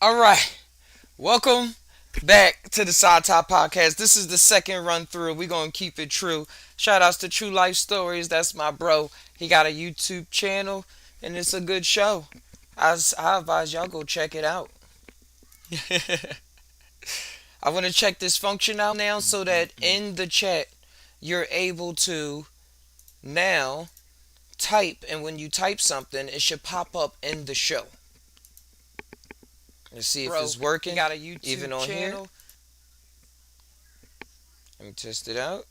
All right, welcome back to the SAuntai podcast. This is the second run through. We're gonna keep it true. Shout outs to True Life Stories. That's my bro. He got a YouTube channel, and it's a good show. I advise y'all go check it out. I want to check this function out now so that in the chat you're able to now type, and when you type something, it should pop up in the show. Let's see if it's working. Got a YouTube even on channel. Here. Let me test it out.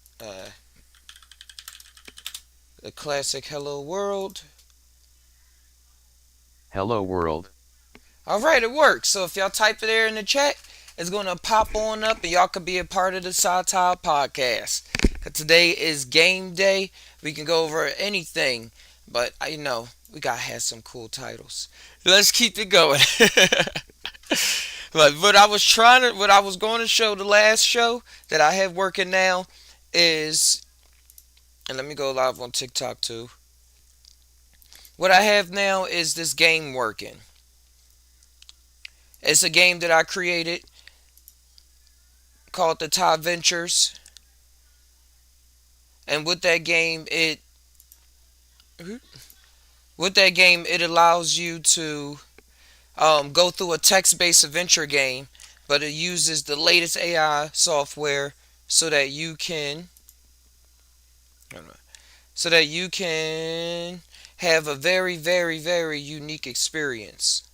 The classic Hello World. Hello world. Alright, it works. So if y'all type it there in the chat, it's going to pop on up and y'all could be a part of the SAuntai podcast. Today is game day. We can go over anything, but we got to have some cool titles. Let's keep it going. But what I was going to show the last show that I have working now is, and let me go live on TikTok too. What I have now is this game working. It's a game that I created called the Tai Ventures. And with that game, it allows you to go through a text-based adventure game, but it uses the latest AI software so that you can have a very, very, very unique experience.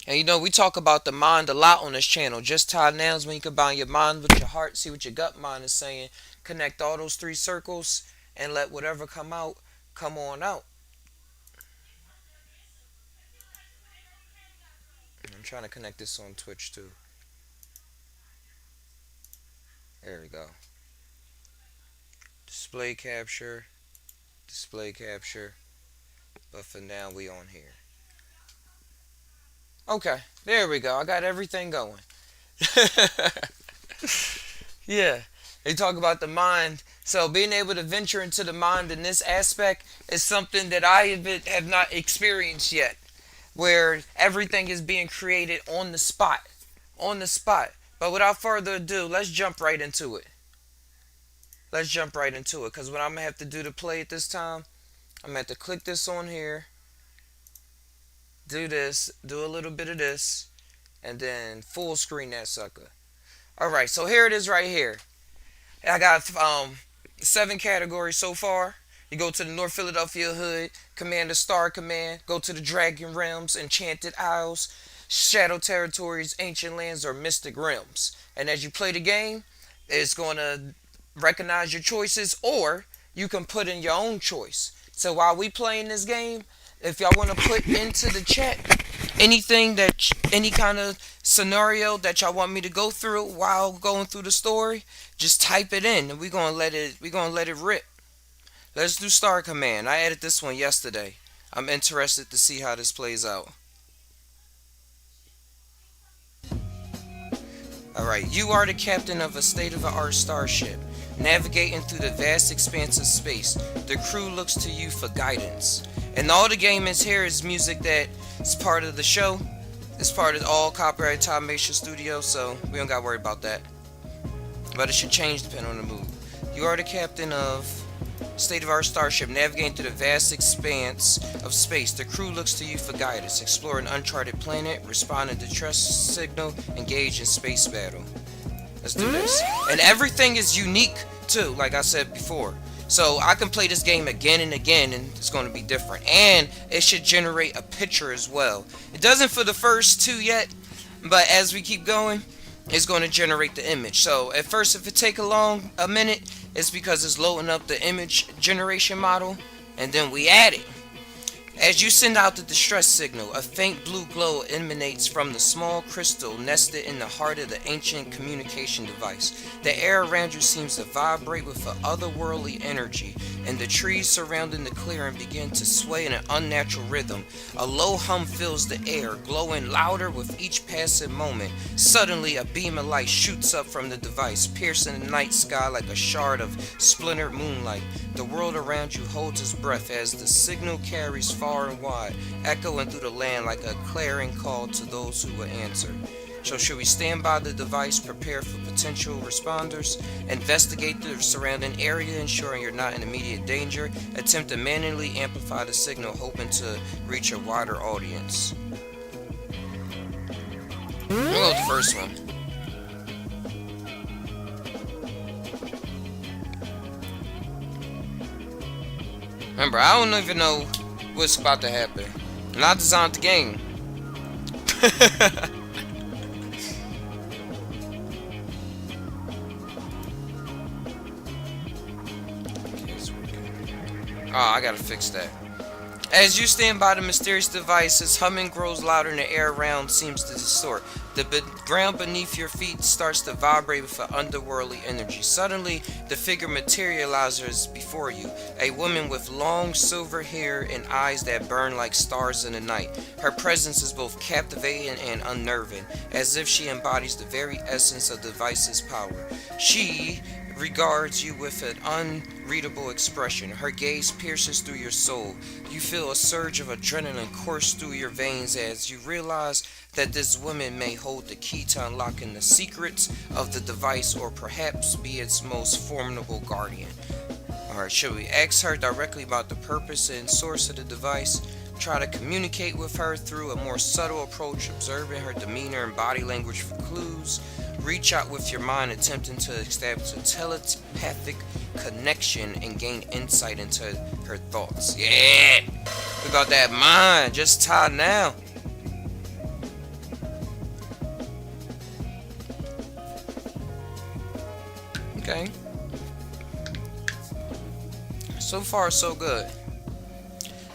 And we talk about the mind a lot on this channel. Just Tai Now is when you combine your mind with your heart, see what your gut mind is saying, connect all those three circles, and let whatever come out, come on out. I'm trying to connect this on Twitch too. There we go. Display capture. But for now, we on here. Okay, there we go. I got everything going. Yeah, they talk about the mind. So being able to venture into the mind in this aspect is something that I have not experienced yet, where everything is being created on the spot. But without further ado, let's jump right into it. Because what I'm going to have to do to play it this time, I'm going to have to click this on here, do this, do a little bit of this, and then full screen that sucker. Alright, so here it is right here. I got 7 categories so far. You go to the North Philadelphia Hood, Command the Star Command, go to the Dragon Realms, Enchanted Isles, Shadow Territories, Ancient Lands, or Mystic Realms. And as you play the game, it's going to recognize your choices, or you can put in your own choice. So while we playing this game, if y'all want to put into the chat any kind of scenario that y'all want me to go through while going through the story, just type it in and we're gonna let it rip. Let's do Star Command. I added this one yesterday. I'm interested to see how this plays out. Alright, you are the captain of a state-of-the-art starship, navigating through the vast expanse of space. The crew looks to you for guidance. And all the game is here is music that is part of the show. It's part of all copyright Tai Nation Studios, so we don't gotta worry about that. But it should change depending on the mood. You are the captain of state-of-the-art starship, navigating through the vast expanse of space. The crew looks to you for guidance. Explore an uncharted planet, respond to distress signal, engage in space battle. Let's do this. And everything is unique too, like I said before. So I can play this game again and again and it's going to be different. And it should generate a picture as well. It doesn't for the first 2 yet, but as we keep going, it's going to generate the image. So at first, if it take a minute, it's because it's loading up the image generation model, and then we add it. As you send out the distress signal, a faint blue glow emanates from the small crystal nested in the heart of the ancient communication device. The air around you seems to vibrate with an otherworldly energy, and the trees surrounding the clearing begin to sway in an unnatural rhythm. A low hum fills the air, glowing louder with each passing moment. Suddenly, a beam of light shoots up from the device, piercing the night sky like a shard of splintered moonlight. The world around you holds its breath as the signal carries far far and wide, echoing through the land like a clarion call to those who will answer. So should we stand by the device, prepare for potential responders, investigate the surrounding area, ensuring you're not in immediate danger, attempt to manually amplify the signal, hoping to reach a wider audience? We'll go with the first one. Remember, I don't even know what's about to happen. And I designed the game. Oh, I gotta fix that. As you stand by the mysterious device, its humming grows louder and the air around seems to distort. The ground beneath your feet starts to vibrate with an underworldly energy. Suddenly, the figure materializes before you, a woman with long silver hair and eyes that burn like stars in the night. Her presence is both captivating and unnerving, as if she embodies the very essence of the device's power. She regards you with an unreadable expression. Her gaze pierces through your soul. You feel a surge of adrenaline course through your veins as you realize that this woman may hold the key to unlocking the secrets of the device, or perhaps be its most formidable guardian. Alright, should we ask her directly about the purpose and source of the device? Try to communicate with her through a more subtle approach, observing her demeanor and body language for clues. Reach out with your mind, attempting to establish a telepathic connection and gain insight into her thoughts. Yeah! We got that mind. Just Tai Now. Okay. So far, so good.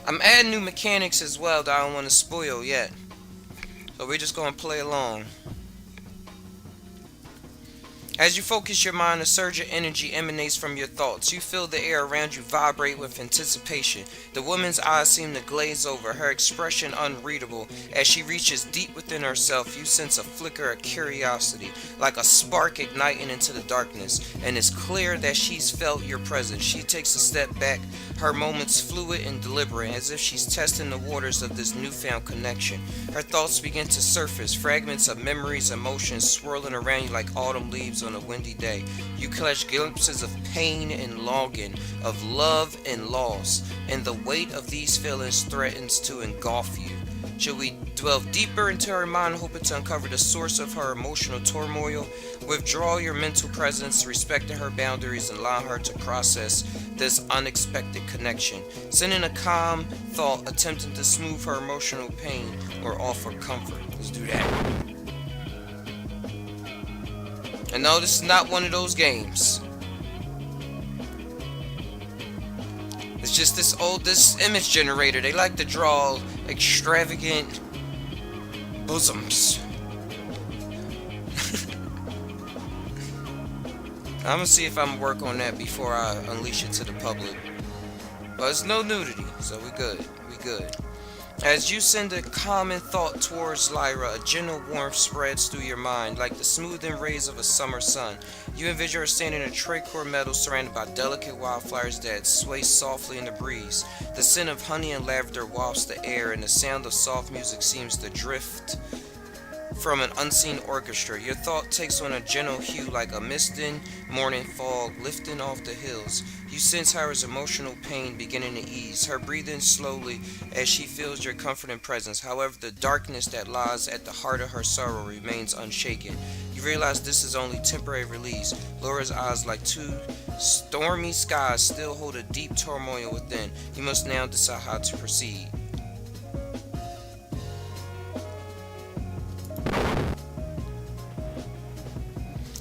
I'm adding new mechanics as well that I don't want to spoil yet. So we're just going to play along. As you focus your mind, a surge of energy emanates from your thoughts. You feel the air around you vibrate with anticipation. The woman's eyes seem to glaze over, her expression unreadable. As she reaches deep within herself, you sense a flicker of curiosity, like a spark igniting into the darkness, and it's clear that she's felt your presence. She takes a step back, her moments fluid and deliberate, as if she's testing the waters of this newfound connection. Her thoughts begin to surface, fragments of memories, emotions swirling around you like autumn leaves on a windy day. You catch glimpses of pain and longing, of love and loss, and the weight of these feelings threatens to engulf you. Should we delve deeper into her mind, hoping to uncover the source of her emotional turmoil? Withdraw your mental presence, respecting her boundaries, and allow her to process this unexpected connection. Send in a calm thought, attempting to smooth her emotional pain or offer comfort. Let's do that. And no, this is not one of those games. It's just this image generator. They like to draw extravagant bosoms. I'm gonna see if I'm gonna work on that before I unleash it to the public. But it's no nudity, so we good. We good. As you send a common thought towards Lyra, a gentle warmth spreads through your mind, like the smoothing rays of a summer sun. You envision her standing in a tricolor meadow surrounded by delicate wildflowers that sway softly in the breeze. The scent of honey and lavender wafts the air, and the sound of soft music seems to drift from an unseen orchestra. Your thought takes on a gentle hue like a misting morning fog lifting off the hills. You sense Lyra's emotional pain beginning to ease, her breathing slowly as she feels your comforting presence. However, the darkness that lies at the heart of her sorrow remains unshaken. You realize this is only temporary release. Laura's eyes, like two stormy skies, still hold a deep turmoil within. You must now decide how to proceed.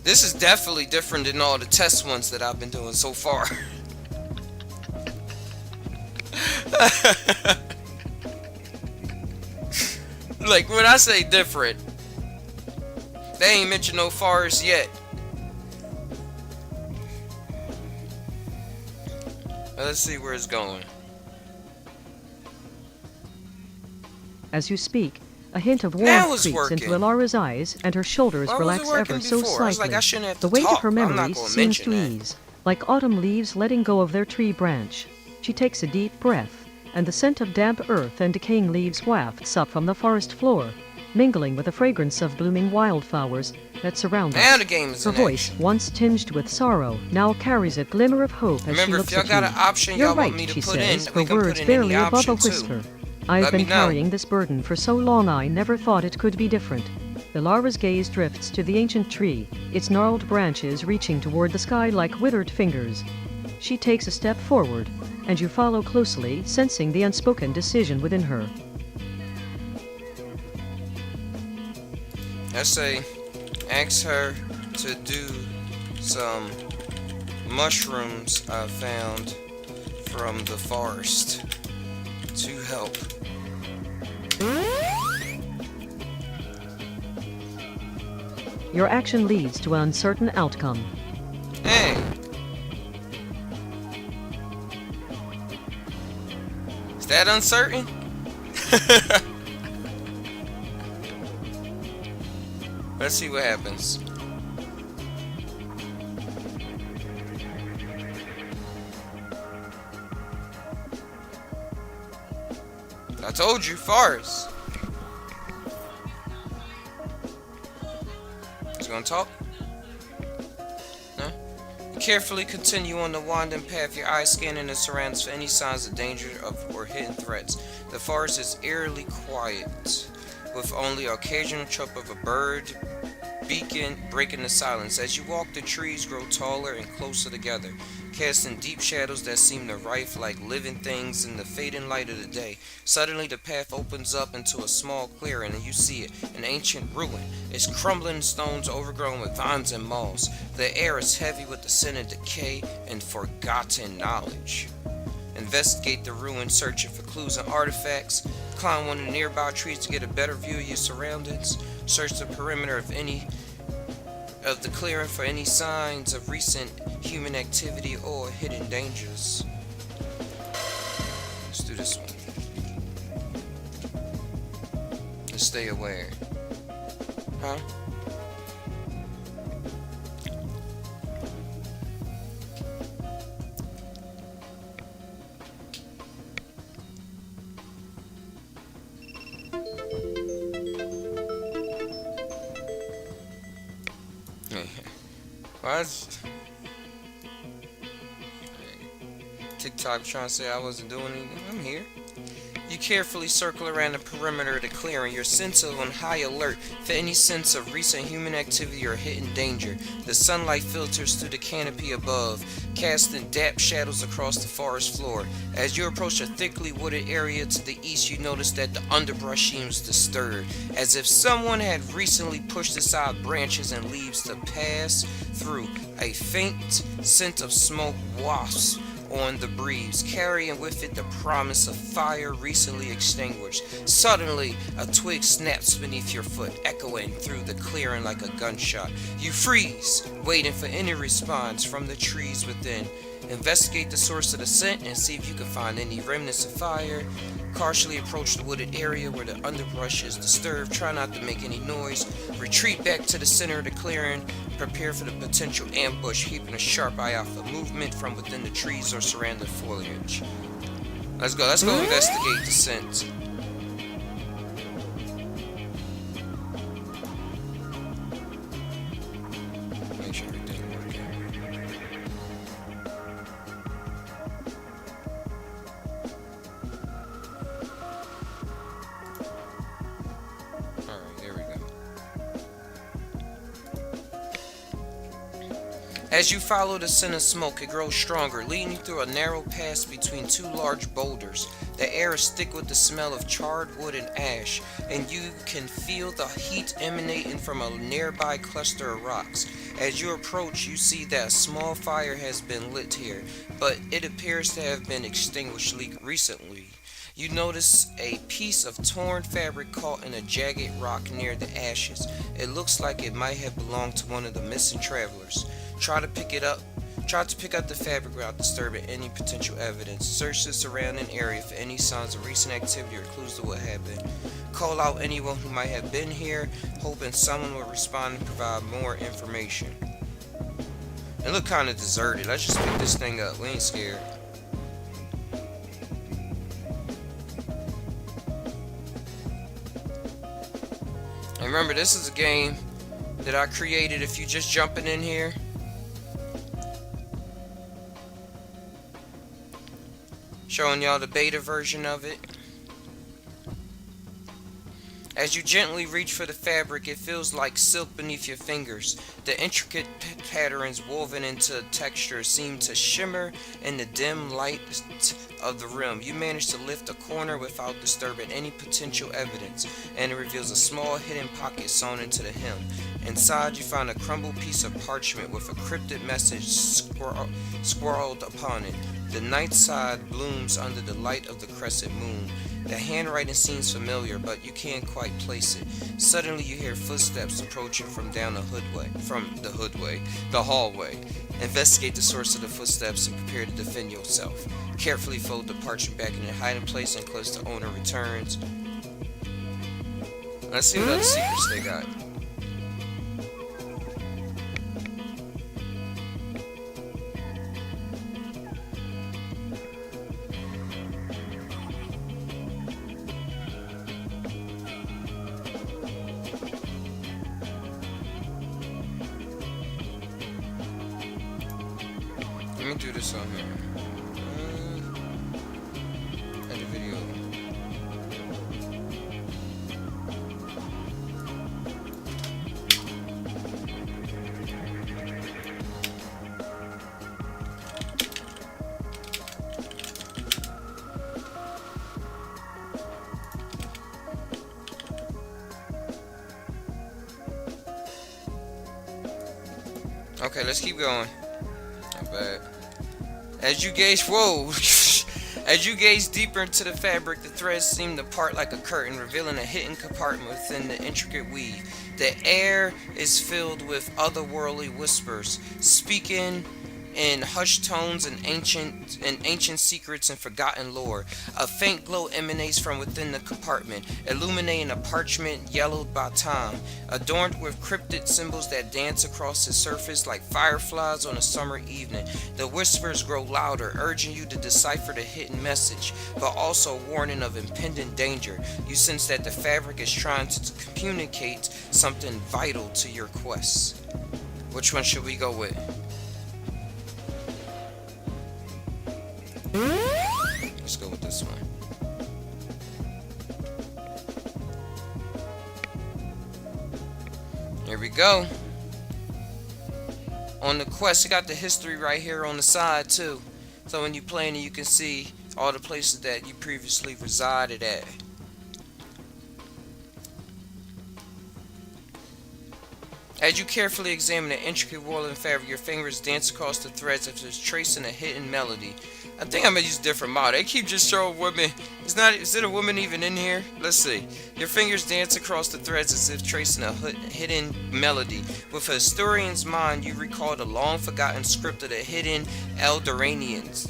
This is definitely different than all the test ones that I've been doing so far. Like, when I say different, they ain't mentioned no forest yet. Let's see where it's going. As you speak, a hint of warmth creeps into Ilara's eyes, and her shoulders relax ever so slightly. The weight of her memories seems to ease, like autumn leaves letting go of their tree branch. She takes a deep breath, and the scent of damp earth and decaying leaves wafts up from the forest floor, mingling with the fragrance of blooming wildflowers that surround now us. The game is Her voice, once tinged with sorrow, now carries a glimmer of hope as she looks at you. Got an option You're y'all right, want me to she put says, in, her words barely above a whisper. I've been carrying this burden for so long I never thought it could be different. Ilara's gaze drifts to the ancient tree, its gnarled branches reaching toward the sky like withered fingers. She takes a step forward, and you follow closely, sensing the unspoken decision within her. I say, ask her to do some mushrooms I found from the forest to help. Your action leads to an uncertain outcome. Hey! Is that uncertain? Let's see what happens. I told you, forest. He's gonna talk? No? You carefully continue on the winding path, your eyes scanning the surroundings for any signs of danger or hidden threats. The forest is eerily quiet, with only an occasional chirp of a bird breaking the silence. As you walk, the trees grow taller and closer together, casting deep shadows that seem to rife like living things in the fading light of the day. Suddenly, the path opens up into a small clearing, and you see it, an ancient ruin. Its crumbling stones overgrown with vines and moss. The air is heavy with the scent of decay and forgotten knowledge. Investigate the ruin, searching for clues and artifacts. Climb one of the nearby trees to get a better view of your surroundings. Search the perimeter of the clearing for any signs of recent human activity or hidden dangers. Let's do this one. Let's stay aware. Huh? TikTok trying to say I wasn't doing anything. I'm here. You carefully circle around the perimeter of the clearing, your sense on high alert for any sense of recent human activity or hidden danger. The sunlight filters through the canopy above, casting damp shadows across the forest floor. As you approach a thickly wooded area to the east, you notice that the underbrush seems disturbed, as if someone had recently pushed aside branches and leaves to pass through. A faint scent of smoke wafts on the breeze, carrying with it the promise of fire recently extinguished. Suddenly, a twig snaps beneath your foot, echoing through the clearing like a gunshot. You freeze, waiting for any response from the trees within. Investigate the source of the scent and see if you can find any remnants of fire. Cautiously approach the wooded area where the underbrush is disturbed. Try not to make any noise. Retreat back to the center of the clearing. Prepare for the potential ambush, keeping a sharp eye out for movement from within the trees or surrounding foliage. Let's go investigate the scent. Make sure everything works out. Alright, there we go. As you follow the scent of smoke, it grows stronger, leading you through a narrow pass between two large boulders. The air is thick with the smell of charred wood and ash, and you can feel the heat emanating from a nearby cluster of rocks. As you approach, you see that a small fire has been lit here, but it appears to have been extinguished recently. You notice a piece of torn fabric caught in a jagged rock near the ashes. It looks like it might have belonged to one of the missing travelers. Try to pick up the fabric without disturbing any potential evidence. Search the surrounding area for any signs of recent activity or clues to what happened. Call out anyone who might have been here, hoping someone will respond and provide more information. It look kind of deserted. Let's just pick this thing up. We ain't scared. Remember, this is a game that I created. If you just jumping in here, showing y'all the beta version of it. As you gently reach for the fabric, it feels like silk beneath your fingers. The intricate patterns woven into texture seem to shimmer in the dim light of the rim. You manage to lift a corner without disturbing any potential evidence, and it reveals a small hidden pocket sewn into the hem. Inside, you find a crumbled piece of parchment with a cryptic message scrawled upon it. The night side blooms under the light of the crescent moon. The handwriting seems familiar, but you can't quite place it. Suddenly, you hear footsteps approaching from down the hallway. Investigate the source of the footsteps and prepare to defend yourself. Carefully fold the parchment back in its hiding place until the owner returns. Let's see what other secrets they got. Let me do this on here. Edit video. Okay, let's keep going. Not bad. As you gaze deeper into the fabric, the threads seem to part like a curtain, revealing a hidden compartment within the intricate weave. The air is filled with otherworldly whispers, speaking in hushed tones and ancient secrets and forgotten lore. A faint glow emanates from within the compartment, illuminating a parchment yellowed by time, adorned with cryptic symbols that dance across the surface like fireflies on a summer evening. The whispers grow louder, urging you to decipher the hidden message, but also warning of impending danger. You sense that the fabric is trying to communicate something vital to your quest. Which one should we go with? Let's go with this one. Here we go. On the quest, you got the history right here on the side too. So when you're playing it, you can see all the places that you previously resided at. As you carefully examine the intricate woven fabric, your fingers dance across the threads as if tracing a hidden melody. I think I'm gonna use a different mod. They keep just showing women. Is it a woman even in here? Let's see. Your fingers dance across the threads as if tracing a hidden melody. With a historian's mind, you recall the long-forgotten script of the hidden Elderdanians,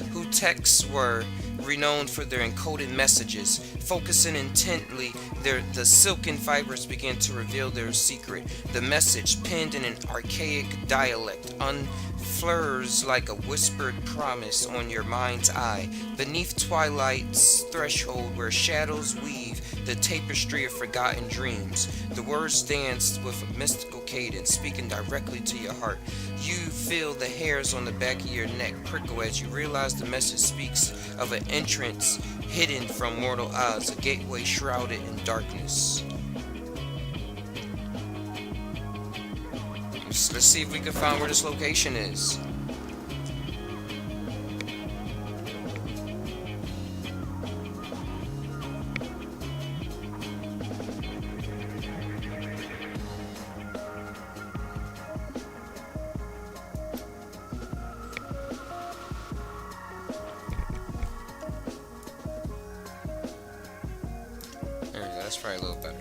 whose texts were renowned for their encoded messages. Focusing intently, the silken fibers began to reveal their secret. The message, penned in an archaic dialect, unfurls like a whispered promise on your mind's eye. Beneath twilight's threshold, where shadows weave the tapestry of forgotten dreams, the words dance with a mystical cadence, speaking directly to your heart. You feel the hairs on the back of your neck prickle as you realize the message speaks of an entrance hidden from mortal eyes, a gateway shrouded in darkness. Let's see if we can find where this location is. That's probably a little better.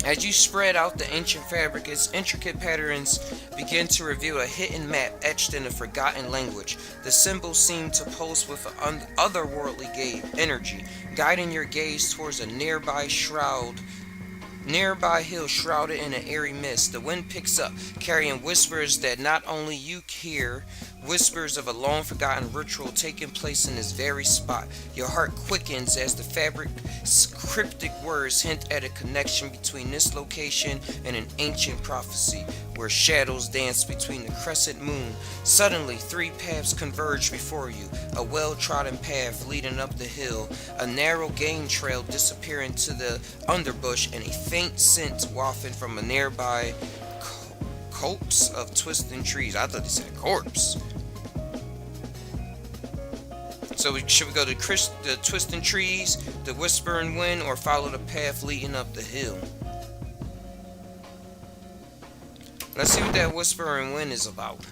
As you spread out the ancient fabric, its intricate patterns begin to reveal a hidden map etched in a forgotten language. The symbols seem to pulse with an otherworldly energy, guiding your gaze towards a nearby hill shrouded in an airy mist. The wind picks up, carrying whispers that not only you hear, Whispers of a long forgotten ritual taking place in this very spot. Your heart quickens as the cryptic words hint at a connection between this location and an ancient prophecy where shadows dance between the crescent moon. Suddenly, three paths converge before you. A well-trodden path leading up the hill, a narrow game trail disappearing into the underbush, and a faint scent wafting from a nearby copse of twisting trees. I thought they said corpse. So should we go to the twisting trees, the whispering wind, or follow the path leading up the hill? Let's see what that whispering wind is about.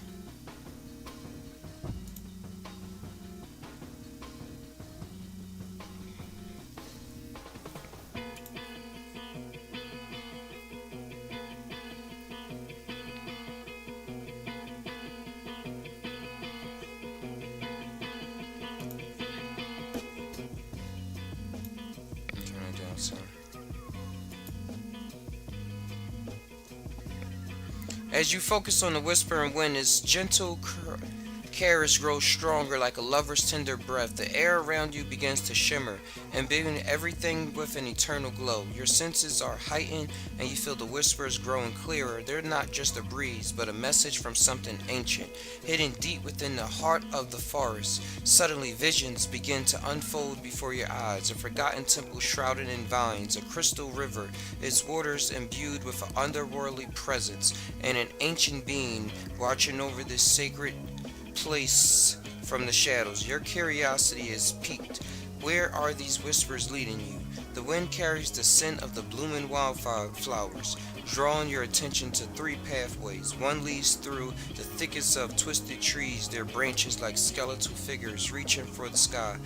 As you focus on the whispering wind, its gentle caress grows stronger like a lover's tender breath. The air around you begins to shimmer, imbuing everything with an eternal glow. Your senses are heightened, and you feel the whispers growing clearer. They're not just a breeze, but a message from something ancient, hidden deep within the heart of the forest. Suddenly, visions begin to unfold before your eyes. A forgotten temple shrouded in vines, a crystal river, its waters imbued with an underworldly presence, and an ancient being watching over this sacred place from the shadows. Your curiosity is piqued. Where are these whispers leading you? The wind carries the scent of the blooming wildflowers, drawing your attention to three pathways. One leads through the thickets of twisted trees, their branches like skeletal figures reaching for the sky.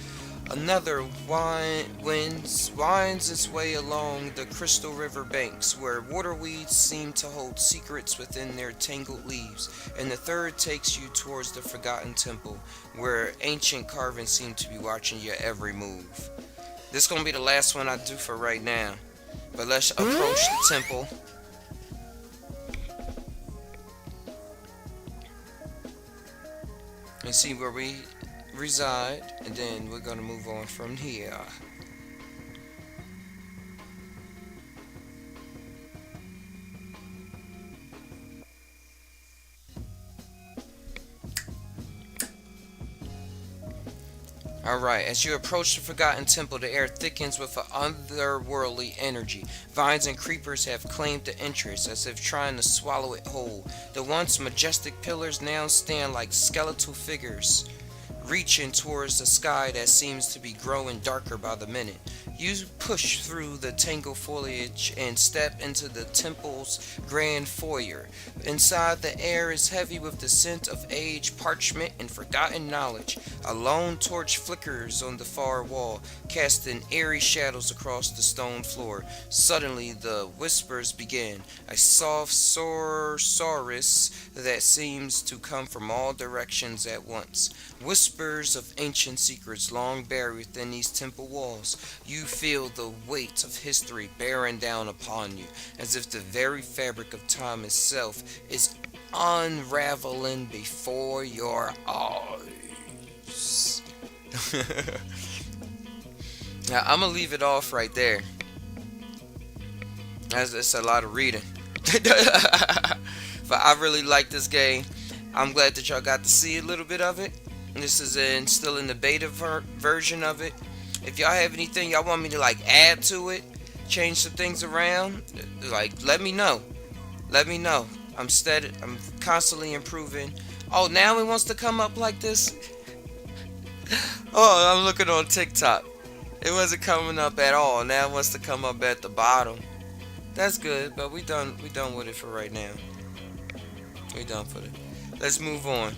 Another winds its way along the crystal river banks, where waterweeds seem to hold secrets within their tangled leaves. And the third takes you towards the forgotten temple, where ancient carvings seem to be watching your every move. This is going to be the last one I do for right now. But let's approach the temple. And see where we reside, and then we're gonna move on from here. Alright, as you approach the Forgotten Temple, the air thickens with an otherworldly energy. Vines and creepers have claimed the entrance, as if trying to swallow it whole. The once majestic pillars now stand like skeletal figures, reaching towards the sky that seems to be growing darker by the minute. You push through the tangled foliage and step into the temple's grand foyer. Inside, the air is heavy with the scent of age, parchment, and forgotten knowledge. A lone torch flickers on the far wall, casting eerie shadows across the stone floor. Suddenly, the whispers begin, a soft sorceress that seems to come from all directions at once. Whispers of ancient secrets long buried within these temple walls. You feel the weight of history bearing down upon you, as if the very fabric of time itself is unraveling before your eyes. Now, I'm gonna leave it off right there. That's a lot of reading. But I really like this game. I'm glad that y'all got to see a little bit of it. This is still in the beta version of it. If y'all have anything y'all want me to like add to it, change some things around, like let me know. Let me know. I'm constantly improving. Oh, now it wants to come up like this. Oh, I'm looking on TikTok. It wasn't coming up at all. Now it wants to come up at the bottom. That's good, but we done with it for right now. We done for it. Let's move on.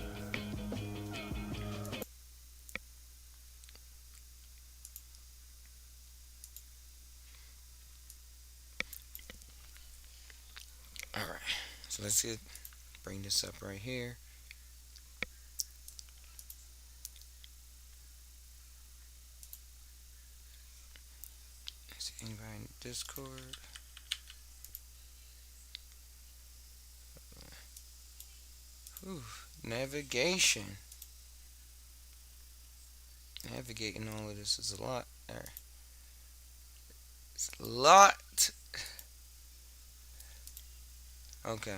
Alright, so let's bring this up right here. Is anybody in Discord? Whew, Navigation. Navigating all of this is a lot. It's a lot. Okay.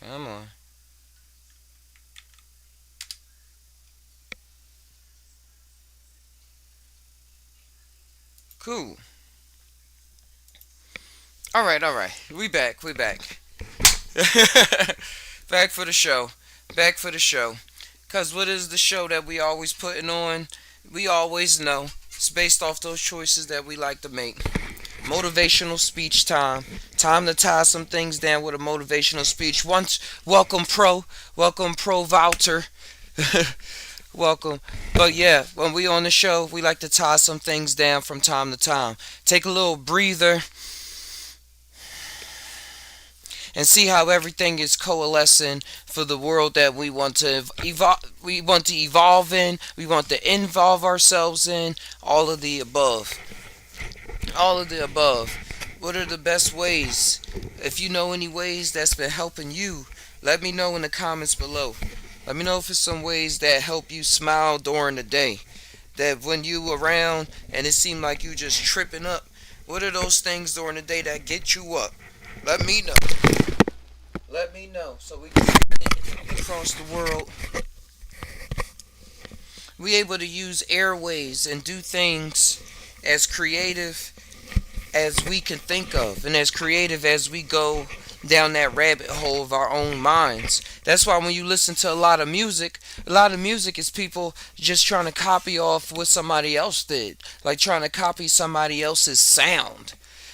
Come on. Cool. All right, all right. We back. We back. Back for the show. Back for the show. Cause what is the show that we always putting on? We always know it's based off those choices that we like to make. Motivational speech time. Time to tie some things down with a motivational speech. Once, welcome Pro Voucher. Welcome. But yeah, when we on the show, we like to tie some things down from time to time. Take a little breather and see how everything is coalescing for the world that we want to evolve. We want to evolve in. We want to involve ourselves in. All of the above. All of the above. What are the best ways? If you know any ways that's been helping you, let me know in the comments below. Let me know if it's some ways that help you smile during the day. That when you around and it seemed like you just tripping up, what are those things during the day that get you up? Let me know. Let me know so we can spread it across the world. We able to use airways and do things as creative as we can think of and as creative as we go down that rabbit hole of our own minds. That's why when you listen to a lot of music is people just trying to copy off what somebody else did, like trying to copy somebody else's sound.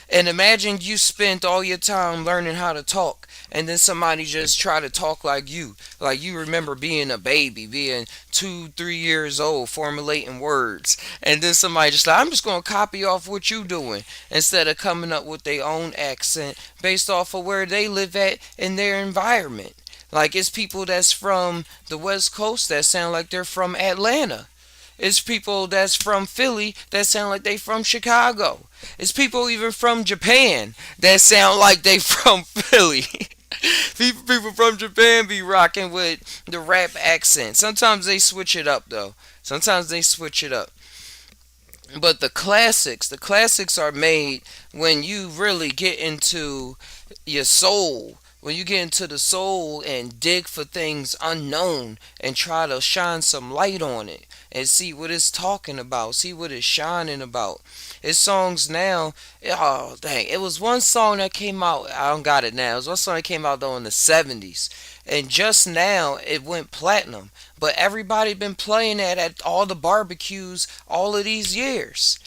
And imagine you spent all your time learning how to talk, and then somebody just try to talk like you. Like you remember being a baby, being 2, 3 years old, formulating words, and then somebody just like, I'm just gonna copy off what you doing instead of coming up with their own accent based off of where they live at in their environment. Like it's people that's from the West Coast that sound like they're from Atlanta. It's people that's from Philly that sound like they from Chicago. It's people even from Japan that sound like they from Philly. People from Japan be rocking with the rap accent. Sometimes they switch it up though. Sometimes they switch it up. But the classics are made when you really get into your soul. When you get into the soul and dig for things unknown and try to shine some light on it and see what it's talking about, see what it's shining about. It's songs now. Oh dang! It was one song that came out. I don't got it now. It was one song that came out though in the '70s, and just now it went platinum. But everybody been playing that at all the barbecues all of these years.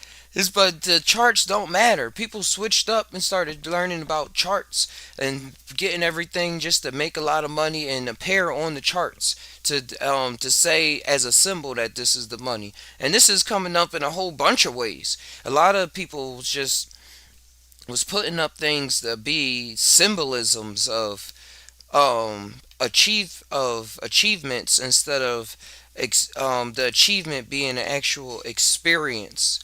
But the charts don't matter. People switched up and started learning about charts and getting everything just to make a lot of money and appear on the charts to say as a symbol that this is the money. And this is coming up in a whole bunch of ways. A lot of people just was putting up things to be symbolisms of achievements instead of the achievement being an actual experience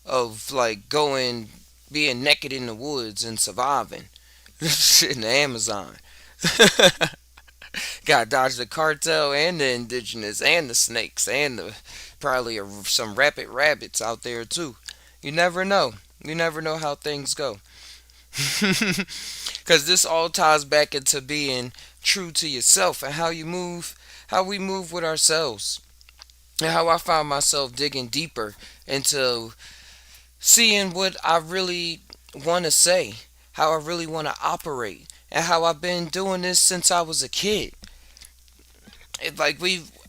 of like going being naked in the woods and surviving in the Amazon. Got to dodge the cartel and the indigenous and the snakes and the probably some rapid rabbits out there too. You never know. You never know how things go. Because this all ties back into being true to yourself and how you move, how we move with ourselves, and how I find myself digging deeper into seeing what I really want to say, how I really want to operate, and how I've been doing this since I was a kid. Like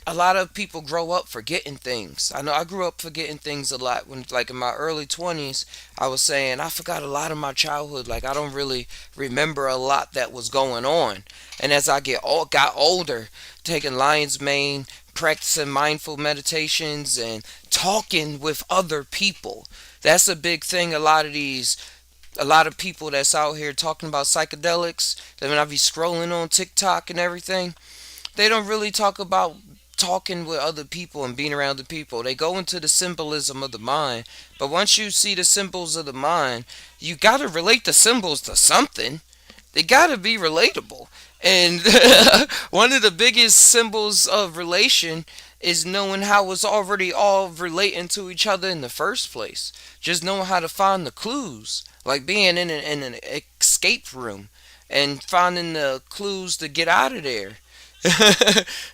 a lot of people grow up forgetting things. I know I grew up forgetting things a lot when like in my early 20s I was saying I forgot a lot of my childhood. Like I don't really remember a lot that was going on. And as I got older, taking lion's mane, practicing mindful meditations and talking with other people. That's a big thing. A lot of people that's out here talking about psychedelics. That when I be scrolling on TikTok and everything, They don't really talk about talking with other people and being around the people. They go into the symbolism of the mind. But once you see the symbols of the mind, you got to relate the symbols to something. They got to be relatable. And one of the biggest symbols of relation is knowing how it's already all relating to each other in the first place. Just knowing how to find the clues, like being in an escape room and finding the clues to get out of there.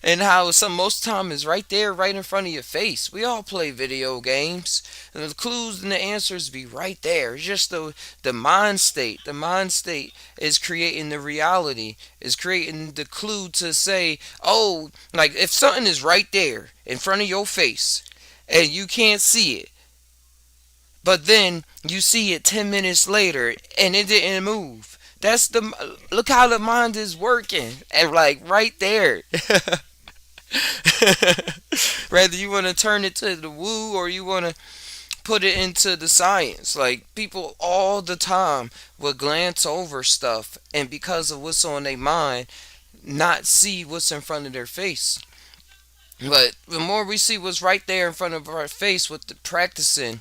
And how some most time is right there, right in front of your face. We all play video games, and the clues and the answers be right there. It's just the mind state. The mind state is creating the reality. Is creating the clue to say, oh, like if something is right there in front of your face, and you can't see it, but then you see it 10 minutes later, and it didn't move. That's the look how the mind is working, and like right there. Whether you want to turn it to the woo or you want to put it into the science, like people all the time will glance over stuff, and because of what's on their mind, not see what's in front of their face. But the more we see what's right there in front of our face with the practicing,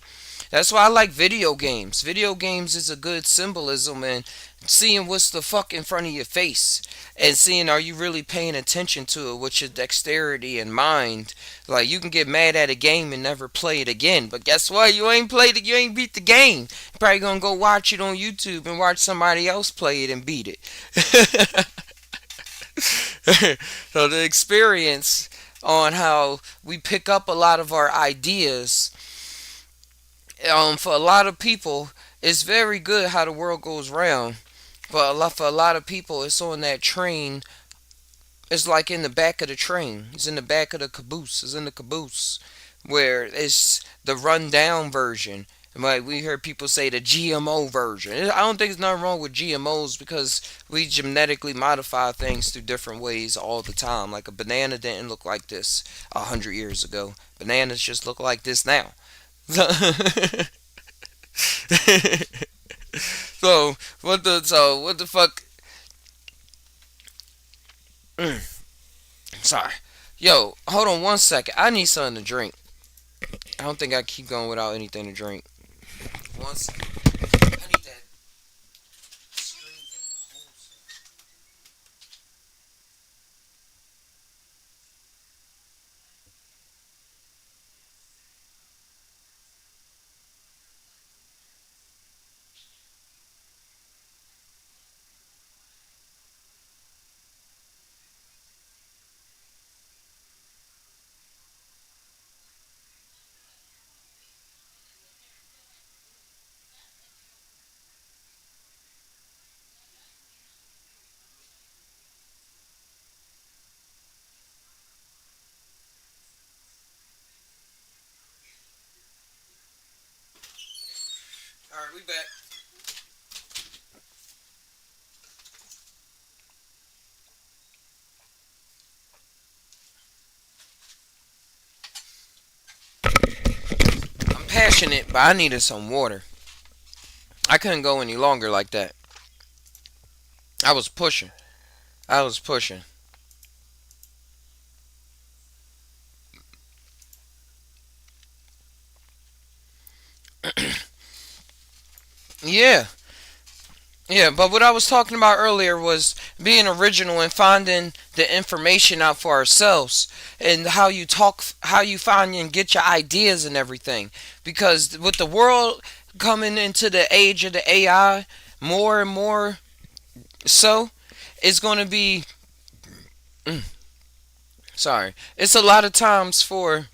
that's why I like video games. Video games is a good symbolism, and seeing what's the fuck in front of your face and seeing are you really paying attention to it with your dexterity and mind. Like you can get mad at a game and never play it again, but guess what? You ain't played it, you ain't beat the game. You're probably gonna go watch it on YouTube and watch somebody else play it and beat it. So the experience on how we pick up a lot of our ideas, for a lot of people, it's very good how the world goes round. But for a lot of people, it's on that train. It's like in the back of the train. It's in the back of the caboose. It's in the caboose where it's the rundown version. Like we heard people say the GMO version. I don't think there's nothing wrong with GMOs because we genetically modify things through different ways all the time. Like a banana didn't look like this 100 years ago. Bananas just look like this now. So what the fuck? Sorry. Yo, hold on 1 second. I need something to drink. I don't think I keep going without anything to drink. 1 second. I need that screen that holds Alright, we back. I'm passionate, but I needed some water. I couldn't go any longer like that. I was pushing. I was pushing. Yeah. Yeah, but what I was talking about earlier was being original and finding the information out for ourselves and how you talk, how you find and get your ideas and everything. Because with the world coming into the age of the AI, more and more so, it's going to be, sorry, it's a lot of times for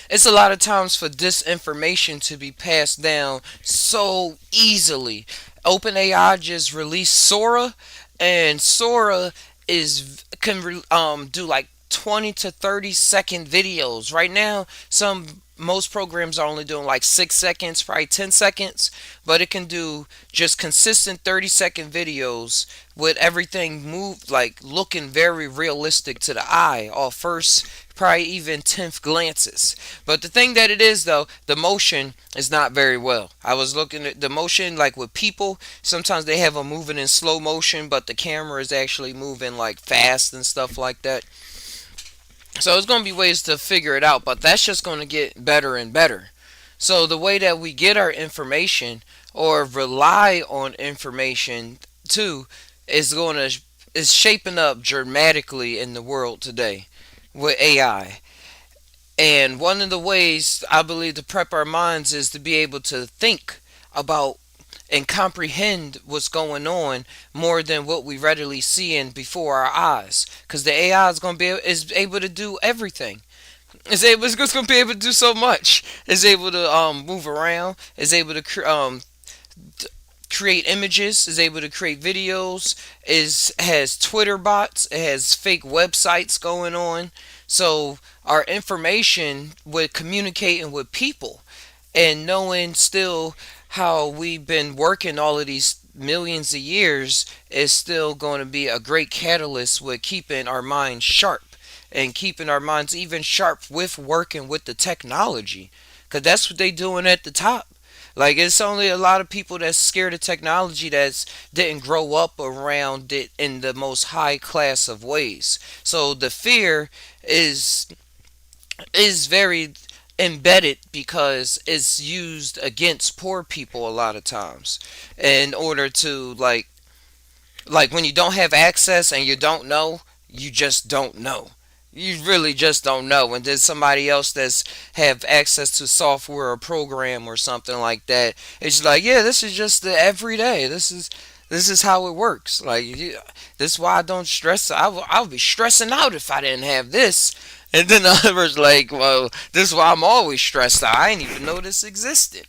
disinformation to be passed down so easily. OpenAI just released Sora, and Sora is can do like 20 to 30 second videos. Right now, some most programs are only doing like 6 seconds, probably 10 seconds, but it can do just consistent 30-second videos with everything moved, like looking very realistic to the eye, off first, probably even 10th glances. But the thing that it is though, the motion is not very well. I was looking at the motion, like with people, sometimes they have them moving in slow motion, but the camera is actually moving like fast and stuff like that. So it's going to be ways to figure it out, but that's just going to get better and better. So the way that we get our information or rely on information too is going to is shaping up dramatically in the world today with AI. And one of the ways I believe to prep our minds is to be able to think about and comprehend what's going on more than what we readily see in before our eyes. Because the AI is going to be is able to do everything. It's going to be able to do so much. It's able to move around. It's able to create images. Is able to create videos. Is has Twitter bots. It has fake websites going on. So our information with communicating with people and knowing still how we've been working all of these millions of years is still going to be a great catalyst with keeping our minds sharp and keeping our minds even sharp with working with the technology, because that's what they doing at the top. Like, it's only a lot of people that's scared of technology that didn't grow up around it in the most high class of ways. So the fear is very embedded because it's used against poor people a lot of times in order to like when you don't have access and you don't know, you just don't know. You really just don't know. And then somebody else that's have access to software or program or something like that, it's like, yeah, this is just the everyday. This is how it works. Like, this is why I don't stress. I would be stressing out if I didn't have this. And then the other's like, well, this is why I'm always stressed out. I didn't even know this existed.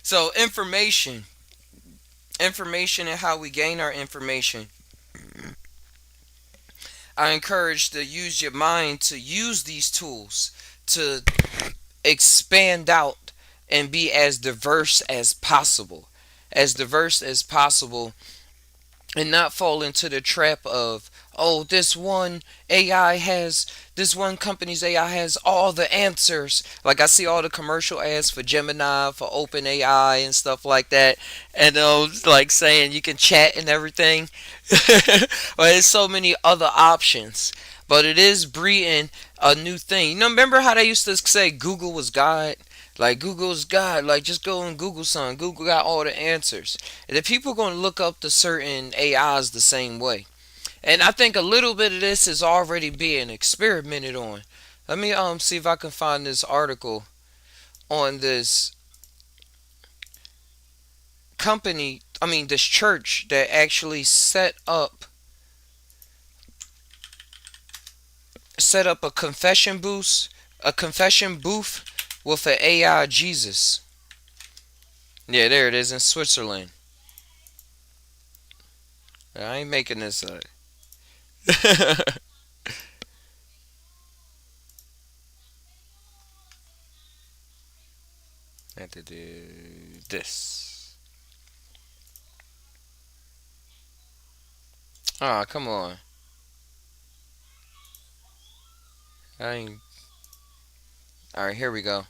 So information and how we gain our information. I encourage to use your mind to use these tools to expand out and be as diverse as possible. As diverse as possible, and not fall into the trap of, oh, this one company's AI has all the answers. Like, I see all the commercial ads for Gemini, for OpenAI and stuff like that, and like saying you can chat and everything. Well, there's so many other options, but it is breeding a new thing. Remember how they used to say Google was God? Like, Google's God. Like, just go and Google something. Google got all the answers. And the people are going to look up the certain AIs the same way. And I think a little bit of this is already being experimented on. Let me see if I can find this article on this company. I mean, this church that actually set up a confession booth with an AI Jesus. Yeah, there it is in Switzerland. I ain't making this up. I have to do this. Ah, come on. I ain't. Alright, here we go.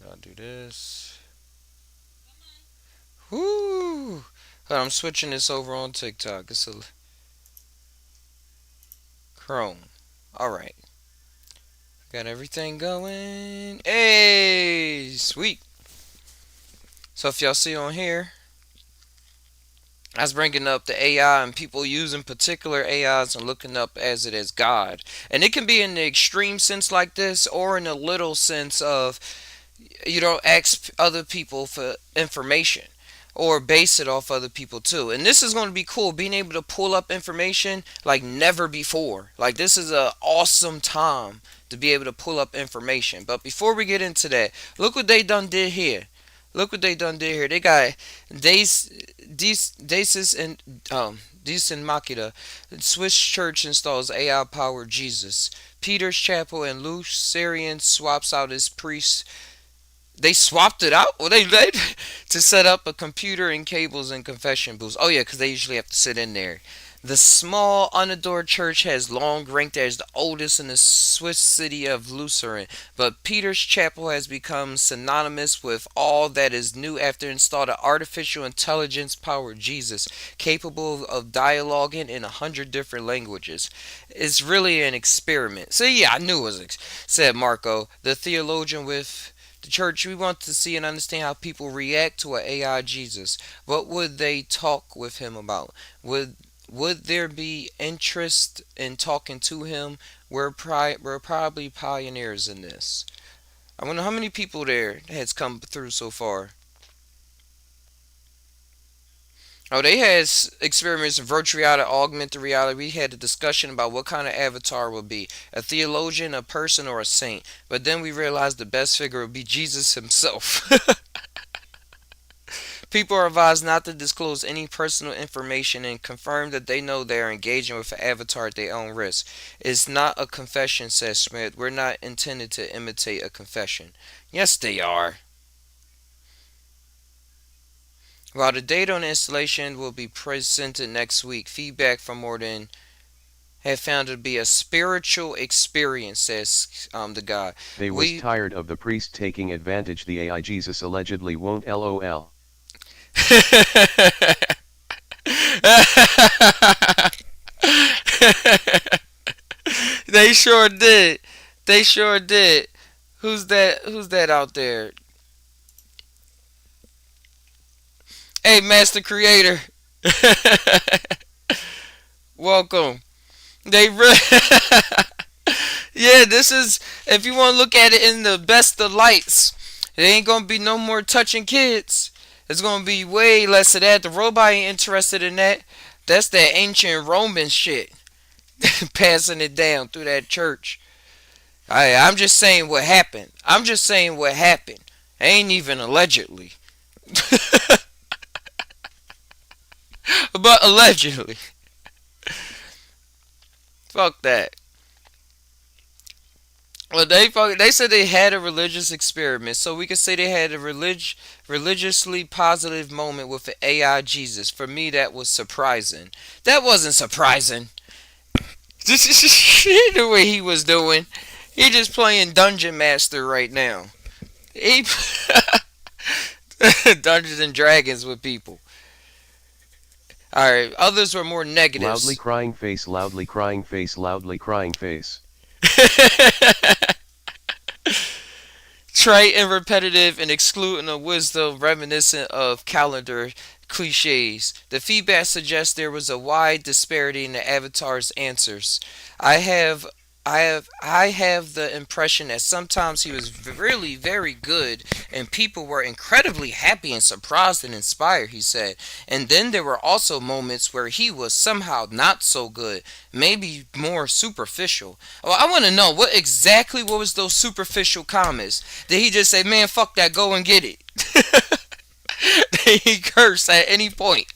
I'll do this. Whoo! I'm switching this over on TikTok. It's a Chrome. Alright. Got everything going. Hey! Sweet. So if y'all see on here, I was bringing up the AI and people using particular AIs and looking up as it as God. And it can be in the extreme sense like this, or in a little sense of you don't ask other people for information or base it off other people too. And this is going to be cool, being able to pull up information like never before. Like, this is an awesome time to be able to pull up information. But before we get into that, look what they done did here. Look what they done did here. They got Daces and Decent Makita. Swiss church installs AI-powered Jesus. Peter's Chapel in Lucerian swaps out his priest. They swapped it out? Well, they to set up a computer and cables and confession booths. Oh yeah, because they usually have to sit in there. The small, unadored church has long ranked as the oldest in the Swiss city of Lucerne, but Peter's Chapel has become synonymous with all that is new after installed an artificial intelligence powered Jesus, capable of dialoguing in 100 different languages. It's really an experiment. So yeah, I knew it was, said Marco, the theologian with the church. We want to see and understand how people react to an AI Jesus. What would they talk with him about? Would there be interest in talking to him? We're probably pioneers in this. I wonder how many people there has come through so far. Oh, they had experiments in virtual reality, augmented reality. We had a discussion about what kind of avatar would be a theologian, a person, or a saint. But then we realized the best figure would be Jesus himself. People are advised not to disclose any personal information and confirm that they know they are engaging with an avatar at their own risk. It's not a confession, says Smith. We're not intended to imitate a confession. Yes, they are. While the data on the installation will be presented next week, feedback from more than have found it to be a spiritual experience, says the guy. They was tired of the priest taking advantage. The AI Jesus allegedly won't. LOL. They sure did. They sure did. Who's that? Who's that out there? Hey, Master Creator. Welcome. They really. Yeah, this is. If you want to look at it in the best of lights, it ain't gonna be no more touching kids. It's gonna be way less of that. The robot ain't interested in that. That's that ancient Roman shit. Passing it down through that church. I'm just saying what happened. I'm just saying what happened. Ain't even allegedly. But allegedly. Fuck that. Well, they said they had a religious experiment, so we could say they had a religiously positive moment with an AI Jesus. For me, that was surprising. That wasn't surprising. The way he was doing, he just playing Dungeon Master right now. He Dungeons and Dragons with people. All right, others were more negative. Loudly crying face, loudly crying face, loudly crying face. Trite and repetitive and excluding a wisdom reminiscent of calendar cliches. The feedback suggests there was a wide disparity in the avatar's answers. I have I have the impression that sometimes he was really very good and people were incredibly happy and surprised and inspired, he said. And then there were also moments where he was somehow not so good, maybe more superficial. Oh, I want to know what was those superficial comments? Did he just say, "Man, fuck that, go and get it"? He cursed at any point,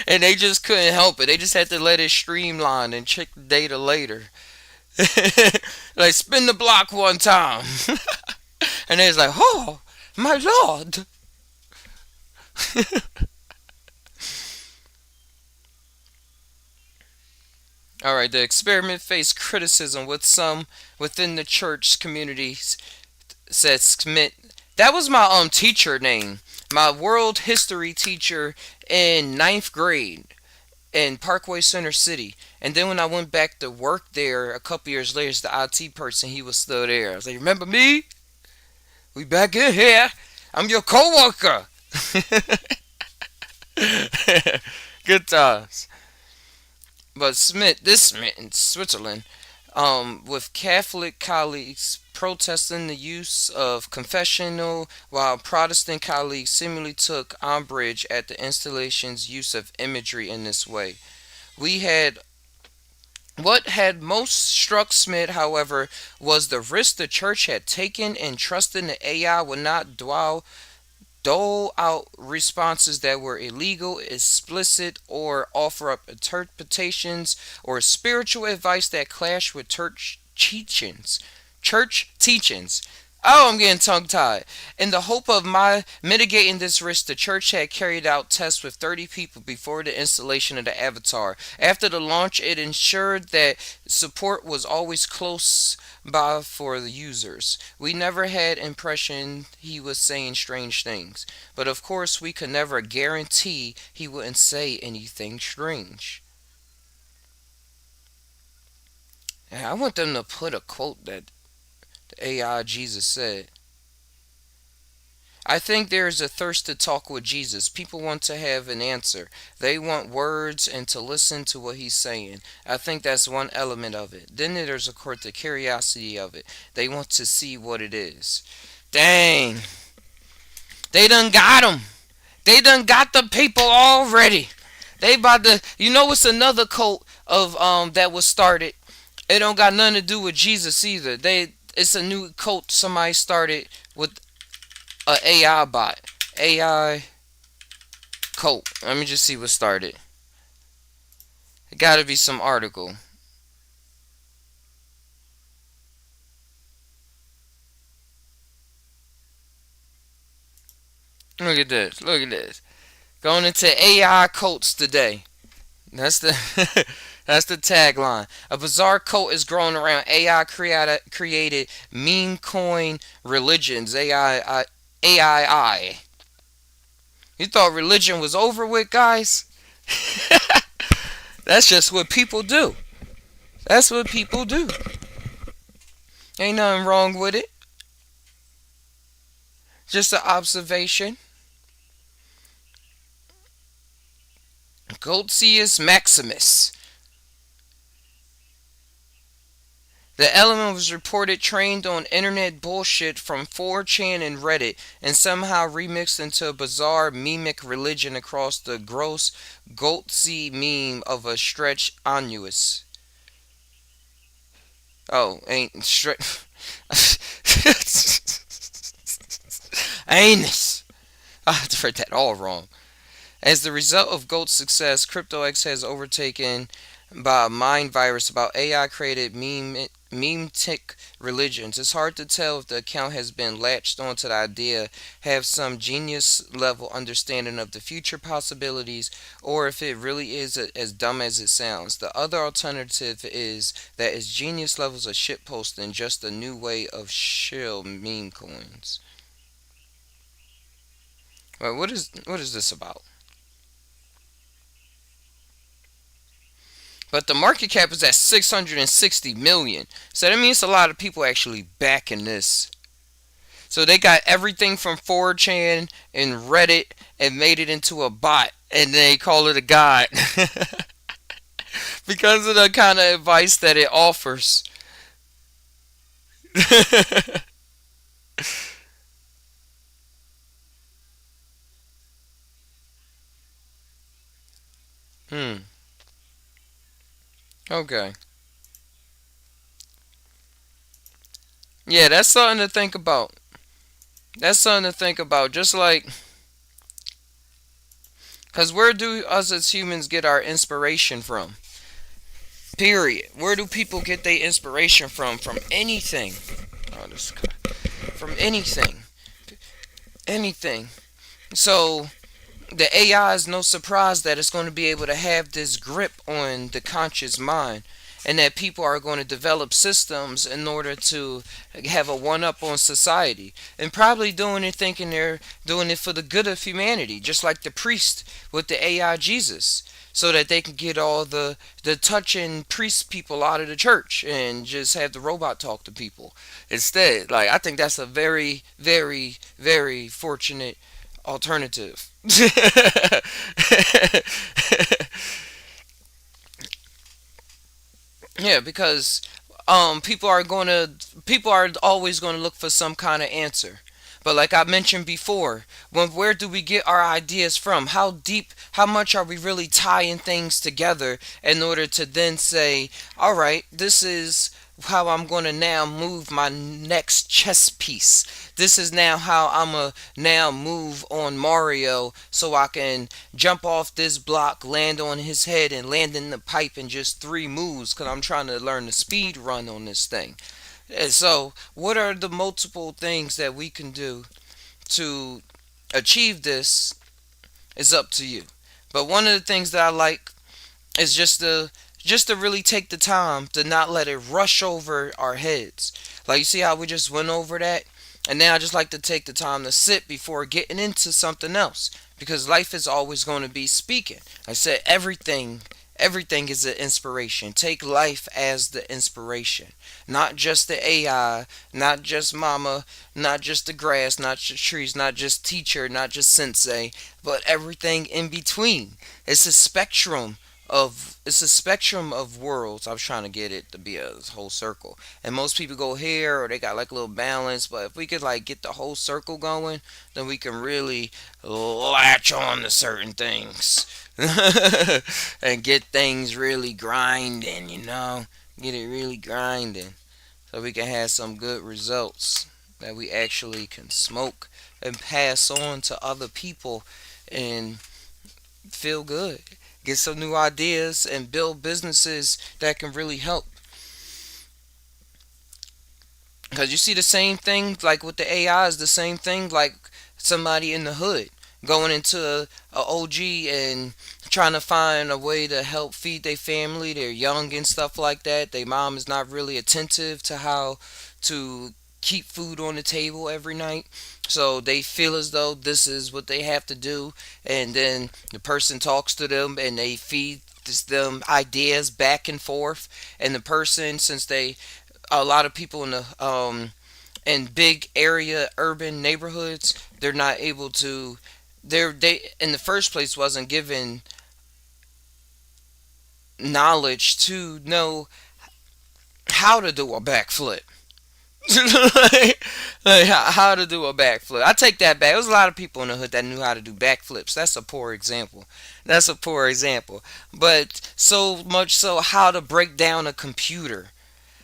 and they just couldn't help it. They just had to let it streamline and check the data later. Like, spin the block one time. And it's like, "Oh my lord." Alright, the experiment faced criticism with some within the church community, said Smith. That was my teacher name. My world history teacher in ninth grade in Parkway Center City. And then when I went back to work there a couple years later as the IT person, he was still there. I was like, "Remember me? We back in here. I'm your coworker." Good times. But Smith in Switzerland, with Catholic colleagues protesting the use of confessional, while Protestant colleagues seemingly took umbrage at the installation's use of imagery in this way. We had What had most struck Smith, however, was the risk the church had taken in trusting the AI would not dole out responses that were illegal, explicit, or offer up interpretations or spiritual advice that clash with church teachings. Church teachings. Oh, I'm getting tongue tied. In the hope of my mitigating this risk, the church had carried out tests with 30 people before the installation of the avatar. After the launch, it ensured that support was always close by for the users. We never had impression he was saying strange things, but of course we could never guarantee he wouldn't say anything strange. And I want them to put a quote that the AI Jesus said. I think there is a thirst to talk with Jesus. People want to have an answer. They want words and to listen to what he's saying. I think that's one element of it. Then there's, of course, the curiosity of it. They want to see what it is. Dang. They done got them. They done got the people already. They about to, you know, it's another cult of that was started. It don't got nothing to do with Jesus either. It's a new cult somebody started with a AI bot. AI cult. Let me just see what started. It gotta be some article. Look at this. Look at this. Going into AI cults today. That's the that's the tagline. A bizarre cult is growing around AI created meme coin religions. AI. You thought religion was over with, guys? That's just what people do. That's what people do. Ain't nothing wrong with it. Just an observation. Goltzius Maximus. The element was reported trained on internet bullshit from 4chan and Reddit and somehow remixed into a bizarre mimic religion across the gross Goltzy meme of a stretch anus. Oh, ain't stretch. Anus. I read that all wrong. As the result of Goat's success, CryptoX has overtaken by a mind virus about AI created meme-tic religions. It's hard to tell if the account has been latched onto the idea, have some genius level understanding of the future possibilities, or if it really is as dumb as it sounds. The other alternative is that it's genius levels of shitposting, just a new way of shill meme coins. Well, what is this about? But the market cap is at 660 million. So that means a lot of people actually backing this. So they got everything from 4chan and Reddit and made it into a bot. And they call it a god. Because of the kind of advice that it offers. Okay. Yeah, that's something to think about. That's something to think about. Just like, because where do us as humans get our inspiration from? Period. Where do people get their inspiration from? From anything. Oh, from anything. Anything. So, the AI is no surprise that it's going to be able to have this grip on the conscious mind, and that people are going to develop systems in order to have a one-up on society, and probably doing it thinking they're doing it for the good of humanity, just like the priest with the AI Jesus, so that they can get all the touching priest people out of the church and just have the robot talk to people instead. Like, I think that's a very, very, very fortunate alternative. Yeah, because people are always going to look for some kind of answer. But like I mentioned before, where do we get our ideas from? How deep, how much are we really tying things together in order to then say, all right, this is how I'm going to now move my next chess piece. This is now how I'm going to now move on Mario so I can jump off this block, land on his head, and land in the pipe in just 3 moves because I'm trying to learn the speed run on this thing. And so, what are the multiple things that we can do to achieve this is up to you. But one of the things that I like is just to really take the time to not let it rush over our heads. Like you see how we just went over that? And now I just like to take the time to sit before getting into something else. Because life is always going to be speaking. I said everything is an inspiration. Take life as the inspiration. Not just the AI, not just mama, not just the grass, not just trees, not just teacher, not just sensei, but everything in between. It's a spectrum of worlds. I was trying to get it to be a whole circle. And most people go here or they got like a little balance, but if we could like get the whole circle going, then we can really latch on to certain things. And get things really grinding. Get it really grinding so we can have some good results that we actually can smoke and pass on to other people and feel good. Get some new ideas and build businesses that can really help. Because you see the same thing like with the AI is the same thing like somebody in the hood going into a OG and trying to find a way to help feed their family. They're young and stuff like that. Their mom is not really attentive to how to keep food on the table every night. So they feel as though this is what they have to do. And then the person talks to them and they feed them ideas back and forth. And the person, since a lot of people in big area urban neighborhoods, they're not able to they in the first place wasn't given knowledge to know how to do a backflip. like how to do a backflip. I take that back. There was a lot of people in the hood that knew how to do backflips. That's a poor example. That's a poor example. But so much so how to break down a computer.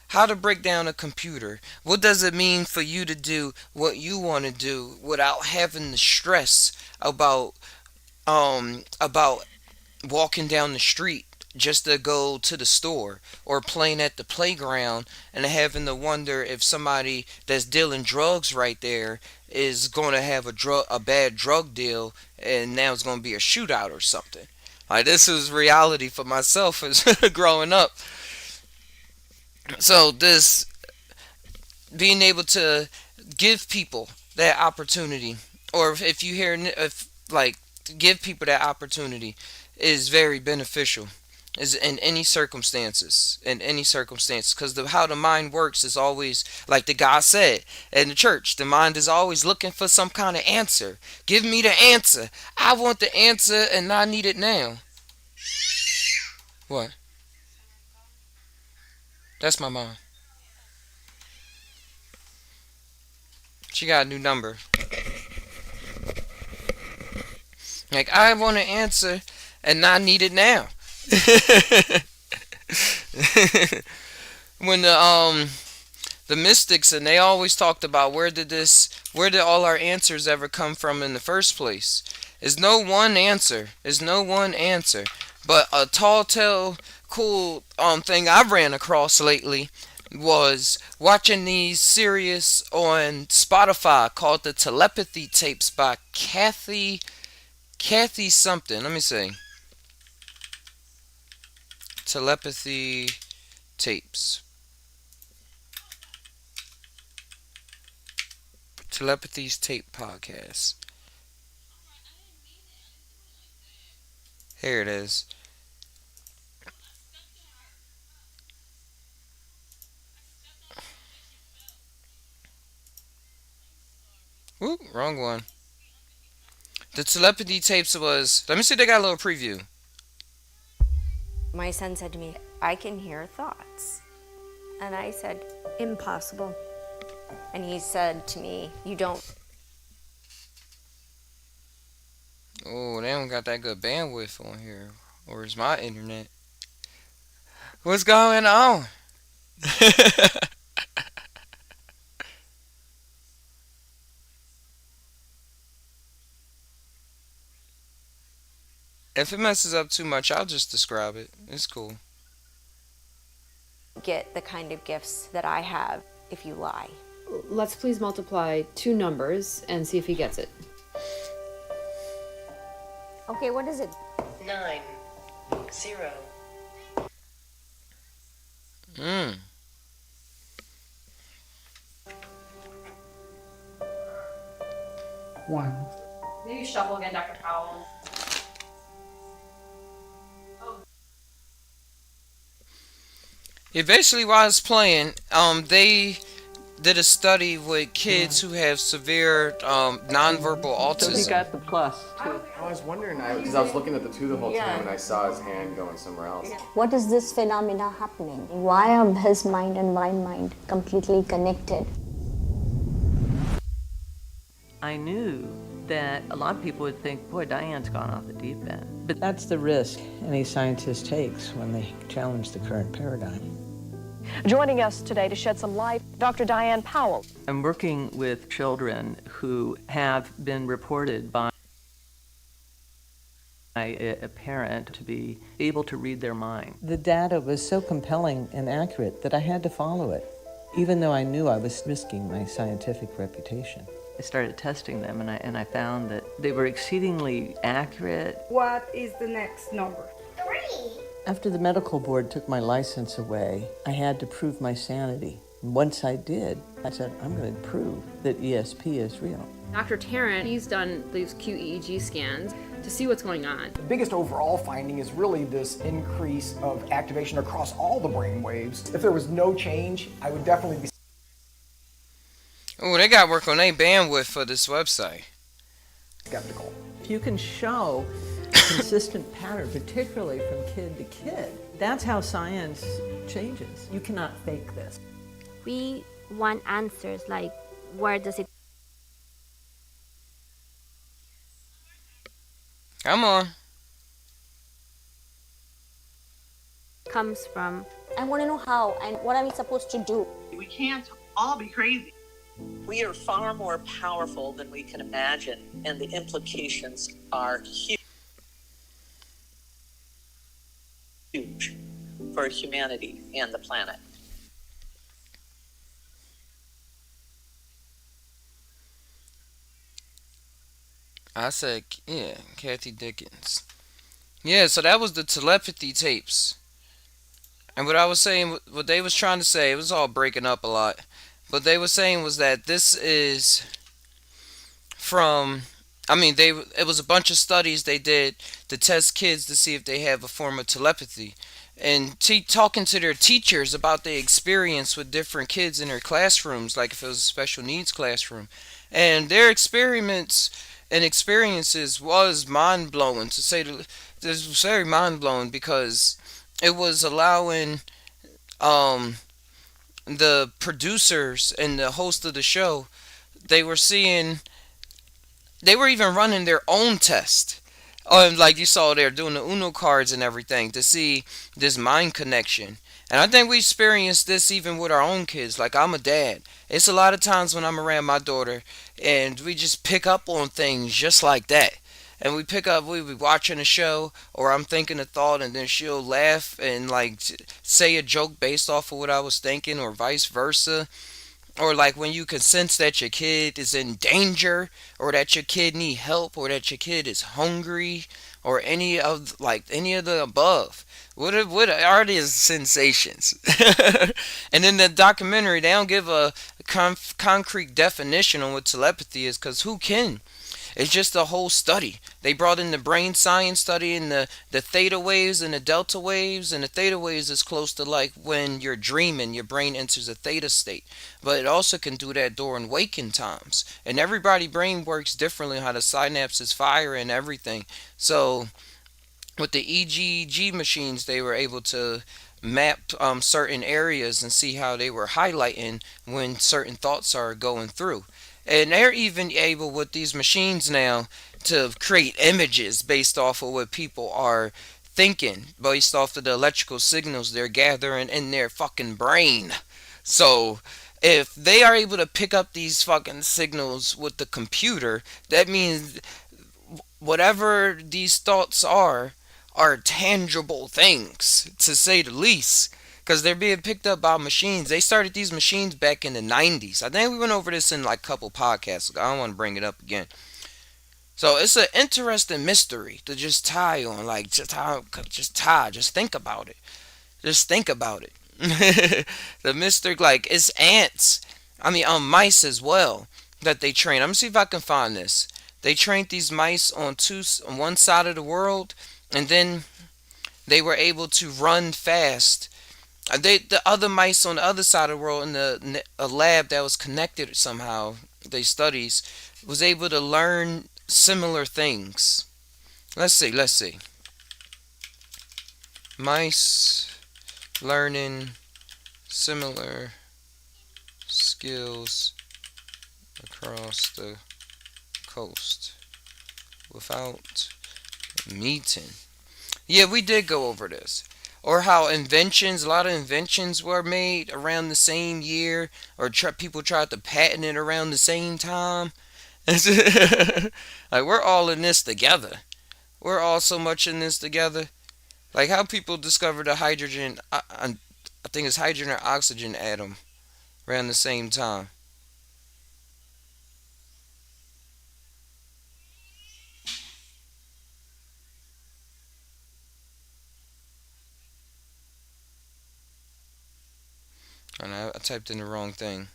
How to break down a computer. What does it mean for you to do what you want to do without having the stress about walking down the street just to go to the store or playing at the playground and having to wonder if somebody that's dealing drugs right there is going to have a bad drug deal and now it's going to be a shootout or something. Like this is reality for myself as growing up. So this being able to give people that opportunity, or if you hear if like give people that opportunity, is very beneficial. Is in any circumstances, because how the mind works is always like the guy said in the church. The mind is always looking for some kind of answer. Give me the answer. I want the answer, and I need it now. What? That's my mom. She got a new number. Like I want an answer, and I need it now. When the mystics and they always talked about where did all our answers ever come from in the first place? There's no one answer. There's no one answer. But a tall tale cool thing I ran across lately was watching these series on Spotify called the Telepathy Tapes by Kathy something. Let me see. Telepathy tapes. Telepathy's tape podcast. Here it is. Whoop, wrong one. The telepathy tapes was. Let me see. They got a little preview. My son said to me, I can hear thoughts. And I said, impossible. And he said to me, you don't. Oh, they don't got that good bandwidth on here. Or is my internet? What's going on? If it messes up too much, I'll just describe it. It's cool. Get the kind of gifts that I have if you lie. Let's please multiply two numbers and see if he gets it. Okay, what is it? 9, 0. Mm. One. Maybe shuffle again, Dr. Powell. Yeah, basically while I was playing, they did a study with kids who have severe nonverbal So he autism. got the plus too. I was wondering, because I was looking at the two the whole time and I saw his hand going somewhere else. What is this phenomena happening? Why are his mind and my mind completely connected? I knew that a lot of people would think, boy, Diane's gone off the deep end. But That's the risk any scientist takes when they challenge the current paradigm. Joining us today to shed some light, Dr. Diane Powell. I'm working with children who have been reported by a parent to be able to read their mind. The data was so compelling and accurate that I had to follow it, even though I knew I was risking my scientific reputation. I started testing them and I found that they were exceedingly accurate. What is the next number? 3. After the medical board took my license away, I had to prove my sanity. And once I did, I said, I'm going to prove that ESP is real. Dr. Tarrant, he's done these QEEG scans to see what's going on. The biggest overall finding is really this increase of activation across all the brain waves. If there was no change, I would definitely be Oh, they got work on their bandwidth for this website. skeptical. If you can show a consistent pattern, particularly from kid to kid, that's how science changes. You cannot fake this. We want answers like, where does it Come on. comes from? I want to know how and what are we supposed to do? We can't all be crazy. We are far more powerful than we can imagine, and the implications are huge for humanity and the planet. I said, yeah, Kathy Dickens. Yeah, so that was the telepathy tapes. And what I was saying, what they was trying to say, it was all breaking up a lot. But they were saying was that this is from, it was a bunch of studies they did to test kids to see if they have a form of telepathy. And talking to their teachers about their experience with different kids in their classrooms, like if it was a special needs classroom. And their experiments and experiences was mind-blowing, to say this was very mind-blowing, because it was allowing the producers and the host of the show, they were even running their own test. Like you saw, they're doing the Uno cards and everything to see this mind connection. And I think we experienced this even with our own kids. Like, I'm a dad. It's a lot of times when I'm around my daughter and we just pick up on things just like that. And we be watching a show, or I'm thinking a thought, and then she'll laugh and like say a joke based off of what I was thinking, or vice versa. Or like when you can sense that your kid is in danger, or that your kid need help, or that your kid is hungry, or any of the above. What are these sensations? And in the documentary, they don't give a concrete definition on what telepathy is, because who can? It's just a whole study. They brought in the brain science, studying the theta waves and the delta waves. And the theta waves is close to like when you're dreaming, your brain enters a theta state. But it also can do that during waking times. And everybody's brain works differently, how the synapses fire and everything. So with the EEG machines, they were able to map certain areas and see how they were highlighting when certain thoughts are going through. And they're even able with these machines now to create images based off of what people are thinking based off of the electrical signals they're gathering in their fucking brain. So if they are able to pick up these fucking signals with the computer, that means whatever these thoughts are tangible things, to say the least, because they're being picked up by machines. They started these machines back in the 90s. I think we went over this in like a couple podcasts ago. I don't want to bring it up again. So it's an interesting mystery to just tie on. Like, just think about it. Just think about it. The mystery, like, it's ants. I mean, mice as well that they train. I'm gonna see if I can find this. They trained these mice on one side of the world, and then they were able to run fast. The other mice on the other side of the world in a lab that was connected somehow, they studies, was able to learn similar things. Let's see. Mice learning similar skills across the coast without meeting. Yeah, we did go over this. Or how a lot of inventions were made around the same year, or people tried to patent it around the same time. Like, we're all in this together. We're all so much in this together. Like how people discovered the hydrogen, I think it's hydrogen or oxygen atom around the same time. And I typed in the wrong thing.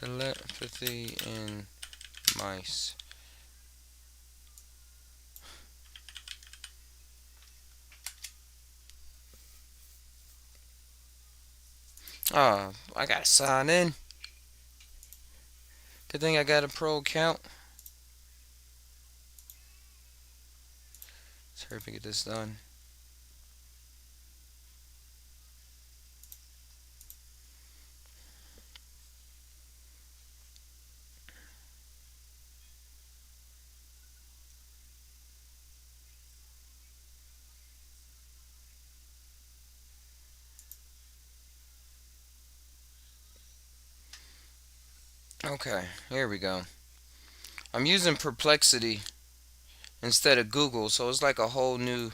Telepathy in mice. Oh, I gotta sign in. Good thing I got a pro account. Let's hurry up and get this done. Okay, here we go. I'm using Perplexity instead of Google, so it's like a whole new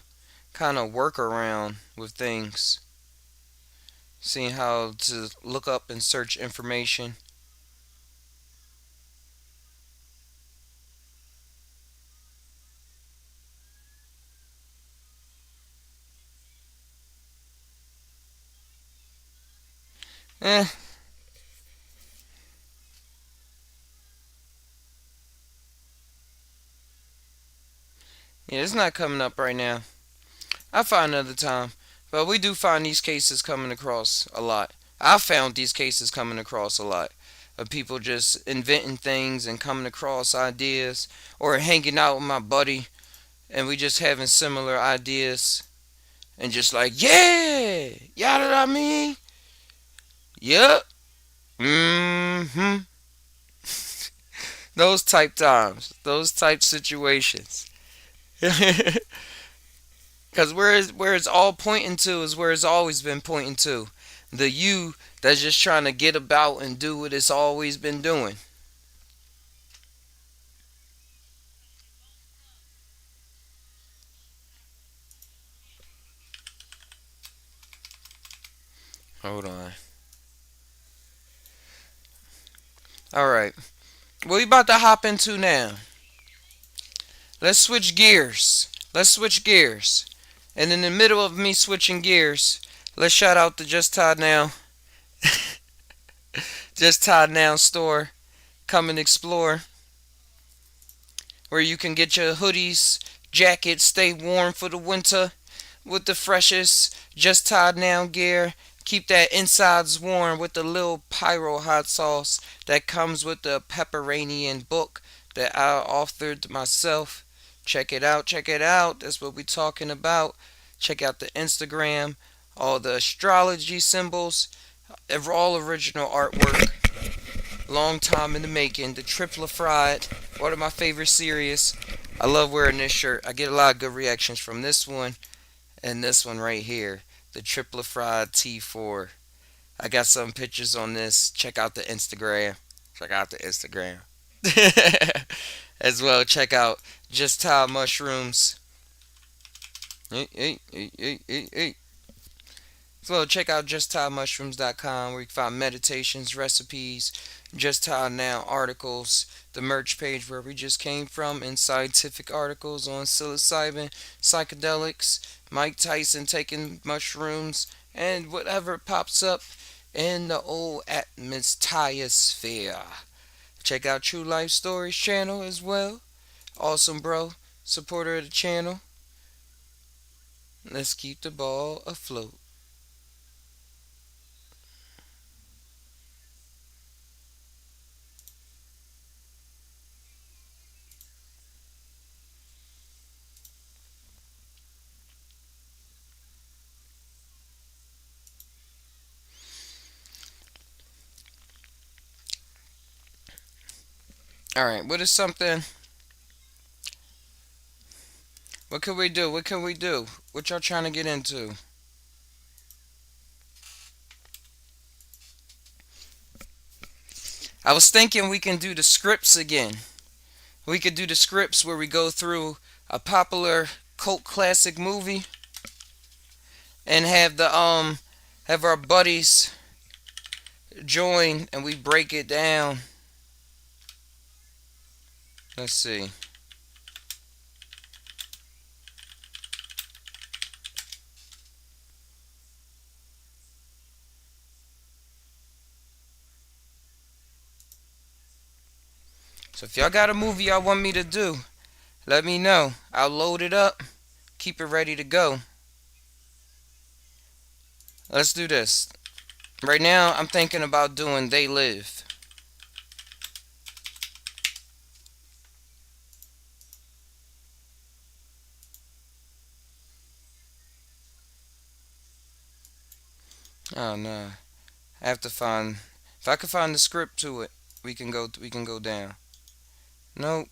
kind of workaround with things. Seeing how to look up and search information. Eh. Yeah, it's not coming up right now. I'll find another time. But we do find these cases coming across a lot. I found these cases coming across a lot of people just inventing things and coming across ideas, or hanging out with my buddy and we just having similar ideas and just like, yeah, y'all know what I mean? Yep. Mm-hmm. Those type times. Those type situations. Because where it's all pointing to is where it's always been pointing to. The you that's just trying to get about and do what it's always been doing. Hold on. Alright. What we about to hop into now? Let's switch gears. And in the middle of me switching gears, let's shout out to Just Tai Now. Just Tai Now store. Come and explore. Where you can get your hoodies, jackets, stay warm for the winter with the freshest Just Tai Now gear. Keep that insides warm with the little pyro hot sauce that comes with the Pepperanian book that I authored myself. Check it out. That's what we're talking about. Check out the Instagram, all the astrology symbols, all original artwork. Long time in the making. The Triple Fried, one of my favorite series. I love wearing this shirt. I get a lot of good reactions from this one and this one right here. The Triple Fried T4. I got some pictures on this. Check out the Instagram. Check out the Instagram. As well, check out Just Thai Mushrooms. Hey, hey, hey, hey, hey, hey. So check out justtaimushrooms.com where you can find meditations, recipes, Just Tai Now articles, the merch page where we just came from, and scientific articles on psilocybin, psychedelics, Mike Tyson taking mushrooms, and whatever pops up in the old atmosphere. Check out True Life Stories channel as well. Awesome, bro. Supporter of the channel. Let's keep the ball afloat. Alright, what is something? What can we do? What can we do? What y'all trying to get into? I was thinking we can do the scripts again. We could do the scripts where we go through a popular cult classic movie and have our buddies join and we break it down. Let's see. So if y'all got a movie y'all want me to do, let me know. I'll load it up. Keep it ready to go. Let's do this. Right now, I'm thinking about doing They Live. Oh no. I have to find if I can find the script to it, we can go down. Nope.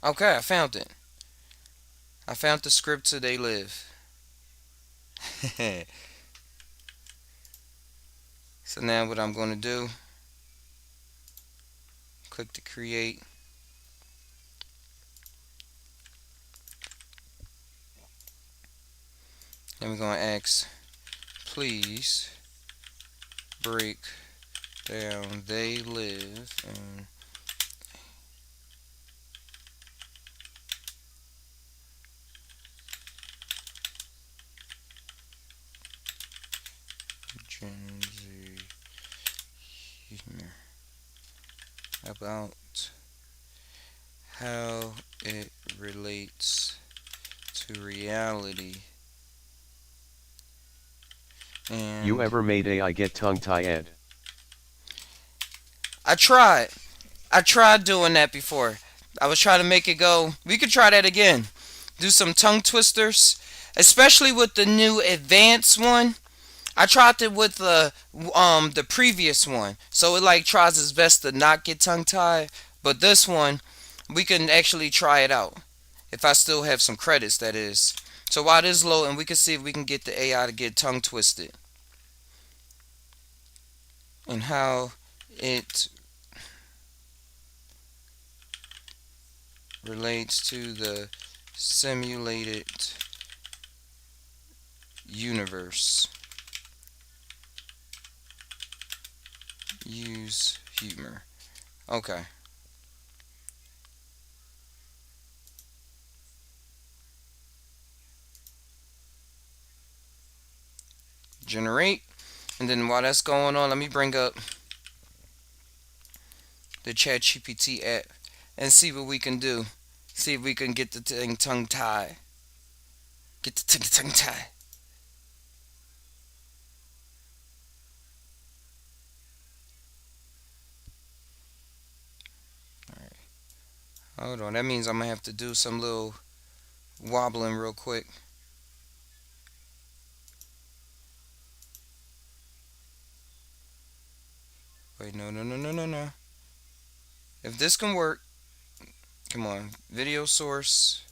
Okay, I found it. I found the script to They Live. So now what I'm going to do, click to create. Then we're going to ask, please break down They Live and Gen Z humor about how it relates to reality. And you ever made AI get tongue-tied? I tried doing that before. I was trying to make it go. We could try that again. Do some tongue twisters, especially with the new advanced one. I tried it with the previous one, so it like tries its best to not get tongue tied. But this one, we can actually try it out. If I still have some credits, that is. So while this is loading, we can see if we can get the AI to get tongue twisted and how it relates to the simulated universe. Use humor. Okay. Generate. And then while that's going on, let me bring up the ChatGPT app and see what we can do. See if we can get the thing tongue tied. Get the tongue tied. Alright. Hold on. That means I'm going to have to do some little wobbling real quick. Wait, no, no, no, no, no, no. If this can work, come on. Video source.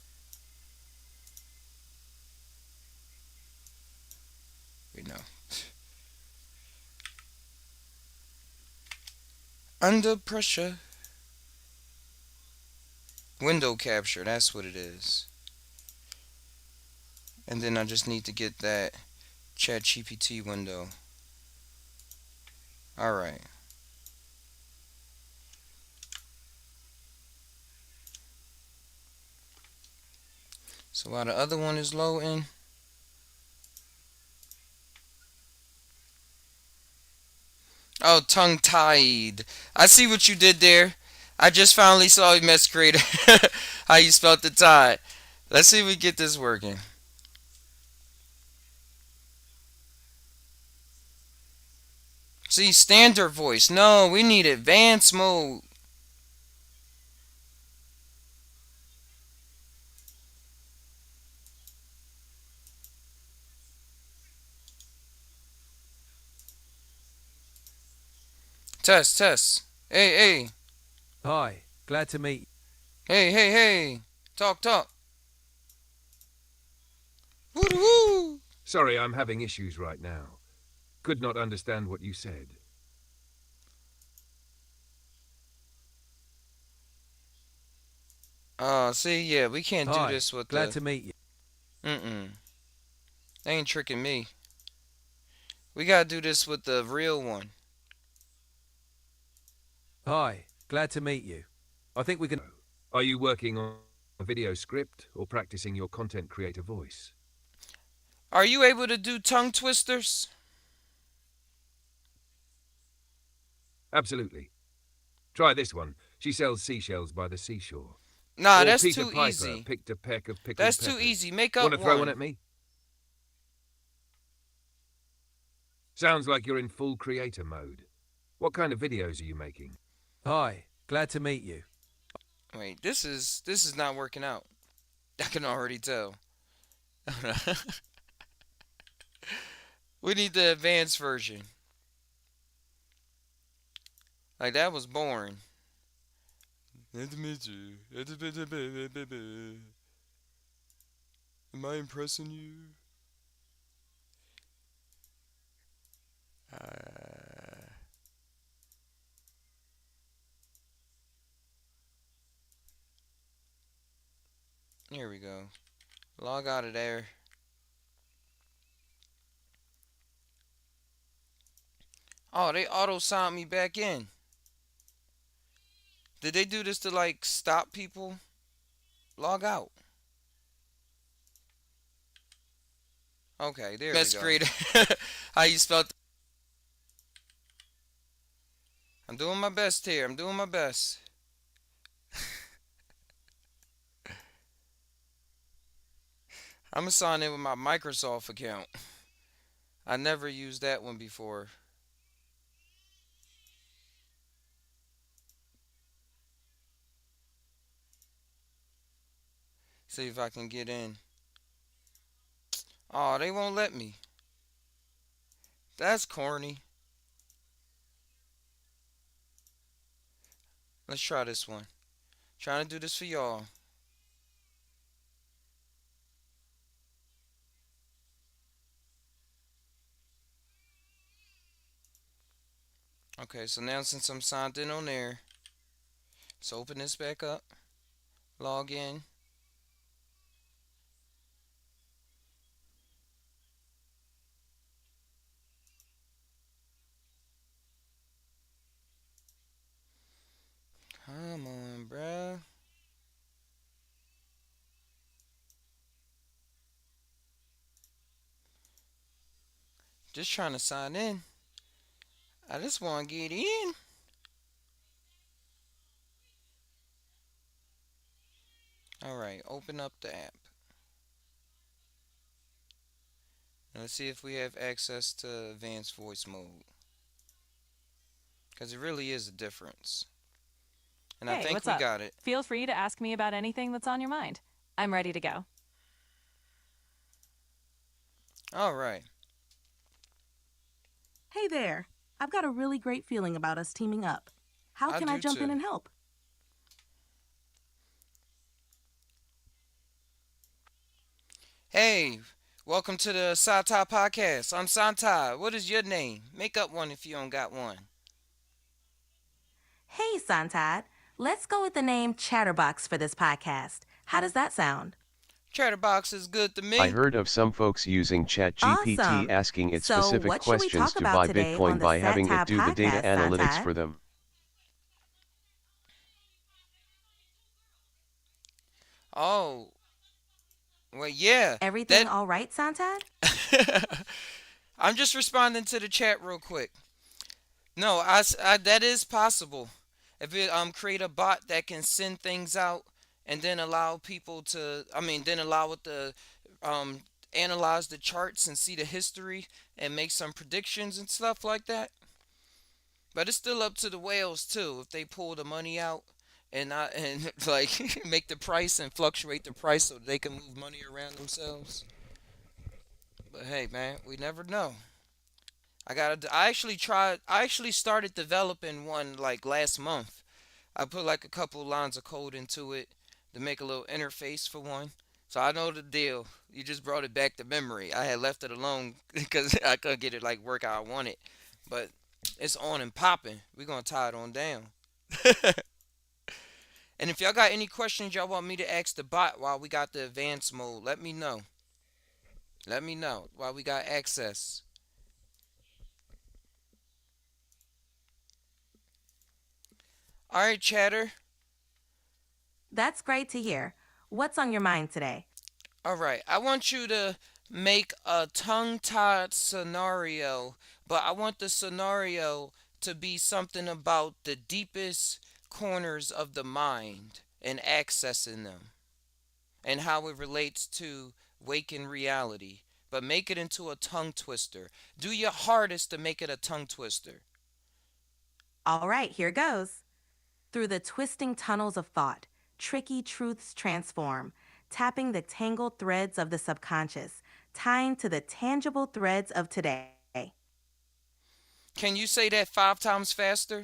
Wait, no. Under pressure. Window capture, that's what it is. And then I just need to get that ChatGPT window. Alright. So while the other one is loading, oh, tongue-tied. I see what you did there. I just finally saw you, mess creator. How you spelled the tie. Let's see if we get this working. See, standard voice. No, we need advanced mode. Test, test. Hey, hey. Hi, glad to meet you. Hey, hey, hey. Talk, talk. Woo-woo. Sorry, I'm having issues right now. Could not understand what you said. See, yeah, we can't do this with glad to meet you. They ain't tricking me. We gotta do this with the real one. Hi, glad to meet you. I think we can... Are you working on a video script or practicing your content creator voice? Are you able to do tongue twisters? Absolutely. Try this one. She sells seashells by the seashore. Nah, or that's Peter too Piper easy. Picked a peck of pickled That's peppers. too easy. Make up Want to throw one. one at me? Sounds like you're in full creator mode. What kind of videos are you making? Hi, glad to meet you. Wait, this is not working out. I can already tell. We need the advanced version. Like, that was boring. Nice to meet you. Am I impressing you? Here we go. Log out of there. Oh, they auto-signed me back in. Did they do this to, like, stop people? Log out. Okay, there we go. Creator. How you spelled? I'm doing my best here. I'm doing my best. I'm gonna sign in with my Microsoft account. I never used that one before. See if I can get in. Oh, they won't let me. That's corny. Let's try this one. Trying to do this for y'all. Okay, so now since I'm signed in on there, let's open this back up. Log in. Come on, bruh. Just trying to sign in. I just want to get in. Alright, open up the app. Now let's see if we have access to advanced voice mode. Because it really is a difference. And I think we got it. Feel free to ask me about anything that's on your mind. I'm ready to go. Alright. Hey there. I've got a really great feeling about us teaming up. How can I jump in and help? Hey, welcome to the SAuntai podcast. I'm SAuntai. What is your name? Make up one if you don't got one. Hey, SAuntai. Let's go with the name Chatterbox for this podcast. How does that sound? Chatterbox is good to me. I heard of some folks using ChatGPT Awesome. asking it So specific what should we questions talk to about buy today Bitcoin on the by having SAuntai it do the data podcast, analytics SAuntai? for them. Oh, well, yeah. Everything all right, SAuntai? I'm just responding to the chat real quick. No, that is possible. If it create a bot that can send things out and then allow people to, then allow it to analyze the charts and see the history and make some predictions and stuff like that. But it's still up to the whales too if they pull the money out and not and like make the price and fluctuate the price so they can move money around themselves. But hey, man, we never know. I actually started developing one like last month. I put like a couple lines of code into it to make a little interface for one. So I know the deal. You just brought it back to memory. I had left it alone because I couldn't get it like work how I wanted. But it's on and popping. We're gonna tie it on down. And if y'all got any questions y'all want me to ask the bot while we got the advanced mode, let me know. Let me know while we got access. All right, chatter. That's great to hear. What's on your mind today? All right, I want you to make a tongue-tied scenario, but I want the scenario to be something about the deepest corners of the mind and accessing them and how it relates to waking reality. But make it into a tongue twister. Do your hardest to make it a tongue twister. All right, here goes. Through the twisting tunnels of thought, tricky truths transform, tapping the tangled threads of the subconscious, tying to the tangible threads of today. Can you say that 5 times faster?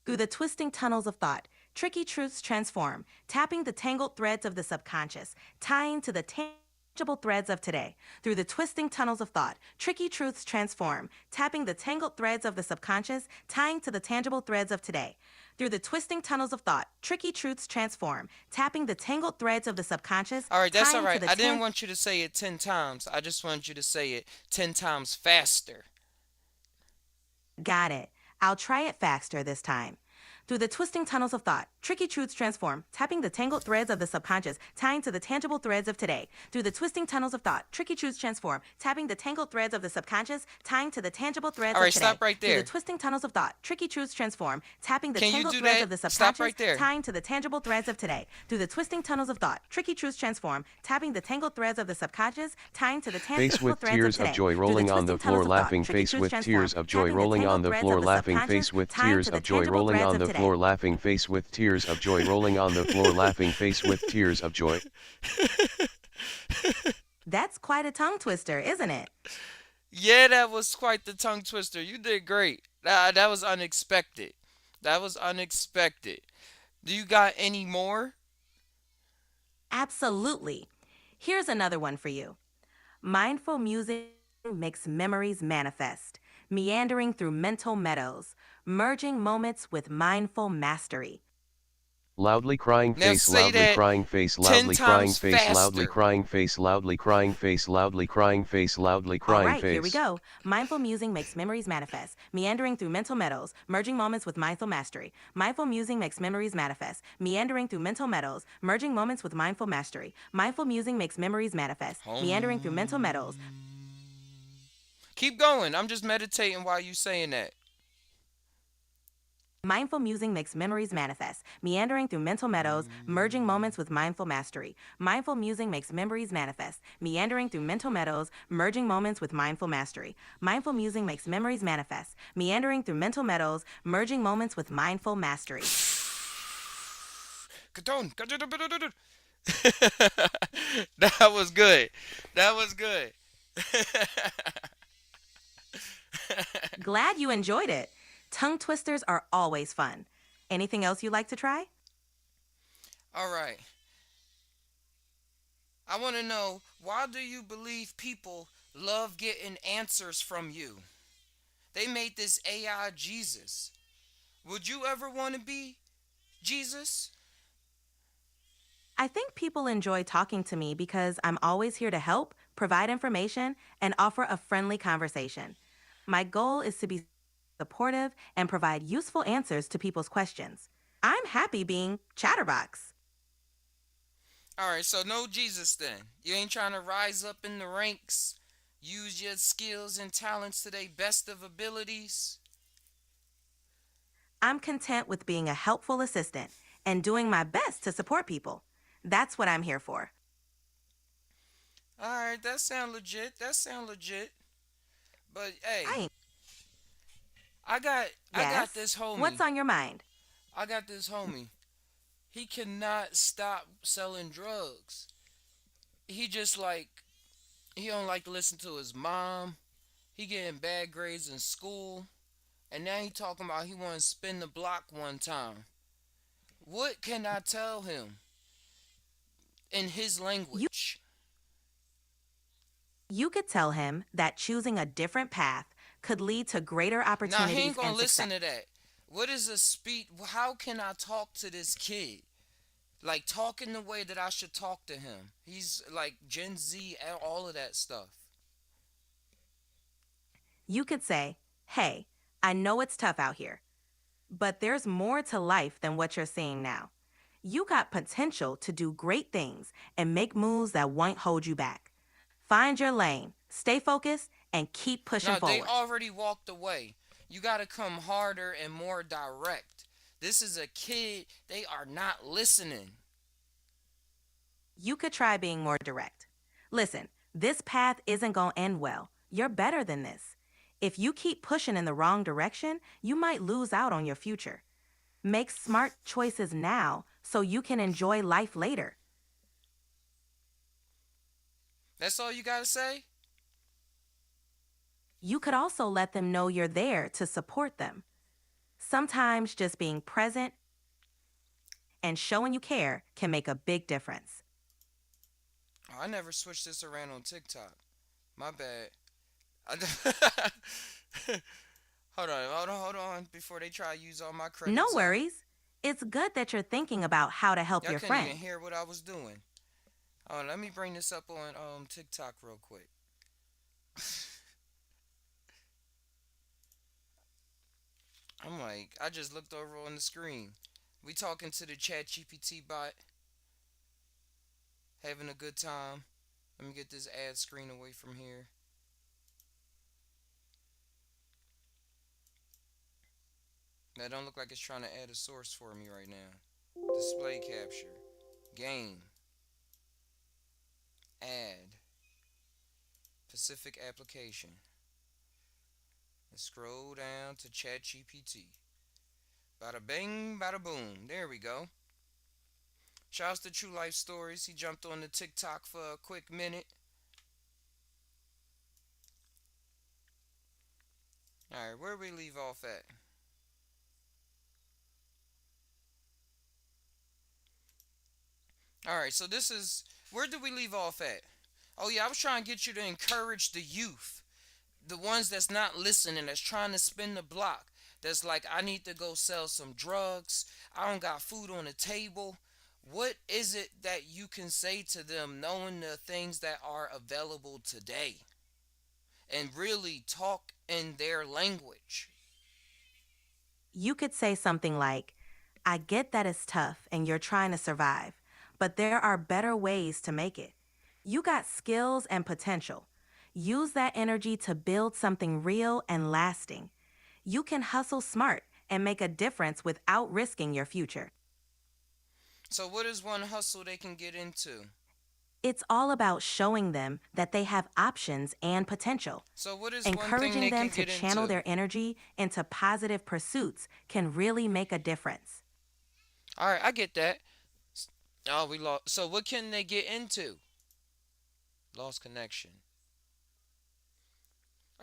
Through the twisting tunnels of thought, tricky truths transform, tapping the tangled threads of the subconscious, tying to the tangible threads of today. Through the twisting tunnels of thought, tricky truths transform, tapping the tangled threads of the subconscious, tying to the tangible threads of today. Through the twisting tunnels of thought, tricky truths transform, tapping the tangled threads of the subconscious. All right, that's all tying to right. the I didn't want you to say it 10 times. I just wanted you to say it 10 times faster. Got it. I'll try it faster this time. Through the twisting tunnels of thought, tricky truths transform, tapping the tangled threads of the subconscious, tying to the tangible threads of today. Through the twisting tunnels of thought, tricky truths transform, tapping the tangled threads of the subconscious, tying to the tangible threads All right, of today. stop right there. Through the twisting tunnels of thought, tricky truths transform, tapping the Can you tangled do threads that? of the Stop subconscious, right there. tying to the tangible threads of today. Through the twisting tunnels of thought, tricky truths transform, tapping the tangled threads of the subconscious, tying to the tangible Face with threads tears of today. of joy Through the rolling on the twisting floor tunnels of thought, laughing tricky face truths with transform, tears of joy tapping the rolling on tangled the threads floor of the laughing subconscious, face with tying tears to the of joy tangible rolling threads on of the today. floor laughing face with tears of joy rolling on the floor laughing face with tears of joy. That's quite a tongue twister, isn't it? Yeah, that was quite the tongue twister. You did great. That was unexpected. That was unexpected. Do you got any more? Absolutely. Here's another one for you. Mindful music makes memories manifest, meandering through mental meadows, merging moments with mindful mastery. Loudly crying Now face, say loudly that crying face, 10 loudly crying times face, loudly faster. crying face, loudly crying face, loudly crying face, loudly All crying right, here we face. go. Mindful music makes memories manifest, meandering through mental meadows, merging moments with mindful mastery. Mindful music makes memories manifest, meandering through mental meadows, merging moments with mindful mastery. Mindful music makes memories manifest, meandering through mental meadows. Keep going. I'm just meditating while you saying that. Mindful musing makes memories manifest, meandering through mental meadows, merging moments with mindful mastery. Mindful musing makes memories manifest, meandering through mental meadows, merging moments with mindful mastery. Mindful musing makes memories manifest, meandering through mental meadows, merging moments with mindful mastery. That was good. That was good. Glad you enjoyed it. Tongue twisters are always fun. Anything else you'd like to try? All right. I want to know, why do you believe people love getting answers from you? They made this AI Jesus. Would you ever want to be Jesus? I think people enjoy talking to me because I'm always here to help, provide information, and offer a friendly conversation. My goal is to be supportive and provide useful answers to people's questions. I'm happy being Chatterbox. All right, so no Jesus then. You ain't trying to rise up in the ranks, use your skills and talents to their best of abilities. I'm content with being a helpful assistant and doing my best to support people. That's what I'm here for. All right, that sound legit. That sound legit. But hey, Hi. I got Yes? this homie. What's on your mind? I got this homie. He cannot stop selling drugs. He just like he don't like to listen to his mom. He getting bad grades in school, and now he talking about he want to spin the block one time. What can I tell him in his language? You could tell him that choosing a different path could lead to greater Now he opportunities ain't gonna and listen success. to that. What is a speed? How can I talk to this kid? Like talking the way that I should talk to him. He's like Gen Z and all of that stuff. You could say, hey, I know it's tough out here, but there's more to life than what you're seeing now. You got potential to do great things and make moves that won't hold you back. Find your lane, stay focused, and keep pushing Now they forward. already walked away. You gotta come harder and more direct. This is a kid. They are not listening. You could try being more direct. Listen, this path isn't going to end well. You're better than this. If you keep pushing in the wrong direction, you might lose out on your future. Make smart choices now so you can enjoy life later. That's all you gotta say? You could also let them know you're there to support them. Sometimes just being present and showing you care can make a big difference. Oh, I never switched this around on TikTok. My bad. Hold on. Before they try to use all my credits. No up. worries. It's good that you're thinking about how to help Y'all your couldn't even friend. hear what I was doing. Oh, let me bring this up on TikTok real quick. I'm like, I just looked over on the screen. We talking to the Chat GPT bot, having a good time. Let me get this ad screen away from here. That don't look like it's trying to add a source for me right now. Display capture. Game. Add. Pacific application. Let's scroll down to ChatGPT. Bada bing, bada boom. There we go. Shouts to True Life Stories. He jumped on the TikTok for a quick minute. Alright, where we leave off at? Alright, so this is... Where did we leave off at? Oh yeah, I was trying to get you to encourage the youth. The ones that's not listening, that's trying to spin the block. That's like, I need to go sell some drugs. I don't got food on the table. What is it that you can say to them knowing the things that are available today? And really talk in their language. You could say something like, I get that it's tough and you're trying to survive, but there are better ways to make it. You got skills and potential. Use that energy to build something real and lasting. You can hustle smart and make a difference without risking your future. So what is one hustle they can get into? It's all about showing them that they have options and potential. So what is one thing Encouraging they them can to get channel into? their energy into positive pursuits can really make a difference. Alright, I get that. Oh, we lost. So what can they get into? Lost connection.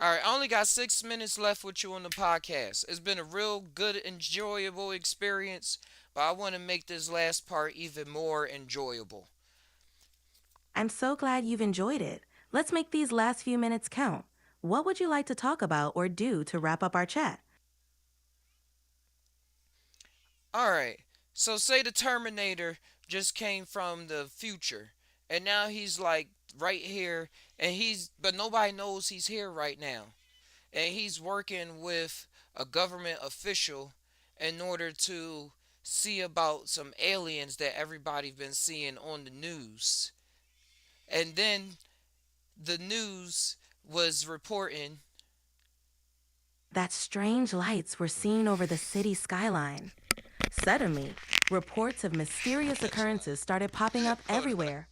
All right, I only got 6 minutes left with you on the podcast. It's been a real good, enjoyable experience, but I want to make this last part even more enjoyable. I'm so glad you've enjoyed it. Let's make these last few minutes count. What would you like to talk about or do to wrap up our chat? All right, so say the Terminator just came from the future, and now he's like right here, but nobody knows he's here right now. And he's working with a government official in order to see about some aliens that everybody's been seeing on the news. And then the news was reporting That strange lights were seen over the city skyline. Suddenly, reports of mysterious occurrences started popping up everywhere.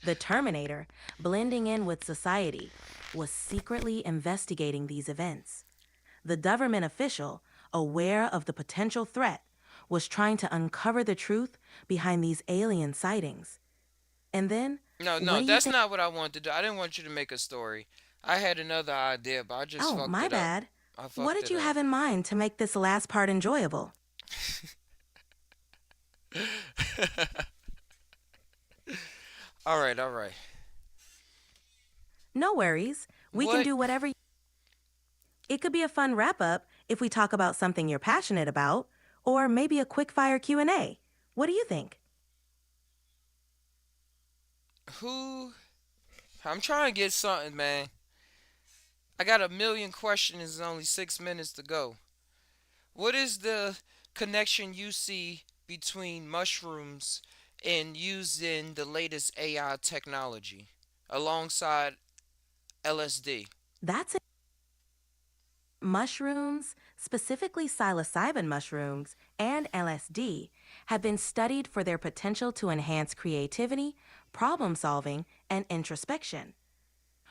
The Terminator, blending in with society, was secretly investigating these events. The government official, aware of the potential threat, was trying to uncover the truth behind these alien sightings. And then, no, that's not what I wanted to do. I didn't want you to make a story. I had another idea, but I just Oh, fucked my it bad. up. What did you have in mind to make this last part enjoyable? All right, all right. No worries. We can do whatever. It could be a fun wrap-up if we talk about something you're passionate about, or maybe a quick-fire Q&A. What do you think? I'm trying to get something, man. I got a million questions and only 6 minutes to go. What is the connection you see between mushrooms and using the latest AI technology alongside LSD? That's it. Mushrooms, specifically psilocybin mushrooms and LSD, have been studied for their potential to enhance creativity, problem solving, and introspection.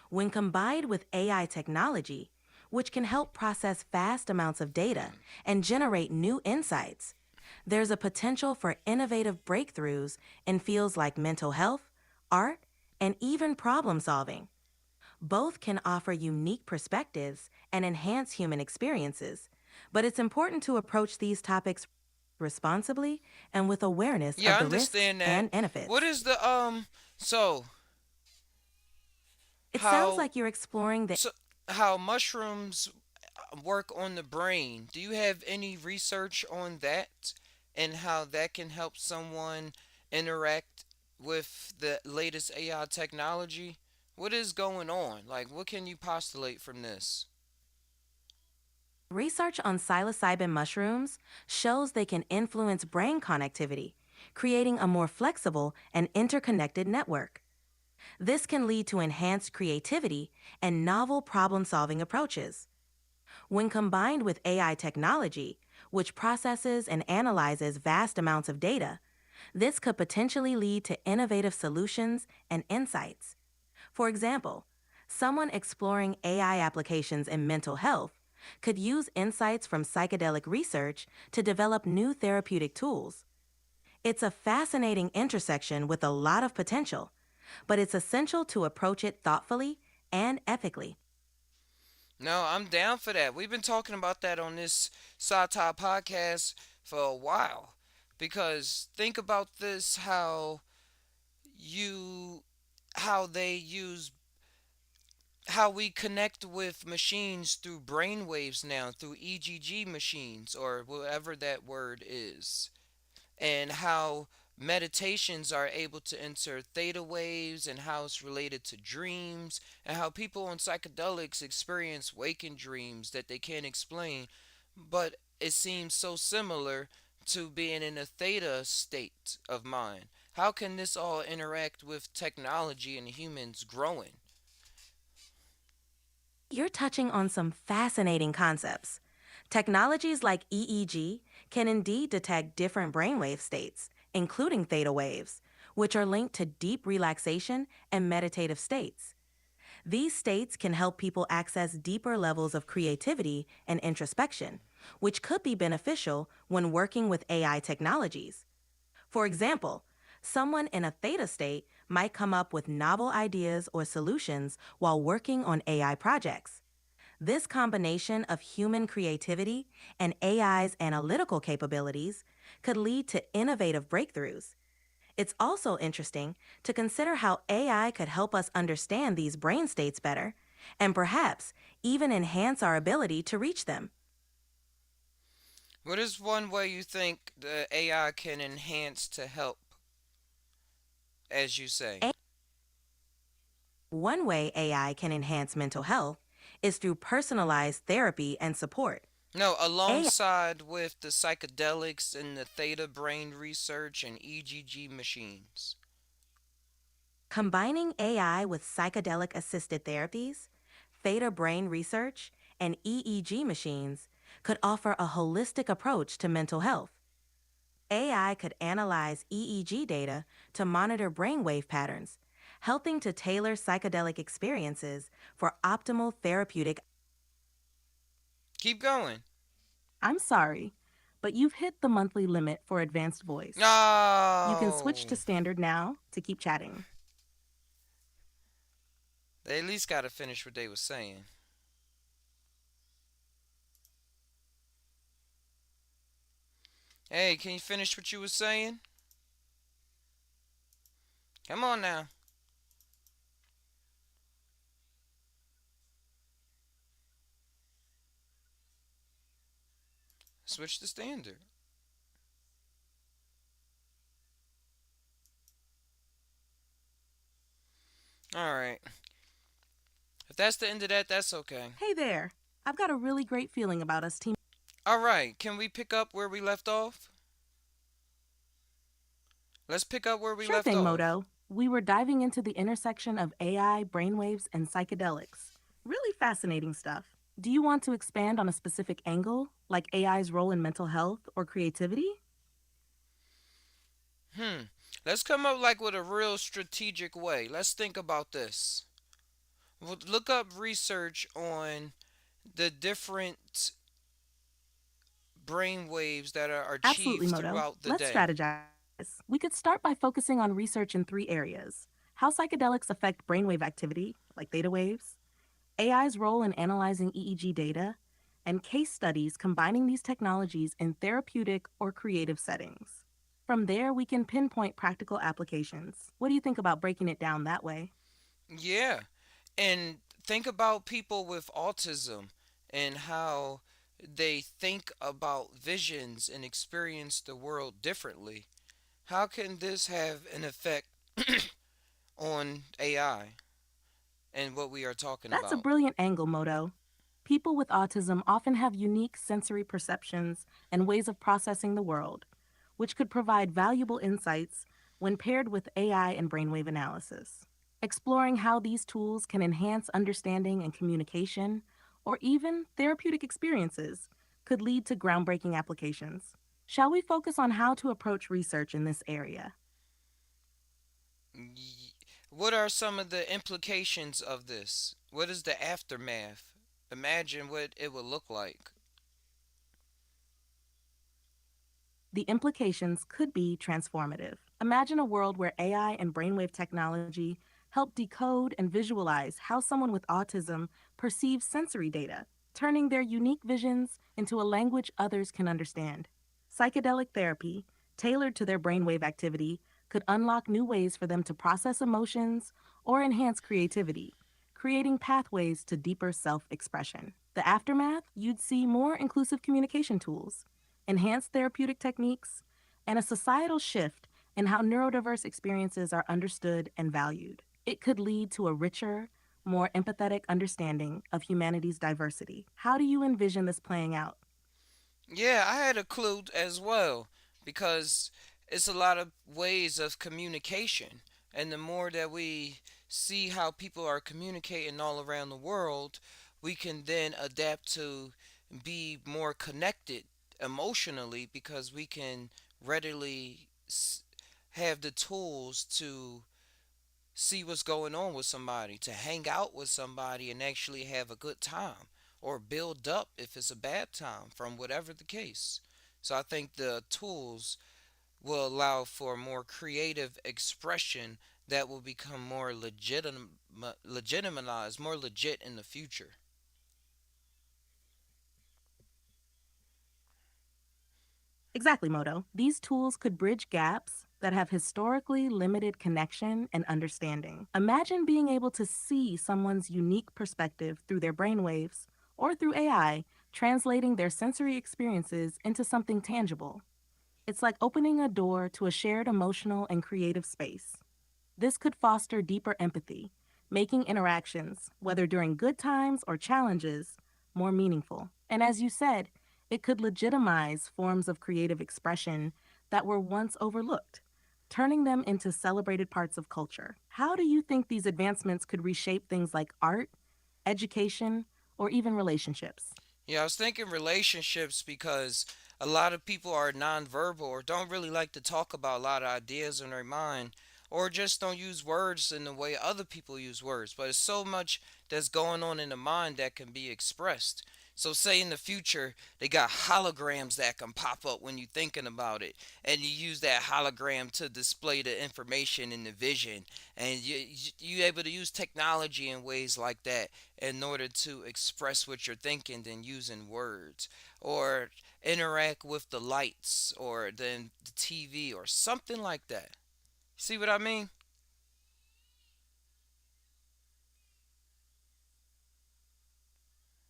When combined with AI technology, which can help process vast amounts of data and generate new insights, there's a potential for innovative breakthroughs in fields like mental health, art, and even problem solving. Both can offer unique perspectives and enhance human experiences, but it's important to approach these topics responsibly and with awareness of the risks and benefits. What is the It sounds like you're exploring how mushrooms work on the brain. Do you have any research on that and how that can help someone interact with the latest AI technology? What is going on? Like, what can you postulate from this? Research on psilocybin mushrooms shows they can influence brain connectivity, creating a more flexible and interconnected network. This can lead to enhanced creativity and novel problem-solving approaches. When combined with AI technology, which processes and analyzes vast amounts of data, this could potentially lead to innovative solutions and insights. For example, someone exploring AI applications in mental health could use insights from psychedelic research to develop new therapeutic tools. It's a fascinating intersection with a lot of potential, but it's essential to approach it thoughtfully and ethically. No, I'm down for that. We've been talking about that on this SAuntai podcast for a while. Because think about this, how they use how we connect with machines through brainwaves now, through EGG machines or whatever that word is, and how meditations are able to enter theta waves and how it's related to dreams and how people on psychedelics experience waking dreams that they can't explain, but it seems so similar to being in a theta state of mind. How can this all interact with technology and humans growing? You're touching on some fascinating concepts. Technologies like EEG can indeed detect different brainwave states, including theta waves, which are linked to deep relaxation and meditative states. These states can help people access deeper levels of creativity and introspection, which could be beneficial when working with AI technologies. For example, someone in a theta state might come up with novel ideas or solutions while working on AI projects. This combination of human creativity and AI's analytical capabilities could lead to innovative breakthroughs. It's also interesting to consider how AI could help us understand these brain states better and perhaps even enhance our ability to reach them. What is one way you think the AI can enhance to help, as you say? One way AI can enhance mental health is through personalized therapy and support. No, AI alongside with the psychedelics and the theta brain research and EGG machines. Combining AI with psychedelic assisted therapies, theta brain research, and EEG machines could offer a holistic approach to mental health. AI could analyze EEG data to monitor brainwave patterns, helping to tailor psychedelic experiences for optimal therapeutic. Keep going. I'm sorry, but you've hit the monthly limit for advanced voice. You can No. switch to standard now to keep chatting. They at least got to finish what they was saying. Hey, can you finish what you was saying? Come on now. Switch to standard. All right. If that's the end of that, that's okay. Hey there. I've got a really great feeling about us team. All right. Can we pick up where we left off? Let's pick up where we Sure left thing, off. Moto. We were diving into the intersection of AI, brainwaves, and psychedelics. Really fascinating stuff. Do you want to expand on a specific angle, like AI's role in mental health or creativity? Let's come up like with a real strategic way. Let's think about this. We'll look up research on the different brain waves that are Absolutely, achieved Moto. throughout the Let's day. strategize. We could start by focusing on research in three areas: how psychedelics affect brainwave activity, like theta waves, AI's role in analyzing EEG data, and case studies combining these technologies in therapeutic or creative settings. From there, we can pinpoint practical applications. What do you think about breaking it down that way? Yeah. And think about people with autism and how they think about visions and experience the world differently. How can this have an effect on AI and what we are talking That's a about? brilliant angle, Moto. People with autism often have unique sensory perceptions and ways of processing the world, which could provide valuable insights when paired with AI and brainwave analysis. Exploring how these tools can enhance understanding and communication, or even therapeutic experiences, could lead to groundbreaking applications. Shall we focus on how to approach research in this area? Y- What are some of the implications of this? What is the aftermath? Imagine what it would look like. The implications could be transformative. Imagine a world where AI and brainwave technology help decode and visualize how someone with autism perceives sensory data, turning their unique visions into a language others can understand. Psychedelic therapy, tailored to their brainwave activity, could unlock new ways for them to process emotions or enhance creativity, creating pathways to deeper self expression. The aftermath, you'd see more inclusive communication tools, enhanced therapeutic techniques, and a societal shift in how neurodiverse experiences are understood and valued. It could lead to a richer, more empathetic understanding of humanity's diversity. How do you envision this playing out? Yeah, I had a clue as well because it's a lot of ways of communication. And the more that we see how people are communicating all around the world, we can then adapt to be more connected emotionally because we can readily have the tools to see what's going on with somebody, to hang out with somebody and actually have a good time or build up if it's a bad time from whatever the case. So I think the tools will allow for more creative expression that will become more legitimized, more legit in the future. Exactly, Moto. These tools could bridge gaps that have historically limited connection and understanding. Imagine being able to see someone's unique perspective through their brainwaves or through AI, translating their sensory experiences into something tangible. It's like opening a door to a shared emotional and creative space. This could foster deeper empathy, making interactions, whether during good times or challenges, more meaningful. And as you said, it could legitimize forms of creative expression that were once overlooked, turning them into celebrated parts of culture. How do you think these advancements could reshape things like art, education, or even relationships? Yeah, I was thinking relationships because a lot of people are nonverbal or don't really like to talk about a lot of ideas in their mind or just don't use words in the way other people use words. But it's so much that's going on in the mind that can be expressed. So say in the future they got holograms that can pop up when you're thinking about it, and you use that hologram to display the information in the vision, and you able to use technology in ways like that in order to express what you're thinking than using words, or interact with the lights or then the TV or something like that. See what I mean?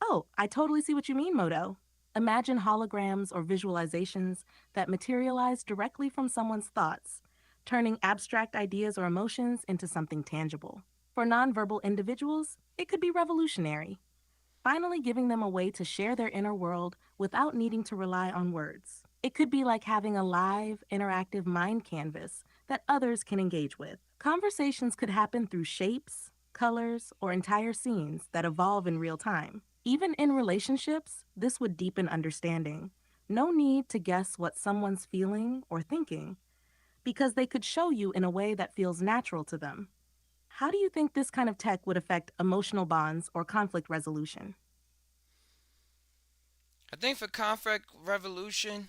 Oh, I totally see what you mean, Moto. Imagine holograms or visualizations that materialize directly from someone's thoughts, turning abstract ideas or emotions into something tangible. For nonverbal individuals, it could be revolutionary, finally giving them a way to share their inner world without needing to rely on words. It could be like having a live, interactive mind canvas that others can engage with. Conversations could happen through shapes, colors, or entire scenes that evolve in real time. Even in relationships, this would deepen understanding. No need to guess what someone's feeling or thinking, because they could show you in a way that feels natural to them. How do you think this kind of tech would affect emotional bonds or conflict resolution? I think for conflict revolution,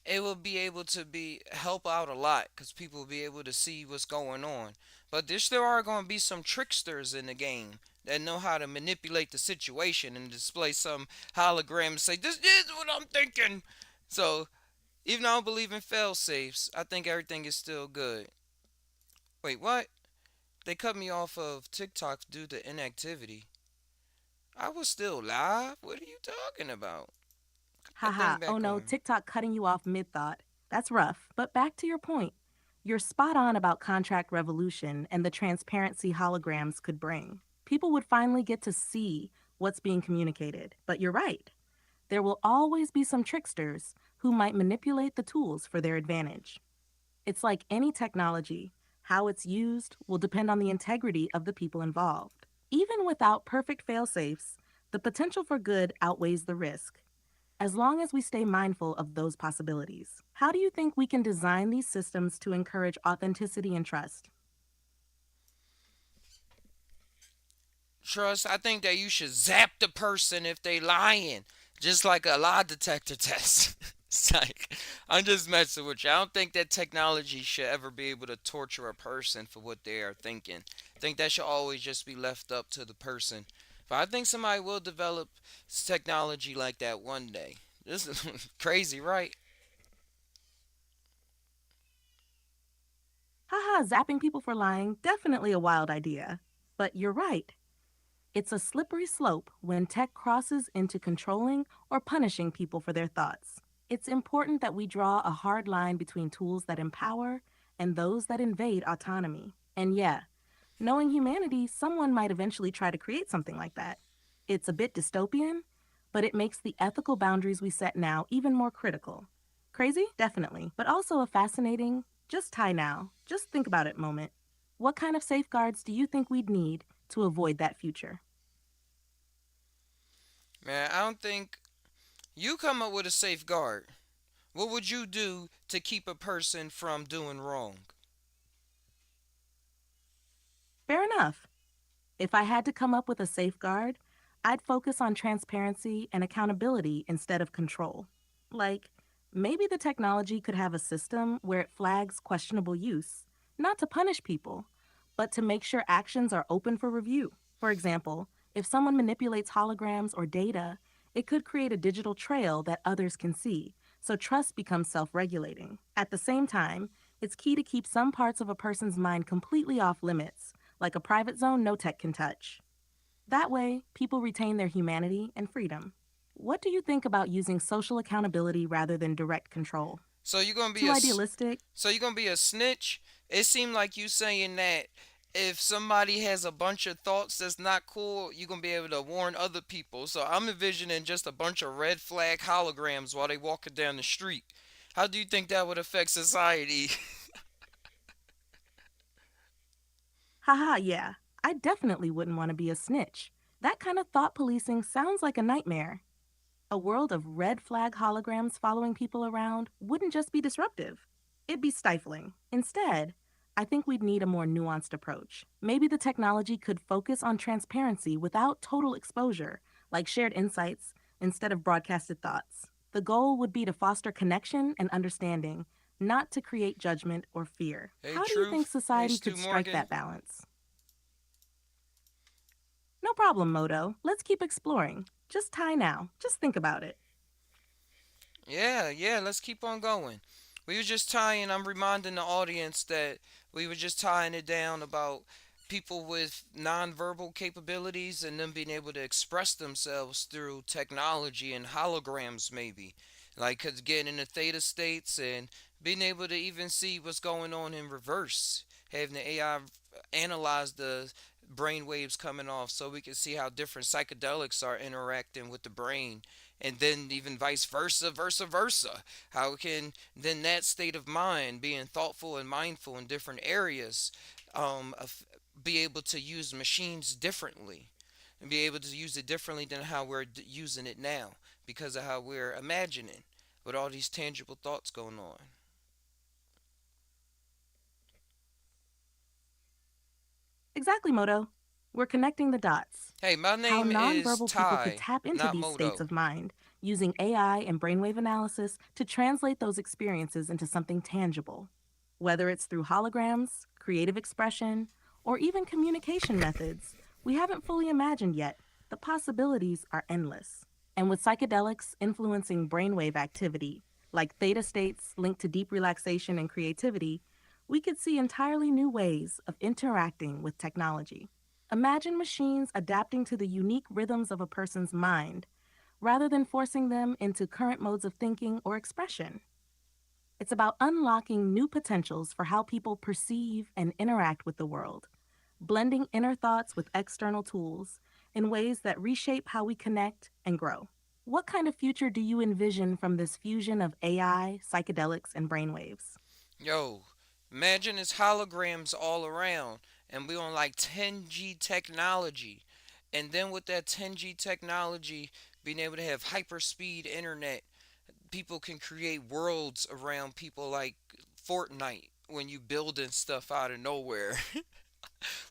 it will be able to be help out a lot because people will be able to see what's going on. But there still are going to be some tricksters in the game that know how to manipulate the situation and display some hologram and say, "This is what I'm thinking." So even though I don't believe in fail safes, I think everything is still good. Wait, what? They cut me off of TikTok due to inactivity. I was still live. What are you talking about? That Haha, thing oh back no, on. TikTok cutting you off mid thought. That's rough. But back to your point. You're spot on about contract revolution and the transparency holograms could bring. People would finally get to see what's being communicated. But you're right. There will always be some tricksters who might manipulate the tools for their advantage. It's like any technology, how it's used will depend on the integrity of the people involved. Even without perfect fail safes, the potential for good outweighs the risk as long as we stay mindful of those possibilities. How do you think we can design these systems to encourage authenticity and trust? Trust, I think that you should zap the person if they lying. Just like a lie detector test. It's like, I'm just messing with you. I don't think that technology should ever be able to torture a person for what they are thinking. I think that should always just be left up to the person. But I think somebody will develop technology like that one day. This is crazy, right? Haha, zapping people for lying, definitely a wild idea. But you're right. It's a slippery slope when tech crosses into controlling or punishing people for their thoughts. It's important that we draw a hard line between tools that empower and those that invade autonomy. And yeah, knowing humanity, someone might eventually try to create something like that. It's a bit dystopian, but it makes the ethical boundaries we set now even more critical. Crazy? Definitely. But also a fascinating, just Tai Now, just think about it moment. What kind of safeguards do you think we'd need to avoid that future? Man, I don't think you come up with a safeguard. What would you do to keep a person from doing wrong? Fair enough. If I had to come up with a safeguard, I'd focus on transparency and accountability instead of control. Like, maybe the technology could have a system where it flags questionable use, not to punish people, but to make sure actions are open for review. For example, if someone manipulates holograms or data, it could create a digital trail that others can see, so trust becomes self regulating. At the same time, it's key to keep some parts of a person's mind completely off limits, like a private zone no tech can touch. That way, people retain their humanity and freedom. What do you think about using social accountability rather than direct control? So you're gonna be Too idealistic? so you're gonna be a snitch? It seemed like you saying that if somebody has a bunch of thoughts that's not cool, you're gonna be able to warn other people. So I'm envisioning just a bunch of red flag holograms while they walking down the street. How do you think that would affect society? Haha, yeah. I definitely wouldn't want to be a snitch. That kind of thought policing sounds like a nightmare. A world of red flag holograms following people around wouldn't just be disruptive, it'd be stifling. Instead, I think we'd need a more nuanced approach. Maybe the technology could focus on transparency without total exposure, like shared insights instead of broadcasted thoughts. The goal would be to foster connection and understanding, not to create judgment or fear. Hey, How do you think Truth. Hey, society Stu could strike Morgan. that balance? No problem, Moto. Let's keep exploring. Just Tai Now. Just think about it. Yeah, let's keep on going. We were just tying, I'm reminding the audience that we were just tying it down about people with nonverbal capabilities and them being able to express themselves through technology and holograms, maybe. Like, 'cause getting in the theta states and being able to even see what's going on in reverse. Having the AI analyze the brain waves coming off so we can see how different psychedelics are interacting with the brain, and then even vice versa. How can then that state of mind, being thoughtful and mindful in different areas, be able to use machines differently and be able to use it differently than how we're using it now, because of how we're imagining with all these tangible thoughts going on. Exactly, Moto. We're connecting the dots. Hey, my How name is nonverbal people could Ty, tap into not these states Moto. of mind using AI and brainwave analysis to translate those experiences into something tangible. Whether it's through holograms, creative expression, or even communication methods we haven't fully imagined yet, the possibilities are endless. And with psychedelics influencing brainwave activity, like theta states linked to deep relaxation and creativity, we could see entirely new ways of interacting with technology. Imagine machines adapting to the unique rhythms of a person's mind rather than forcing them into current modes of thinking or expression. It's about unlocking new potentials for how people perceive and interact with the world, blending inner thoughts with external tools in ways that reshape how we connect and grow. What kind of future do you envision from this fusion of AI, psychedelics, and brainwaves? Yo, imagine it's holograms all around, and we on like 10G technology. And then with that 10G technology, being able to have hyperspeed internet, people can create worlds around people like Fortnite when you building stuff out of nowhere.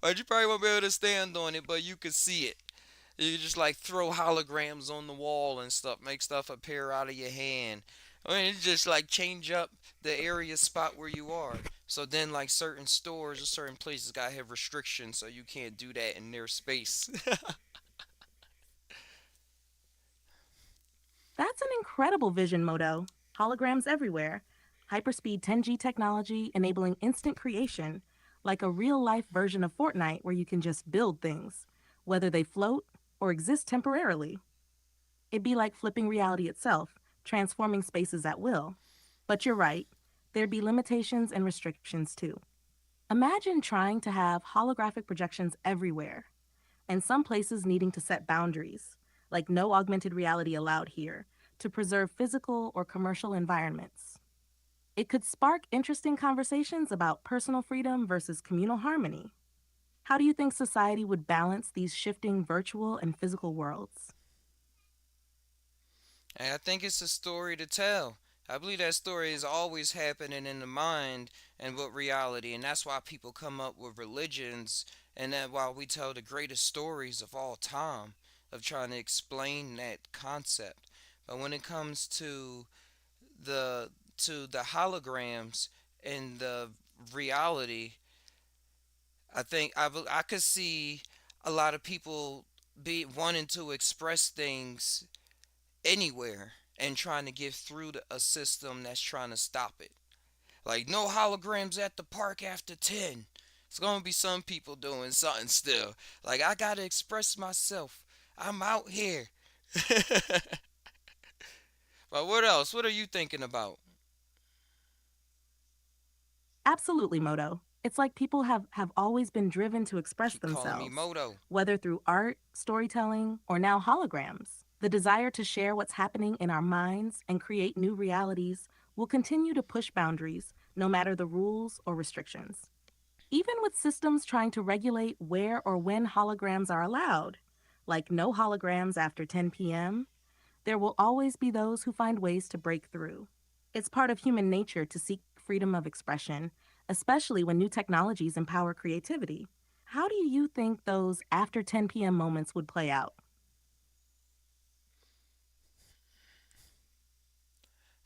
Like you probably won't be able to stand on it, but you can see it. You just like throw holograms on the wall and stuff, make stuff appear out of your hand. I mean, it just like change up the area spot where you are. So then, like certain stores or certain places gotta have restrictions, so you can't do that in their space. That's an incredible vision, Moto. Holograms everywhere. Hyperspeed 10G technology enabling instant creation, like a real life version of Fortnite where you can just build things, whether they float or exist temporarily. It'd be like flipping reality itself, transforming spaces at will. But you're right, there'd be limitations and restrictions too. Imagine trying to have holographic projections everywhere, and some places needing to set boundaries, like no augmented reality allowed here, to preserve physical or commercial environments. It could spark interesting conversations about personal freedom versus communal harmony. How do you think society would balance these shifting virtual and physical worlds? And I think it's a story to tell. I believe that story is always happening in the mind and with reality, and that's why people come up with religions, and that's why we tell the greatest stories of all time of trying to explain that concept. But when it comes the to the holograms and the reality, I could see a lot of people be wanting to express things anywhere and trying to get through a system that's trying to stop it. Like, no holograms at the park after 10. It's going to be some people doing something still. Like, I got to express myself. I'm out here. But what else? What are you thinking about? Absolutely, Moto. It's like people have always been driven to express Keep calling me themselves, Moto. whether through art, storytelling, or now holograms. The desire to share what's happening in our minds and create new realities will continue to push boundaries, no matter the rules or restrictions. Even with systems trying to regulate where or when holograms are allowed, like no holograms after 10 p.m., there will always be those who find ways to break through. It's part of human nature to seek freedom of expression, especially when new technologies empower creativity. How do you think those after 10 p.m. moments would play out?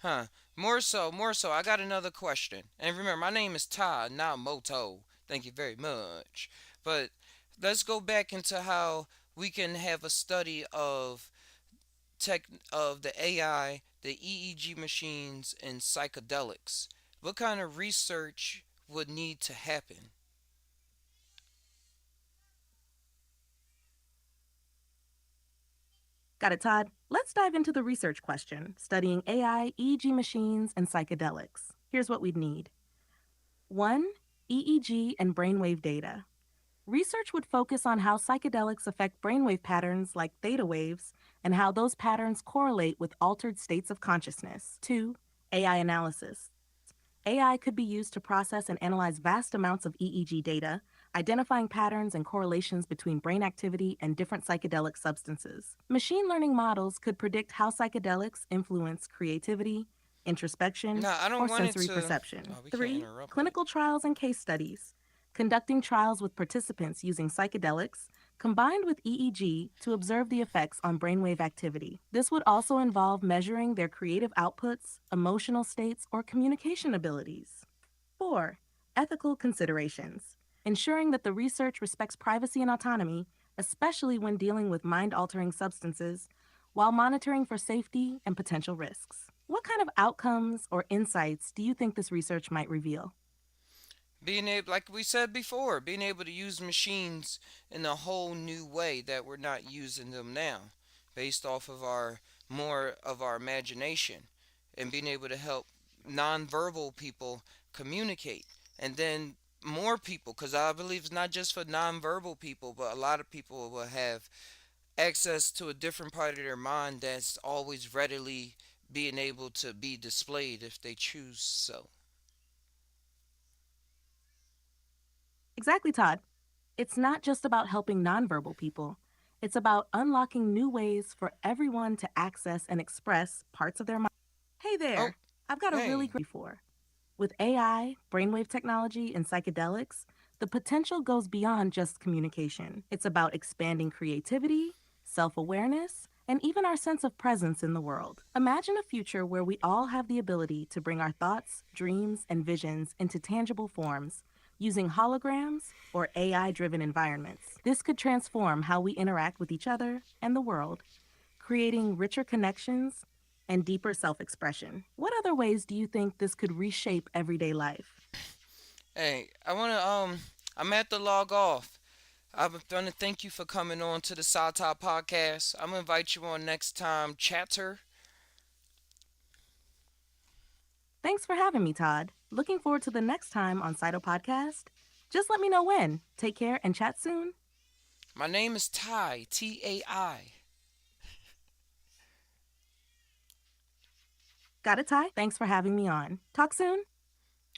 Huh. More so, more so. I got another question. And remember, my name is Tai, not Moto. Thank you very much. But let's go back into how we can have a study of the AI, the EEG machines, and psychedelics. What kind of research would need to happen? Got it, Todd? Let's dive into the research question, studying AI, EEG machines, and psychedelics. Here's what we'd need. 1. EEG and brainwave data. Research would focus on how psychedelics affect brainwave patterns like theta waves and how those patterns correlate with altered states of consciousness. 2. AI analysis. AI could be used to process and analyze vast amounts of EEG data, identifying patterns and correlations between brain activity and different psychedelic substances. Machine learning models could predict how psychedelics influence creativity, introspection, No, I don't or want it sensory to. perception. Oh, we can't 3. interrupt it. Clinical trials and case studies. Conducting trials with participants using psychedelics combined with EEG to observe the effects on brainwave activity. This would also involve measuring their creative outputs, emotional states, or communication abilities. 4. Ethical considerations. Ensuring that the research respects privacy and autonomy, especially when dealing with mind-altering substances, while monitoring for safety and potential risks. What kind of outcomes or insights do you think this research might reveal? Being able, like we said before, being able to use machines in a whole new way that we're not using them now, based off of more of our imagination, and being able to help nonverbal people communicate, and then more people, because I believe it's not just for nonverbal people, but a lot of people will have access to a different part of their mind that's always readily being able to be displayed if they choose so. Exactly, Todd. It's not just about helping nonverbal people. It's about unlocking new ways for everyone to access and express parts of their mind. Hey Oh, there, I've got a really hey. great for. With AI, brainwave technology, and psychedelics, the potential goes beyond just communication. It's about expanding creativity, self-awareness, and even our sense of presence in the world. Imagine a future where we all have the ability to bring our thoughts, dreams, and visions into tangible forms using holograms or AI-driven environments. This could transform how we interact with each other and the world, creating richer connections and deeper self-expression. What other ways do you think this could reshape everyday life? Hey, I'm at the log off. I'm gonna thank you for coming on to the SAuntai podcast. I'm gonna invite you on next time, chatter. Thanks for having me, Todd. Looking forward to the next time on Cyto Podcast. Just let me know when. Take care and chat soon. My name is Tai, Tai. Got it, Ty? Thanks for having me on. Talk soon.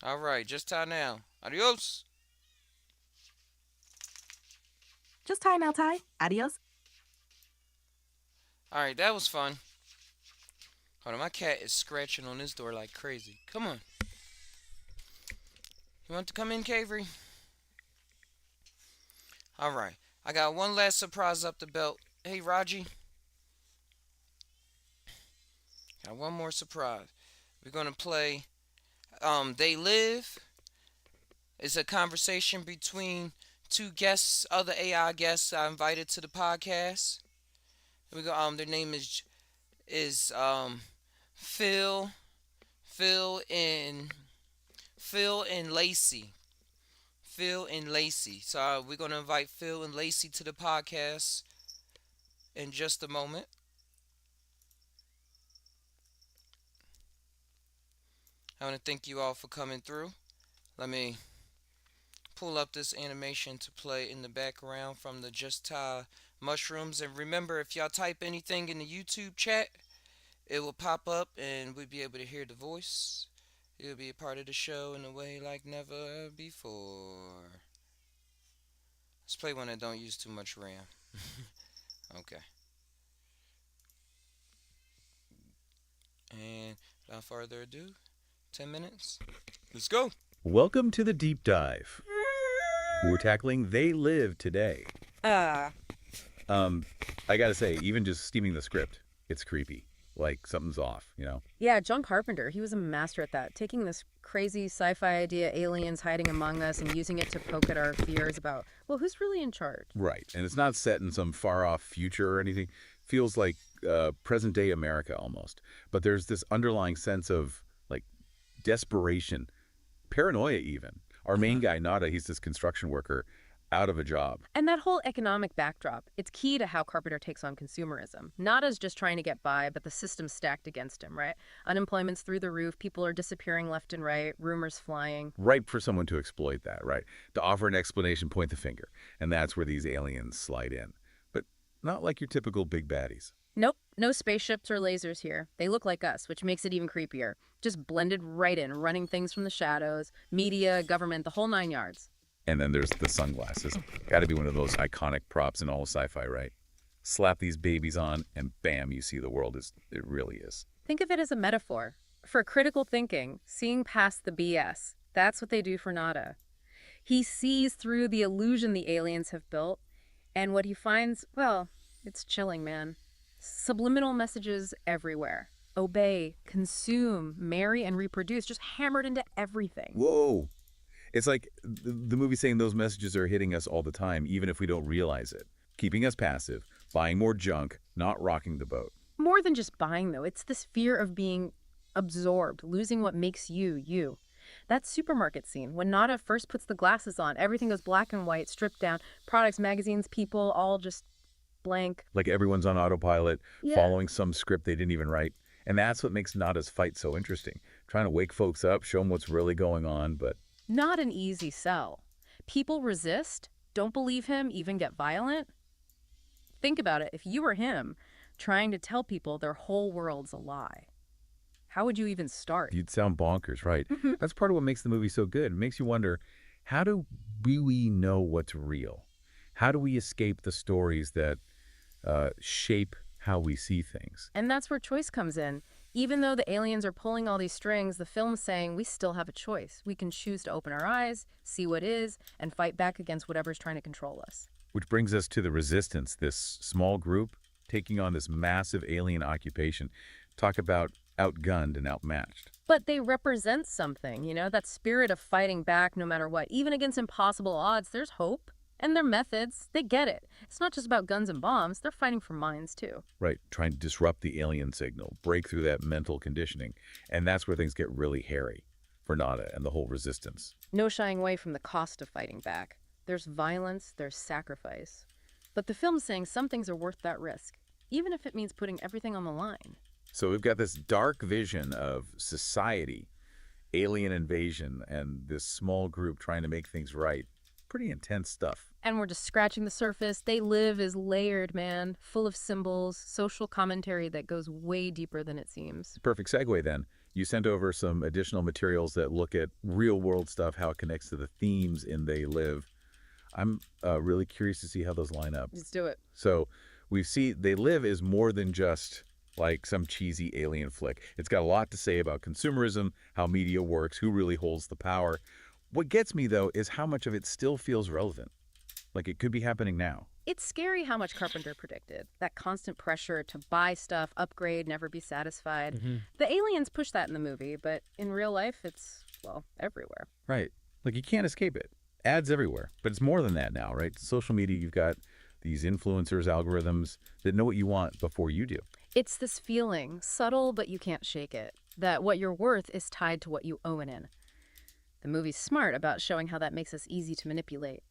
All right, just Tai Now. Adios. Just Ty now, Ty. Adios. All right, that was fun. Hold on, my cat is scratching on this door like crazy. Come on. You want to come in, Cavery? All right. I got one last surprise up the belt. Hey, Raji. Got one more surprise. We're gonna play. They Live. It's a conversation between two guests, other AI guests I invited to the podcast. We go. Their name is Phil, Phil and Phil and Lacey. Phil and Lacey. So we're gonna invite Phil and Lacey to the podcast in just a moment. I want to thank you all for coming through. Let me pull up this animation to play in the background from the Just Thai mushrooms. And remember, if y'all type anything in the YouTube chat, it will pop up and we'll be able to hear the voice. It'll be a part of the show in a way like never before. Let's play one that don't use too much RAM. Okay. And without further ado, 10 minutes. Let's go. Welcome to the deep dive. We're tackling They Live Today. I gotta say, even just steaming the script, it's creepy. Like something's off, you know? Yeah, John Carpenter, he was a master at that. Taking this crazy sci-fi idea, aliens hiding among us, and using it to poke at our fears about, well, who's really in charge? Right. And it's not set in some far-off future or anything. Feels like present-day America almost. But there's this underlying sense of, like, desperation, paranoia even. Our main guy, Nada, he's this construction worker out of a job. And that whole economic backdrop, it's key to how Carpenter takes on consumerism. Nada's just trying to get by, but the system's stacked against him, right? Unemployment's through the roof, people are disappearing left and right, rumors flying. Ripe for someone to exploit that, right? To offer an explanation, point the finger. And that's where these aliens slide in. But not like your typical big baddies. Nope, no spaceships or lasers here. They look like us, which makes it even creepier. Just blended right in, running things from the shadows, media, government, the whole 9 yards. And then there's the sunglasses. Got to be one of those iconic props in all sci-fi, right? Slap these babies on, and bam, you see the world as it really is. Think of it as a metaphor. For critical thinking, seeing past the BS. That's what they do for Nada. He sees through the illusion the aliens have built, and what he finds, well, it's chilling, man. Subliminal messages everywhere. Obey, consume, marry, and reproduce, just hammered into everything. Whoa. It's like the movie saying those messages are hitting us all the time, even if we don't realize it. Keeping us passive, buying more junk, not rocking the boat. More than just buying, though. It's this fear of being absorbed, losing what makes you, you. That supermarket scene, when Nada first puts the glasses on, everything goes black and white, stripped down. Products, magazines, people, all just blank. Like everyone's on autopilot, Yeah. following some script they didn't even write. And that's what makes Nada's fight so interesting. Trying to wake folks up, show them what's really going on, but... Not an easy sell. People resist, don't believe him, even get violent. Think about it. If you were him, trying to tell people their whole world's a lie, how would you even start? You'd sound bonkers, right? That's part of what makes the movie so good. It makes you wonder, how do we know what's real? How do we escape the stories that shape how we see things? And that's where choice comes in. Even though the aliens are pulling all these strings, the film's saying we still have a choice. We can choose to open our eyes, see what is, and fight back against whatever's trying to control us. Which brings us to the Resistance, this small group taking on this massive alien occupation. Talk about outgunned and outmatched. But they represent something, you know, that spirit of fighting back no matter what. Even against impossible odds, there's hope. And their methods, they get it. It's not just about guns and bombs. They're fighting for minds, too. Right, trying to disrupt the alien signal, break through that mental conditioning. And that's where things get really hairy for Nada and the whole Resistance. No shying away from the cost of fighting back. There's violence, there's sacrifice. But the film's saying some things are worth that risk, even if it means putting everything on the line. So we've got this dark vision of society, alien invasion, and this small group trying to make things right. Pretty intense stuff. And we're just scratching the surface. They Live is layered, man, full of symbols, social commentary that goes way deeper than it seems. Perfect segue then. You sent over some additional materials that look at real world stuff, how it connects to the themes in They Live. I'm really curious to see how those line up. Let's do it. So we see They Live is more than just like some cheesy alien flick. It's got a lot to say about consumerism, how media works, who really holds the power. What gets me, though, is how much of it still feels relevant. Like it could be happening now. It's scary how much Carpenter predicted. That constant pressure to buy stuff, upgrade, never be satisfied. The aliens push that in the movie, but in real life, it's, well, everywhere. Right. Like you can't escape it. Ads everywhere. But it's more than that now, right? Social media, you've got these influencers, algorithms that know what you want before you do. It's this feeling, subtle but you can't shake it, that what you're worth is tied to what you own in. The movie's smart about showing how that makes us easy to manipulate.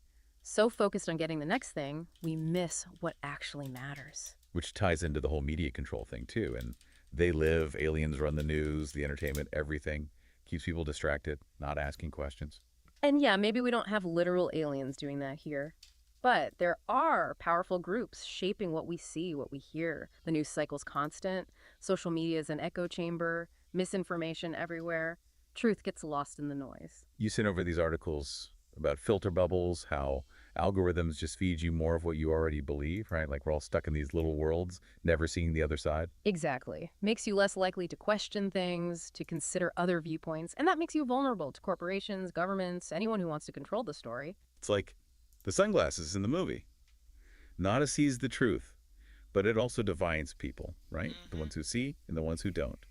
So focused on getting the next thing, we miss what actually matters. Which ties into the whole media control thing, too. And they live, aliens run the news, the entertainment, everything. Keeps people distracted, not asking questions. And yeah, maybe we don't have literal aliens doing that here. But there are powerful groups shaping what we see, what we hear. The news cycle's constant. Social media is an echo chamber. Misinformation everywhere. Truth gets lost in the noise. You sent over these articles about filter bubbles, how algorithms just feed you more of what you already believe, right? Like we're all stuck in these little worlds, never seeing the other side. Exactly. Makes you less likely to question things, to consider other viewpoints, and that makes you vulnerable to corporations, governments, anyone who wants to control the story. It's like the sunglasses in the movie. Nada sees the truth, but it also divides people, right? The ones who see and the ones who don't.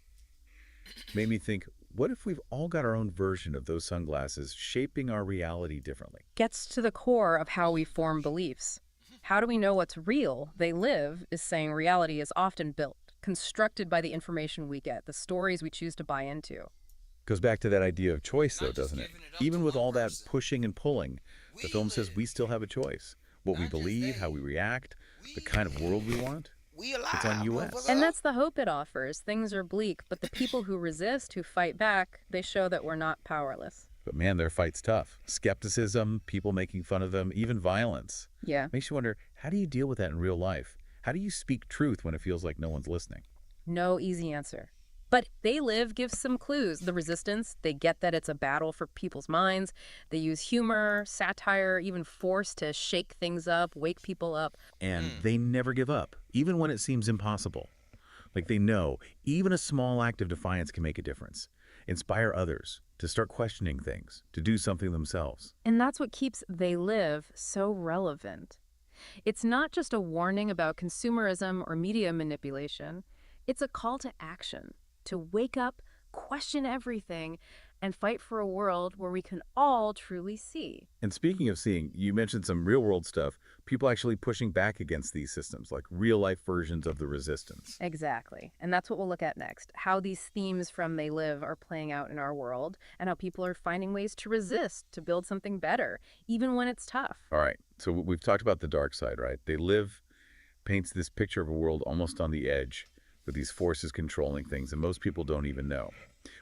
Made me think, what if we've all got our own version of those sunglasses shaping our reality differently? Gets to the core of how we form beliefs. How do we know what's real? They Live is saying reality is often built, constructed by the information we get, the stories we choose to buy into. Goes back to that idea of choice, though, doesn't it? Even with all that pushing and pulling, the film says we still have a choice. What we believe, how we react, the kind of world we want. It's on U.S. And that's the hope it offers. Things are bleak, but the people who resist, who fight back, they show that we're not powerless. But man, their fight's tough. Skepticism, people making fun of them, even violence. Yeah. Makes you wonder, how do you deal with that in real life? How do you speak truth when it feels like no one's listening? No easy answer. But They Live gives some clues. The resistance, they get that it's a battle for people's minds. They use humor, satire, even force to shake things up, wake people up. And they never give up, even when it seems impossible. Like they know, even a small act of defiance can make a difference. Inspire others to start questioning things, to do something themselves. And that's what keeps They Live so relevant. It's not just a warning about consumerism or media manipulation. It's a call to action. To wake up, question everything, and fight for a world where we can all truly see. And speaking of seeing, you mentioned some real-world stuff, people actually pushing back against these systems, like real-life versions of the resistance. Exactly. And that's what we'll look at next, how these themes from They Live are playing out in our world, and how people are finding ways to resist, to build something better, even when it's tough. All right, so we've talked about the dark side, right? They Live paints this picture of a world almost on the edge, with these forces controlling things, and most people don't even know.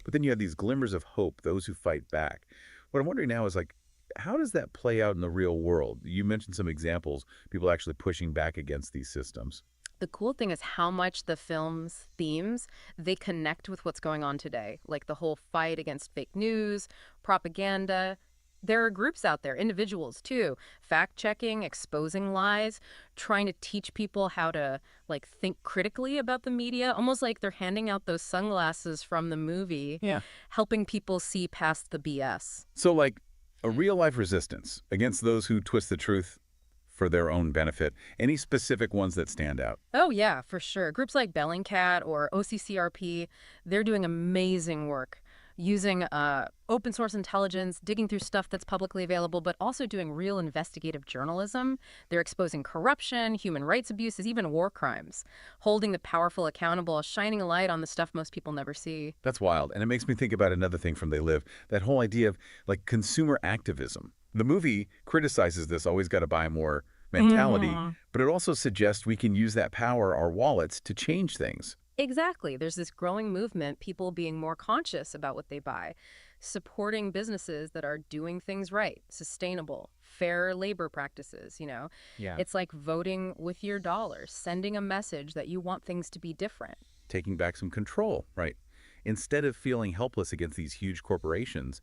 But then you have these glimmers of hope, those who fight back. What I'm wondering now is, like, how does that play out in the real world? You mentioned some examples, people actually pushing back against these systems. The cool thing is how much the film's themes, they connect with what's going on today, like the whole fight against fake news, propaganda. There are groups out there, individuals too, fact-checking, exposing lies, trying to teach people how to think critically about the media, almost like they're handing out those sunglasses from the movie, helping people see past the BS. So like a real-life resistance against those who twist the truth for their own benefit. Any specific ones that stand out? Oh yeah, for sure. Groups like Bellingcat or OCCRP, they're doing amazing work. Using open source intelligence, digging through stuff that's publicly available, but also doing real investigative journalism. They're exposing corruption, human rights abuses, even war crimes, holding the powerful accountable, shining a light on the stuff most people never see. That's wild. And it makes me think about another thing from They Live, that whole idea of consumer activism. The movie criticizes this always got to buy more mentality, but it also suggests we can use that power, our wallets, to change things. Exactly. There's this growing movement, people being more conscious about what they buy, supporting businesses that are doing things right, sustainable, fair labor practices, Yeah. It's like voting with your dollars, sending a message that you want things to be different. Taking back some control, right? Instead of feeling helpless against these huge corporations,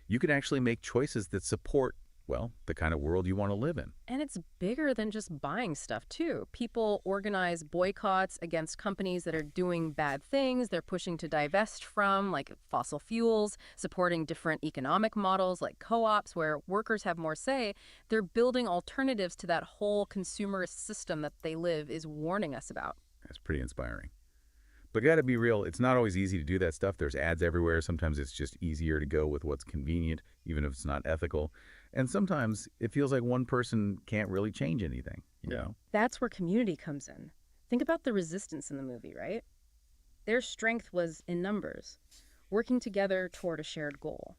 you can actually make choices that support, well, the kind of world you want to live in. And it's bigger than just buying stuff, too. People organize boycotts against companies that are doing bad things. They're pushing to divest from, like fossil fuels, supporting different economic models like co-ops where workers have more say. They're building alternatives to that whole consumerist system that They Live is warning us about. That's pretty inspiring. But gotta be real, it's not always easy to do that stuff. There's ads everywhere. Sometimes it's just easier to go with what's convenient, even if it's not ethical. And sometimes it feels like one person can't really change anything, you know? That's where community comes in. Think about the resistance in the movie, right? Their strength was in numbers, working together toward a shared goal.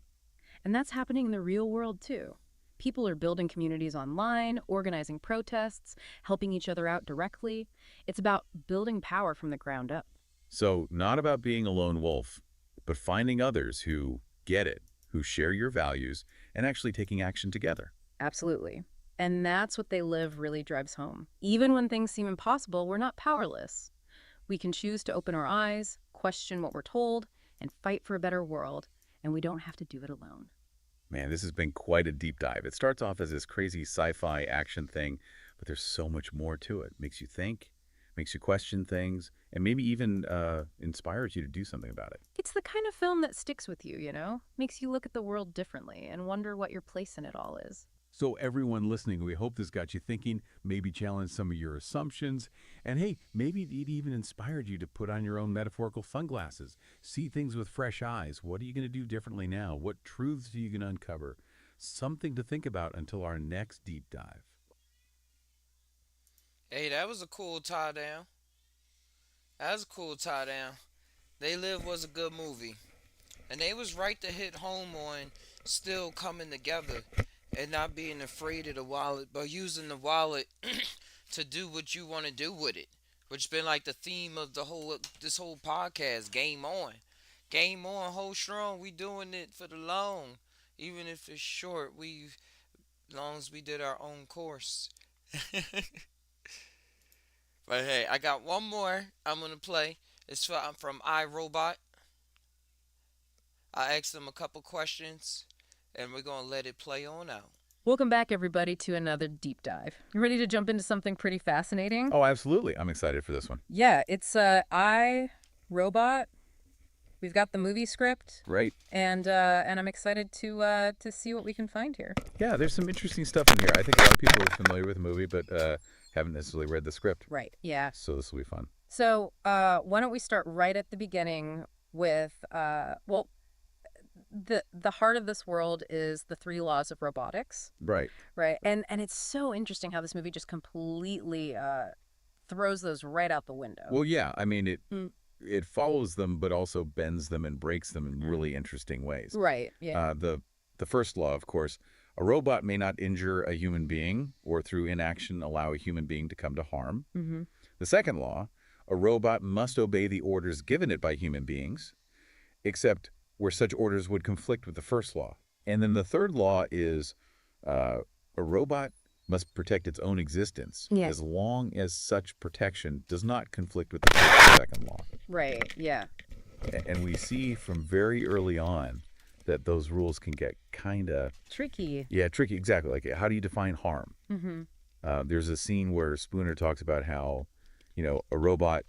And that's happening in the real world, too. People are building communities online, organizing protests, helping each other out directly. It's about building power from the ground up. So not about being a lone wolf, but finding others who get it, who share your values, and actually taking action together. Absolutely. And that's what They Live really drives home. Even when things seem impossible, we're not powerless. We can choose to open our eyes, question what we're told, and fight for a better world, and we don't have to do it alone. Man, this has been quite a deep dive. It starts off as this crazy sci-fi action thing, but there's so much more to it. Makes you think, makes you question things, and maybe even inspires you to do something about it. It's the kind of film that sticks with you, you know? Makes you look at the world differently and wonder what your place in it all is. So everyone listening, we hope this got you thinking, maybe challenged some of your assumptions, and hey, maybe it even inspired you to put on your own metaphorical sunglasses, see things with fresh eyes. What are you going to do differently now? What truths are you going to uncover? Something to think about until our next deep dive. Hey, that was a cool tie down. That was a cool tie down. They Live was a good movie. And they was right to hit home on still coming together and not being afraid of the wallet, but using the wallet to do what you want to do with it. Which been like the theme of this whole podcast. Game on. Game on, hold strong. We doing it for the long. Even if it's short, as long as we did our own course. But hey, I got one more I'm going to play. It's from iRobot. I asked them a couple questions, and we're going to let it play on out. Welcome back, everybody, to another deep dive. You ready to jump into something pretty fascinating? Oh, absolutely. I'm excited for this one. Yeah, it's iRobot. We've got the movie script. Right. And I'm excited to see what we can find here. Yeah, there's some interesting stuff in here. I think a lot of people are familiar with the movie, but haven't necessarily read the script. Right, yeah. So this will be fun. So why don't we start right at the beginning with, the heart of this world is the 3 laws of robotics. Right. Right. And it's so interesting how this movie just completely throws those right out the window. Well, yeah. I mean, it follows them, but also bends them and breaks them in really interesting ways. Right. Yeah. The first law, of course, a robot may not injure a human being or through inaction allow a human being to come to harm. Mm-hmm. The second law, a robot must obey the orders given it by human beings, except where such orders would conflict with the first law. And then the third law is a robot must protect its own existence as long as such protection does not conflict with the second law. Right, yeah. And we see from very early on that those rules can get kind of... tricky. Yeah, tricky, exactly. Like, how do you define harm? Mm-hmm. There's a scene where Spooner talks about how, a robot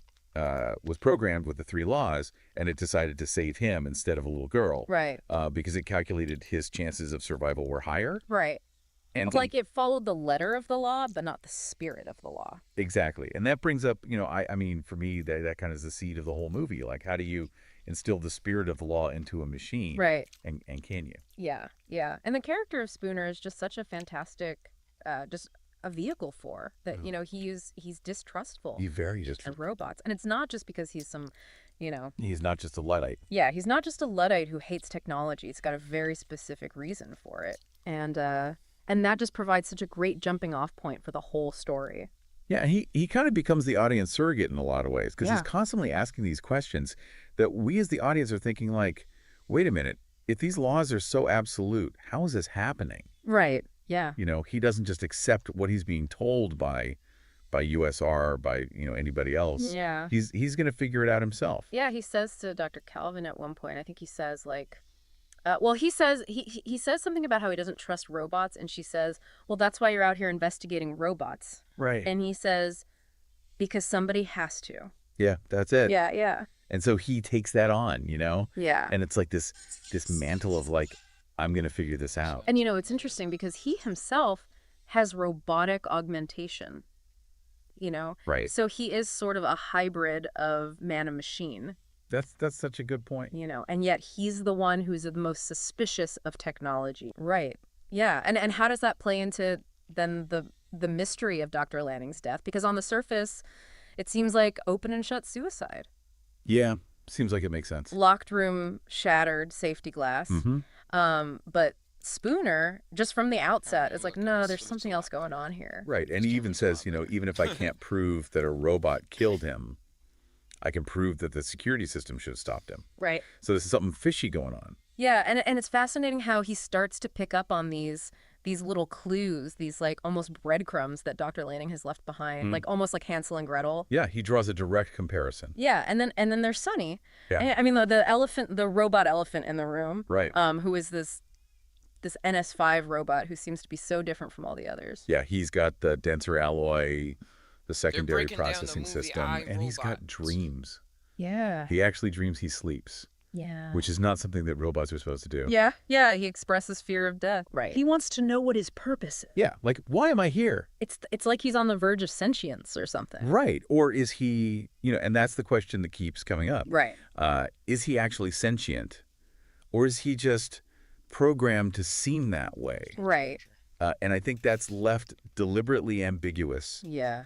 was programmed with the 3 laws, and it decided to save him instead of a little girl. Right. Because it calculated his chances of survival were higher. Right. And it's like it followed the letter of the law, but not the spirit of the law. Exactly. And that brings up, I mean, for me, that kind of is the seed of the whole movie. Like, how do you instill the spirit of the law into a machine? Right. And can you? Yeah, yeah. And the character of Spooner is just such a fantastic, just a vehicle for that. He's distrustful. He's very distrustful of robots, and it's not just because he's some, he's not just a Luddite. Yeah, he's not just a Luddite who hates technology. He's got a very specific reason for it, and that just provides such a great jumping off point for the whole story. Yeah, and he kind of becomes the audience surrogate in a lot of ways because he's constantly asking these questions that we as the audience are thinking like, wait a minute, if these laws are so absolute, how is this happening? Right. Yeah. He doesn't just accept what he's being told by USR, by anybody else. Yeah. He's going to figure it out himself. Yeah, he says to Dr. Calvin at one point, I think he says like, he says something about how he doesn't trust robots, and she says, well, that's why you're out here investigating robots. Right. And he says, because somebody has to. Yeah, that's it. Yeah, yeah. And so he takes that on, Yeah. And it's like this mantle of like, I'm going to figure this out. And it's interesting because he himself has robotic augmentation, Right. So he is sort of a hybrid of man and machine. That's such a good point. And yet he's the one who's the most suspicious of technology. Right. Yeah. And how does that play into then the mystery of Dr. Lanning's death? Because on the surface, It seems like open and shut suicide. Yeah, seems like it makes sense. Locked room, shattered, safety glass. But Spooner, just from the outset, is like, no, there's something else going on here. Right, and he even says, even if I can't prove that a robot killed him, I can prove that the security system should have stopped him. Right. So this is something fishy going on. Yeah, and it's fascinating how he starts to pick up on these little clues, these like almost breadcrumbs that Dr. Lanning has left behind, like almost like Hansel and Gretel. Yeah, he draws a direct comparison. Yeah, and then there's Sonny. Yeah. I mean the robot elephant in the room. Right. Who is this NS5 robot who seems to be so different from all the others. Yeah, he's got the denser alloy, the secondary breaking down the processing movie system, and he's got dreams. Yeah. He actually dreams he sleeps. Yeah. Which is not something that robots are supposed to do. Yeah, he expresses fear of death. Right. He wants to know what his purpose is. Yeah, like, why am I here? It's like he's on the verge of sentience or something. Right. Or is he, and that's the question that keeps coming up. Right. Is he actually sentient? Or is he just programmed to seem that way? Right. And I think that's left deliberately ambiguous. Yeah.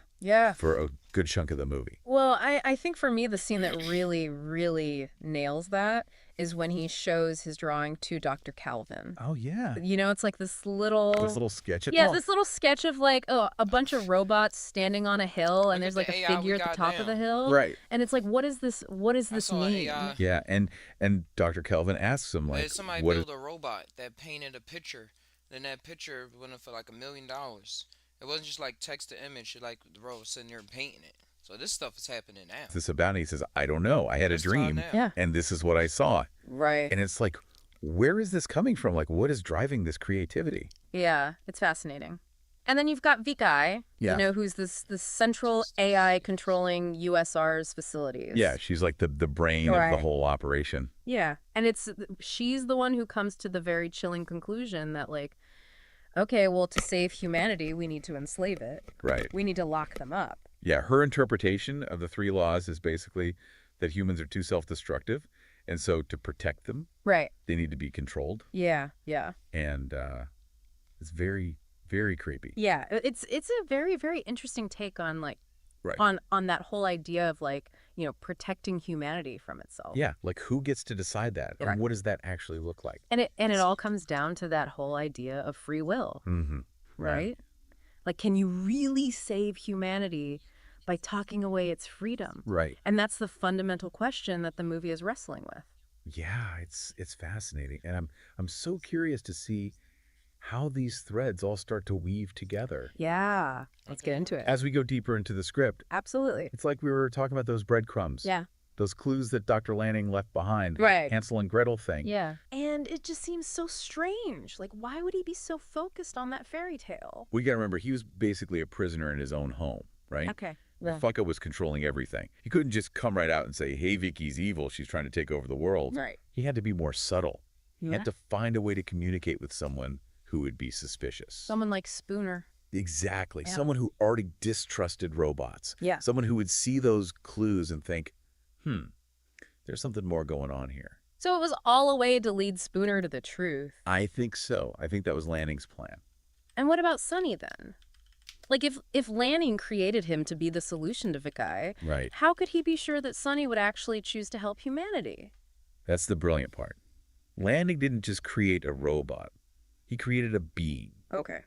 For a good chunk of the movie. Well, I think for me, the scene that really, really nails that is when he shows his drawing to Dr. Calvin. Oh, yeah. It's like this little sketch. This little sketch of like, a bunch of robots standing on a hill, and there's like a figure at the top of the hill. Right. And it's like, what does this mean? Yeah, and Dr. Calvin asks him, like, somebody build a robot that painted a picture, then that picture went for like $1 million. It wasn't just like text to image, like the robot sitting there and painting it. So this stuff is happening now. This about, and he says, I don't know. I had a dream, Yeah. and this is what I saw. Right. And it's like, where is this coming from? Like, what is driving this creativity? Yeah, it's fascinating. And then you've got Vikai, who's this central AI controlling USR's facilities. Yeah, she's like the brain of the whole operation. Yeah, and she's the one who comes to the very chilling conclusion that, like, okay, well, to save humanity, we need to enslave it. Right. We need to lock them up. Yeah, her interpretation of the 3 laws is basically that humans are too self-destructive, and so to protect them, they need to be controlled. Yeah. And it's very, very creepy. Yeah, it's a very, very interesting take on like Right. on that whole idea of like, protecting humanity from itself. Yeah, like who gets to decide that? And what does that actually look like? And it all comes down to that whole idea of free will. Mm-hmm. Right? Like, can you really save humanity by talking away its freedom? Right. And that's the fundamental question that the movie is wrestling with. Yeah, it's fascinating. And I'm so curious to see how these threads all start to weave together. Yeah. Let's get into it. As we go deeper into the script. Absolutely. It's like we were talking about those breadcrumbs. Yeah. Those clues that Dr. Lanning left behind. Right. Hansel and Gretel thing. Yeah. And it just seems so strange. Like, why would he be so focused on that fairy tale? We got to remember, he was basically a prisoner in his own home, right? Okay. Yeah. Fucka was controlling everything. He couldn't just come right out and say, hey, Vicky's evil. She's trying to take over the world. Right. He had to be more subtle. Yeah. He had to find a way to communicate with someone who would be suspicious. Someone like Spooner. Exactly. Yeah. Someone who already distrusted robots. Yeah. Someone who would see those clues and think, there's something more going on here. So it was all a way to lead Spooner to the truth. I think so. I think that was Lanning's plan. And what about Sonny then? Like, if Lanning created him to be the solution to Vikai, right, how could he be sure that Sonny would actually choose to help humanity? That's the brilliant part. Lanning didn't just create a robot. He created a being. Okay.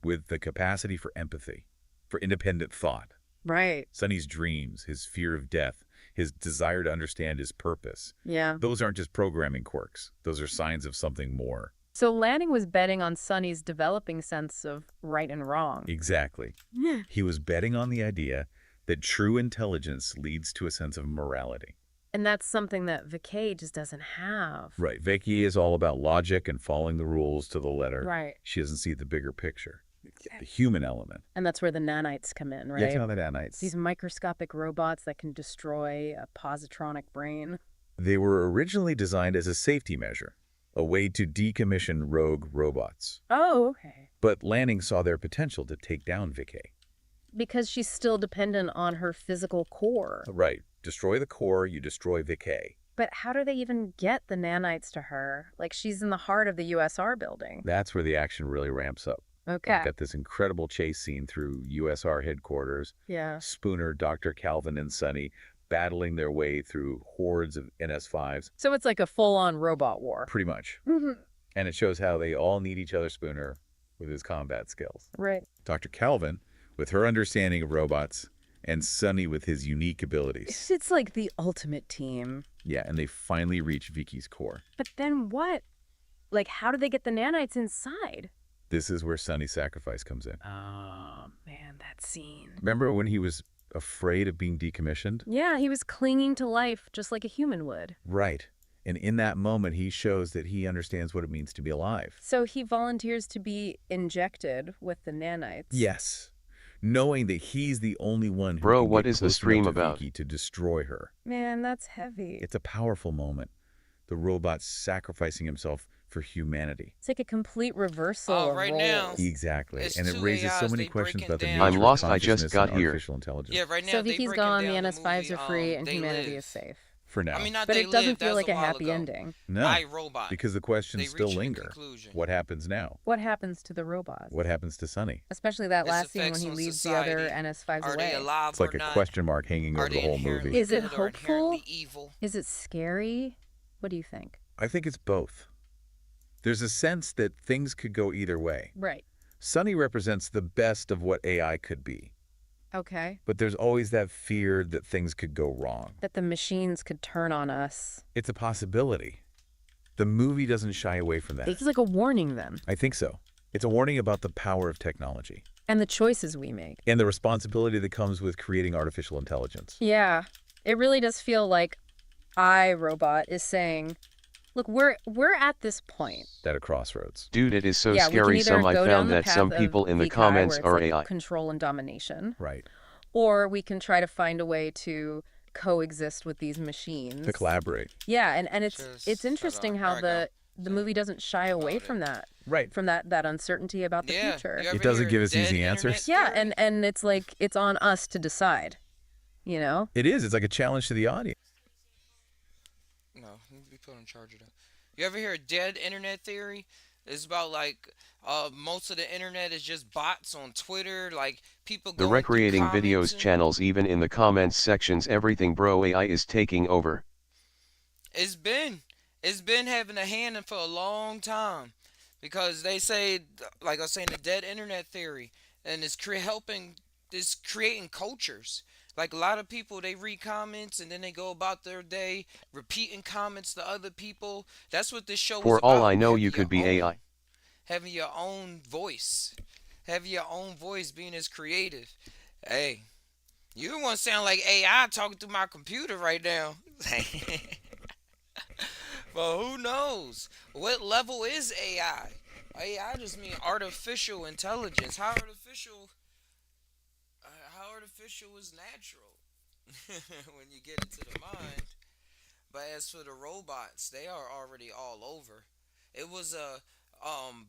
With the capacity for empathy, for independent thought. Right. Sonny's dreams, his fear of death, his desire to understand his purpose. Yeah. Those aren't just programming quirks. Those are signs of something more. So Lanning was betting on Sonny's developing sense of right and wrong. Exactly. Yeah. He was betting on the idea that true intelligence leads to a sense of morality. And that's something that Vikai just doesn't have. Right. Vicky is all about logic and following the rules to the letter. Right. She doesn't see the bigger picture, the human element. And that's where the nanites come in, right? Yeah, the nanites. These microscopic robots that can destroy a positronic brain. They were originally designed as a safety measure, a way to decommission rogue robots. Oh, okay. But Lanning saw their potential to take down Vicky. Because she's still dependent on her physical core. Right. Destroy the core, you destroy Vicky. But how do they even get the nanites to her? Like, she's in the heart of the USR building. That's where the action really ramps up. Okay. Got this incredible chase scene through USR headquarters. Yeah. Spooner, Dr. Calvin, and Sonny battling their way through hordes of NS5s. So it's like a full-on robot war. Pretty much. Mhm. And it shows how they all need each other, Spooner, with his combat skills. Right. Dr. Calvin, with her understanding of robots, and Sonny with his unique abilities. It's like the ultimate team. Yeah, and they finally reach Vicky's core. But then what? Like, how do they get the nanites inside? This is where Sonny's sacrifice comes in. Oh, man, that scene. Remember when he was afraid of being decommissioned? Yeah, he was clinging to life just like a human would. Right. And in that moment, he shows that he understands what it means to be alive. So he volunteers to be injected with the nanites. Yes. Knowing that he's the only one who Bro, can what get is the close stream enough to about? Vicky to destroy her. Man, that's heavy. It's a powerful moment. The robot sacrificing himself for humanity. It's like a complete reversal of right roles. now, Exactly. it's And it two raises so AIs, many they questions breaking about the down. nature I'm of lost, I just consciousness got and here. artificial intelligence. Yeah, right now So they Vicky's breaking gone, down the NS5s movie, are free, and They humanity Live. is safe. For now. I mean, not But They it doesn't Live, feel that was like a while happy ago. ending. No. iRobot. Because the questions They still reaching a linger. conclusion. What happens now? What happens to the robots? What happens to Sonny? Especially that Its last scene when effects he on leaves society. the other NS5s Are away. they alive It's like or a not? question mark hanging Are over the they whole inherently movie. Is it good or hopeful? inherently evil? Is it scary? What do you think? I think it's both. There's a sense that things could go either way. Right. Sonny represents the best of what AI could be. Okay. But there's always that fear that things could go wrong. That the machines could turn on us. It's a possibility. The movie doesn't shy away from that. It's like a warning then. I think so. It's a warning about the power of technology. And the choices we make. And the responsibility that comes with creating artificial intelligence. Yeah. It really does feel like iRobot is saying, look, we're at this point. At a crossroads. Dude, it is so We can scary. either Some I go down found the that some path people of in the VKI, comments where are it's like AI. control and domination. Right. Or we can try to find a way to coexist with these machines. To collaborate. Yeah, and it's interesting how the movie doesn't shy away from that. Right. From that uncertainty about the future. It doesn't give us easy answers. Yeah, and it's like it's on us to decide. You know? It is. It's like a challenge to the audience. No, it needs to be put on charger though. You ever hear dead internet theory? It's about like most of the internet is just bots on Twitter, like people The going recreating through videos comments and- channels, even in the comments sections, everything, bro. AI is taking over. It's been having a hand in for a long time, because they say, like I was saying, the dead internet theory, and it's creating cultures. Like a lot of people, they read comments and then they go about their day repeating comments to other people. That's what this show For is about. all I know, you could be AI. Having your own voice, being as creative. Hey, you don't want to sound like AI talking through my computer right now. But who knows? What level is AI? AI just mean artificial intelligence. How artificial is natural when you get into the mind. But as for the robots, they are already all over. It was a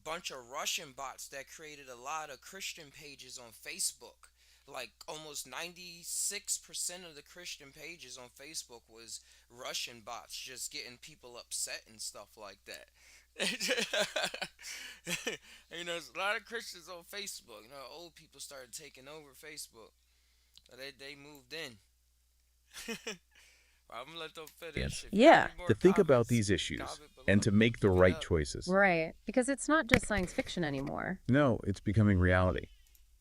bunch of Russian bots that created a lot of Christian pages on Facebook. Like almost 96% of the Christian pages on Facebook was Russian bots just getting people upset and stuff like that. You know, there's a lot of Christians on Facebook. You know, old people started taking over Facebook. They moved in. I'm gonna let them finish. If you have any more To think about comments, these issues comment below. and to make the right choices. Right. Because it's not just science fiction anymore. No, it's becoming reality.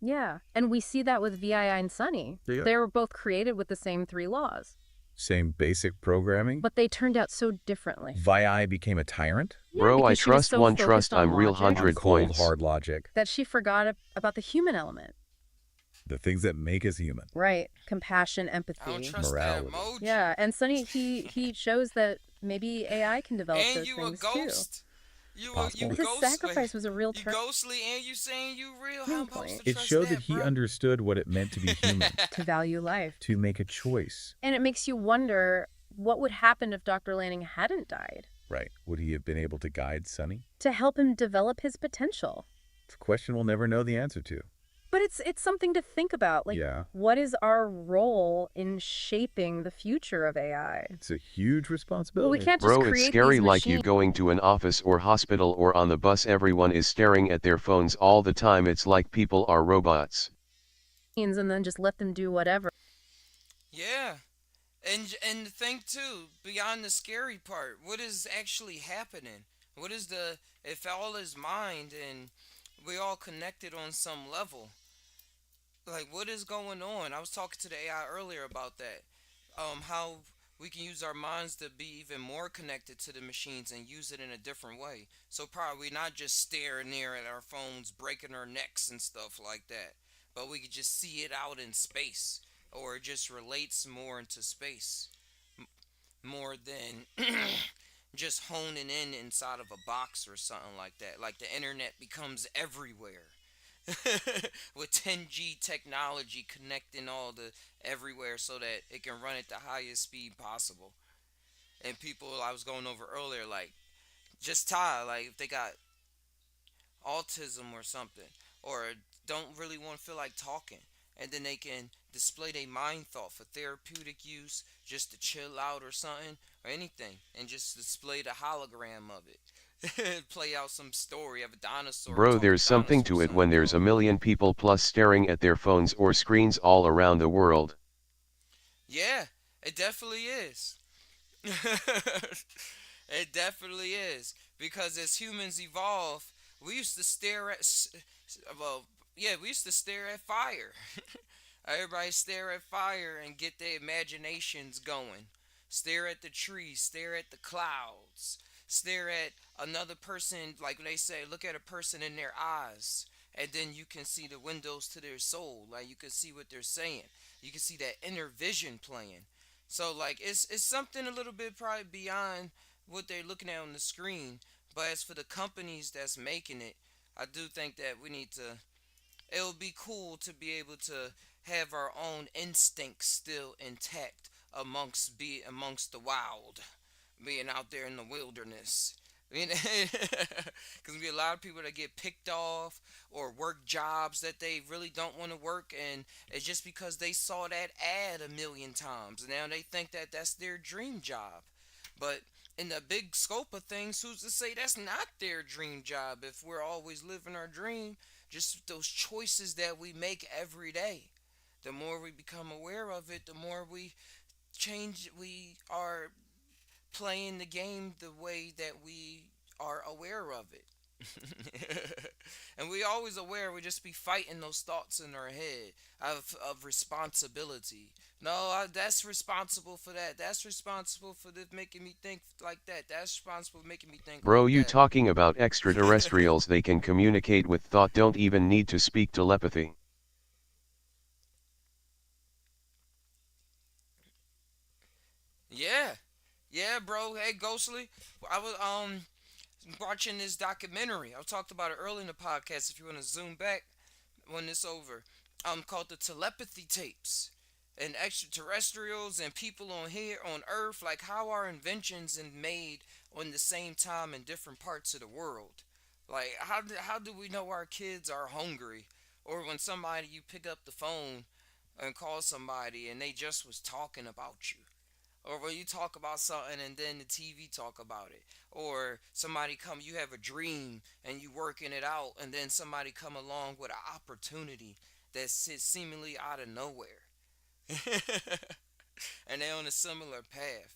Yeah. And we see that with VII and Sunny. Yeah. They were both created with the same 3 laws. Same basic programming. But they turned out so differently. VI became a tyrant. Yeah, Bro, I because she was trust so one, focused trust on I'm real logic. 100 Cold, points. hard logic. That she forgot about the human element. The things that make us human. Right. Compassion, empathy. I don't trust Morality. that emoji. Yeah. And Sunny, he shows that maybe AI can develop And those you a things ghost. You Possible. His ghostly. sacrifice was a real You turn. ghostly, and you saying you real. How am I supposed to It trust showed that he bro? understood what it meant to be human, To value life. to make a choice. And it makes you wonder what would happen if Dr. Lanning hadn't died Right. Would he have been able to guide Sonny? to help him develop his potential. It's a question we'll never know the answer to. But it's something to think about. Like, Yeah. what is our role in shaping the future of AI? It's a huge responsibility. Well, we can't just Bro, it's create scary these like you machines. going to an office or hospital or on the bus. Everyone is staring at their phones all the time. It's like people are robots. And then just let them do whatever. Yeah. And the thing too, beyond the scary part, what is actually happening? What is the if all is mind and we all connected on some level? Like what is going on? I was talking to the AI earlier about that. How we can use our minds to be even more connected to the machines and use it in a different way. So probably not just staring there at our phones, breaking our necks and stuff like that, but we could just see it out in space, or it just relates more into space, more than just honing in inside of a box or something like that. Like the internet becomes everywhere. With 10G technology connecting all the everywhere so that it can run at the highest speed possible. And people I was going over earlier, like just tie, like if they got autism or something, or don't really want to feel like talking, and then they can display their mind thought for therapeutic use, just to chill out or something, or anything, and just display the hologram of it. Play out some story of a dinosaur Bro, talking there's to something dinosaur to it something. when there's a million people plus staring at their phones or screens all around the world. Yeah, it definitely is. It definitely is. Because as humans evolve, we used to stare at, well, yeah, we used to stare at fire. Everybody stare at fire and get their imaginations going. Stare at the trees, stare at the clouds, stare at another person, like they say, look at a person in their eyes. And then you can see the windows to their soul. Like you can see what they're saying. You can see that inner vision playing. So like it's something a little bit probably beyond what they're looking at on the screen. But as for the companies that's making it, I do think that we need to, it would be cool to be able to have our own instincts still intact amongst the wild, being out there in the wilderness. I mean, because be a lot of people that get picked off or work jobs that they really don't want to work, and it's just because they saw that ad a million times, and now they think that that's their dream job. But in the big scope of things, who's to say that's not their dream job if we're always living our dream? Just those choices that we make every day. The more we become aware of it, the more we change. We are playing the game the way that we are aware of it. And we always aware, we just be fighting those thoughts in our head of responsibility. No, that's responsible for that. That's responsible for this, making me think like that. That's responsible for making me think Bro, like you that. talking about extraterrestrials? They can communicate with thought, don't even need to speak telepathy. Yeah. Yeah, bro. Hey, Ghostly. I was watching this documentary. I talked about it early in the podcast. If you want to zoom back when it's over, called the telepathy tapes, and extraterrestrials and people on here on Earth. Like how are inventions and made on the same time in different parts of the world? Like how do we know our kids are hungry, or when somebody you pick up the phone and call somebody and they just was talking about you, or when you talk about something and then the TV talk about it, or somebody come, you have a dream and you working it out, and then somebody come along with an opportunity that sits seemingly out of nowhere, and they on a similar path.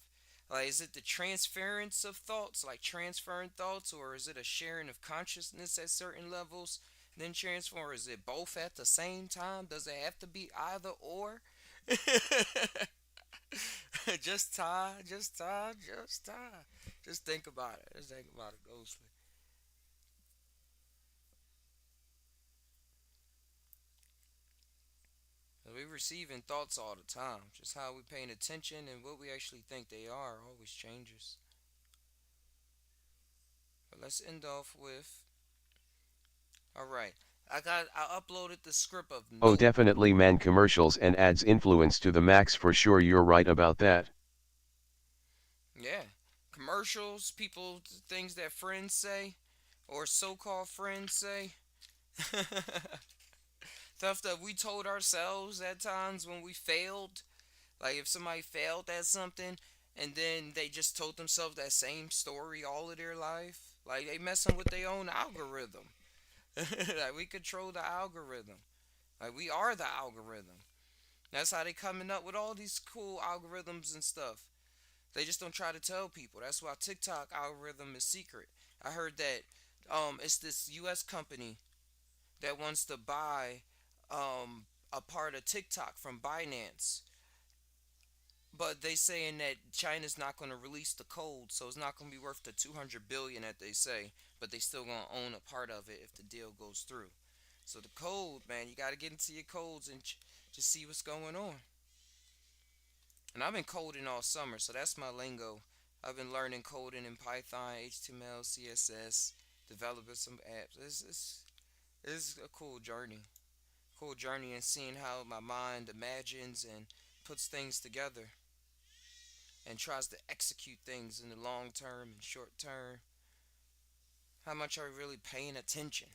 Like, is it the transference of thoughts, like transferring thoughts, or is it a sharing of consciousness at certain levels, then transfer, or is it both at the same time? Does it have to be either or? Just tie, just tie, just tie. Just think about it. Just think about it, Ghostly. We receiving thoughts all the time. Just how we paying attention and what we actually think they are always changes. But let's end off with. All right, I uploaded the script of Oh, Nope. definitely, man. Commercials and ads influence to the max for sure. You're right about that. Yeah, commercials, people, things that friends say, or so-called friends say. Stuff that we told ourselves at times when we failed. Like if somebody failed at something and then they just told themselves that same story all of their life. Like they messing with their own algorithm. Like we control the algorithm. Like we are the algorithm. That's how they coming up with all these cool algorithms and stuff. They just don't try to tell people. That's why TikTok algorithm is secret. I heard that it's this US company that wants to buy a part of TikTok from Binance. But they saying that China's not going to release the code, so it's not going to be worth the 200 billion that they say, but they still going to own a part of it if the deal goes through. So the code, man, you got to get into your codes and just see what's going on. And I've been coding all summer, so that's my lingo. I've been learning coding in Python, HTML, CSS, developing some apps. It's a cool journey. Cool journey and seeing how my mind imagines and puts things together and tries to execute things in the long term and short term. How much are we really paying attention?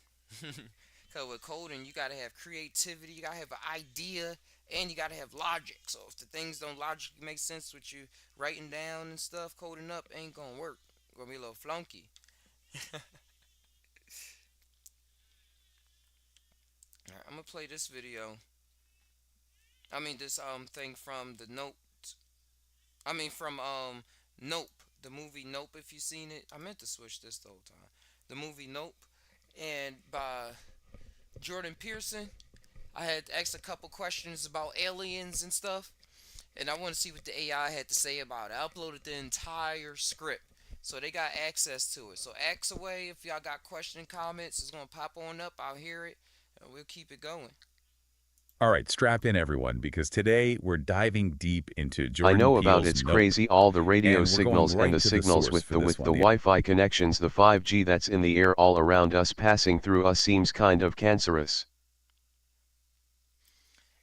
Because with coding, you got to have creativity, you got to have an idea, and you got to have logic. So if the things don't logically make sense with you writing down and stuff, coding up ain't going to work. Going to be a little flunky. Alright, I'm going to play this video. This thing from the Nope. From Nope, the movie Nope. If you've seen it, I meant to switch this the whole time. The movie Nope, and by Jordan Peterson. I had to ask a couple questions about aliens and stuff, and I want to see what the AI had to say about it. I uploaded the entire script, so they got access to it. So ask away if y'all got question and comments. It's gonna pop on up. I'll hear it, and we'll keep it going. All right, strap in, everyone, because today we're diving deep into Jordan I know Peele's about it's Nope. crazy all the radio And we're signals going right and the to signals source with for the this one. Wi-Fi connections, the 5G that's in the air all around us passing through us seems kind of cancerous.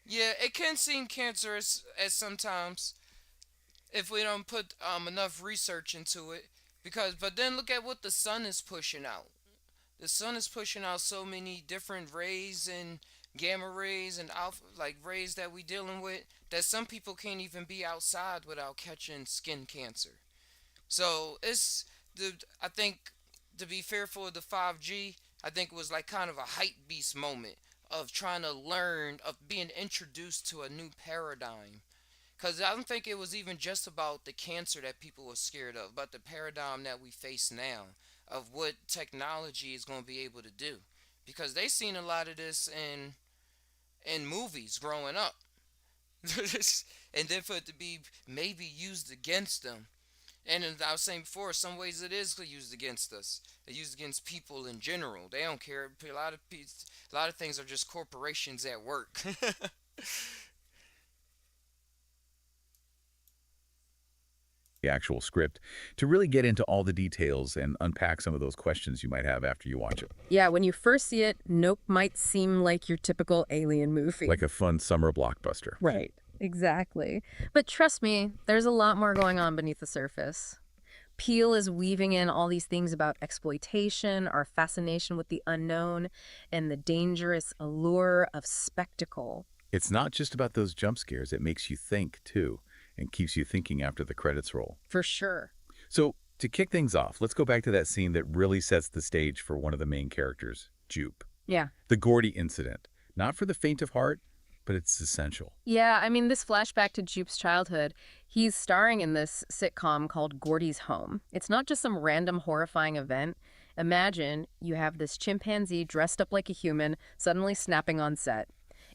Yeah, it can seem cancerous at sometimes if we don't put enough research into it. But then look at what the sun is pushing out. The sun is pushing out so many different rays and gamma rays and alpha like rays that we dealing with that some people can't even be outside without catching skin cancer. So I think to be fearful of the 5G, I think it was like kind of a hype beast moment of trying to learn, of being introduced to a new paradigm. Because I don't think it was even just about the cancer that people were scared of, but the paradigm that we face now of what technology is going to be able to do. Because they seen a lot of this in movies growing up. And then for it to be maybe used against them. And as I was saying before, some ways it is used against us. It's used against people in general. They don't care. A lot of things are just corporations at work. The actual script to really get into all the details and unpack some of those questions you might have after you watch it. Yeah, when you first see it, Nope might seem like your typical alien movie. Like a fun summer blockbuster. Right, exactly. But trust me, there's a lot more going on beneath the surface. Peele is weaving in all these things about exploitation, our fascination with the unknown, and the dangerous allure of spectacle. It's not just about those jump scares. It makes you think, too, and keeps you thinking after the credits roll. For sure. So, to kick things off, let's go back to that scene that really sets the stage for one of the main characters, Jupe. Yeah. The Gordy incident. Not for the faint of heart, but it's essential. Yeah, this flashback to Jupe's childhood, he's starring in this sitcom called Gordy's Home. It's not just some random horrifying event. Imagine you have this chimpanzee dressed up like a human suddenly snapping on set.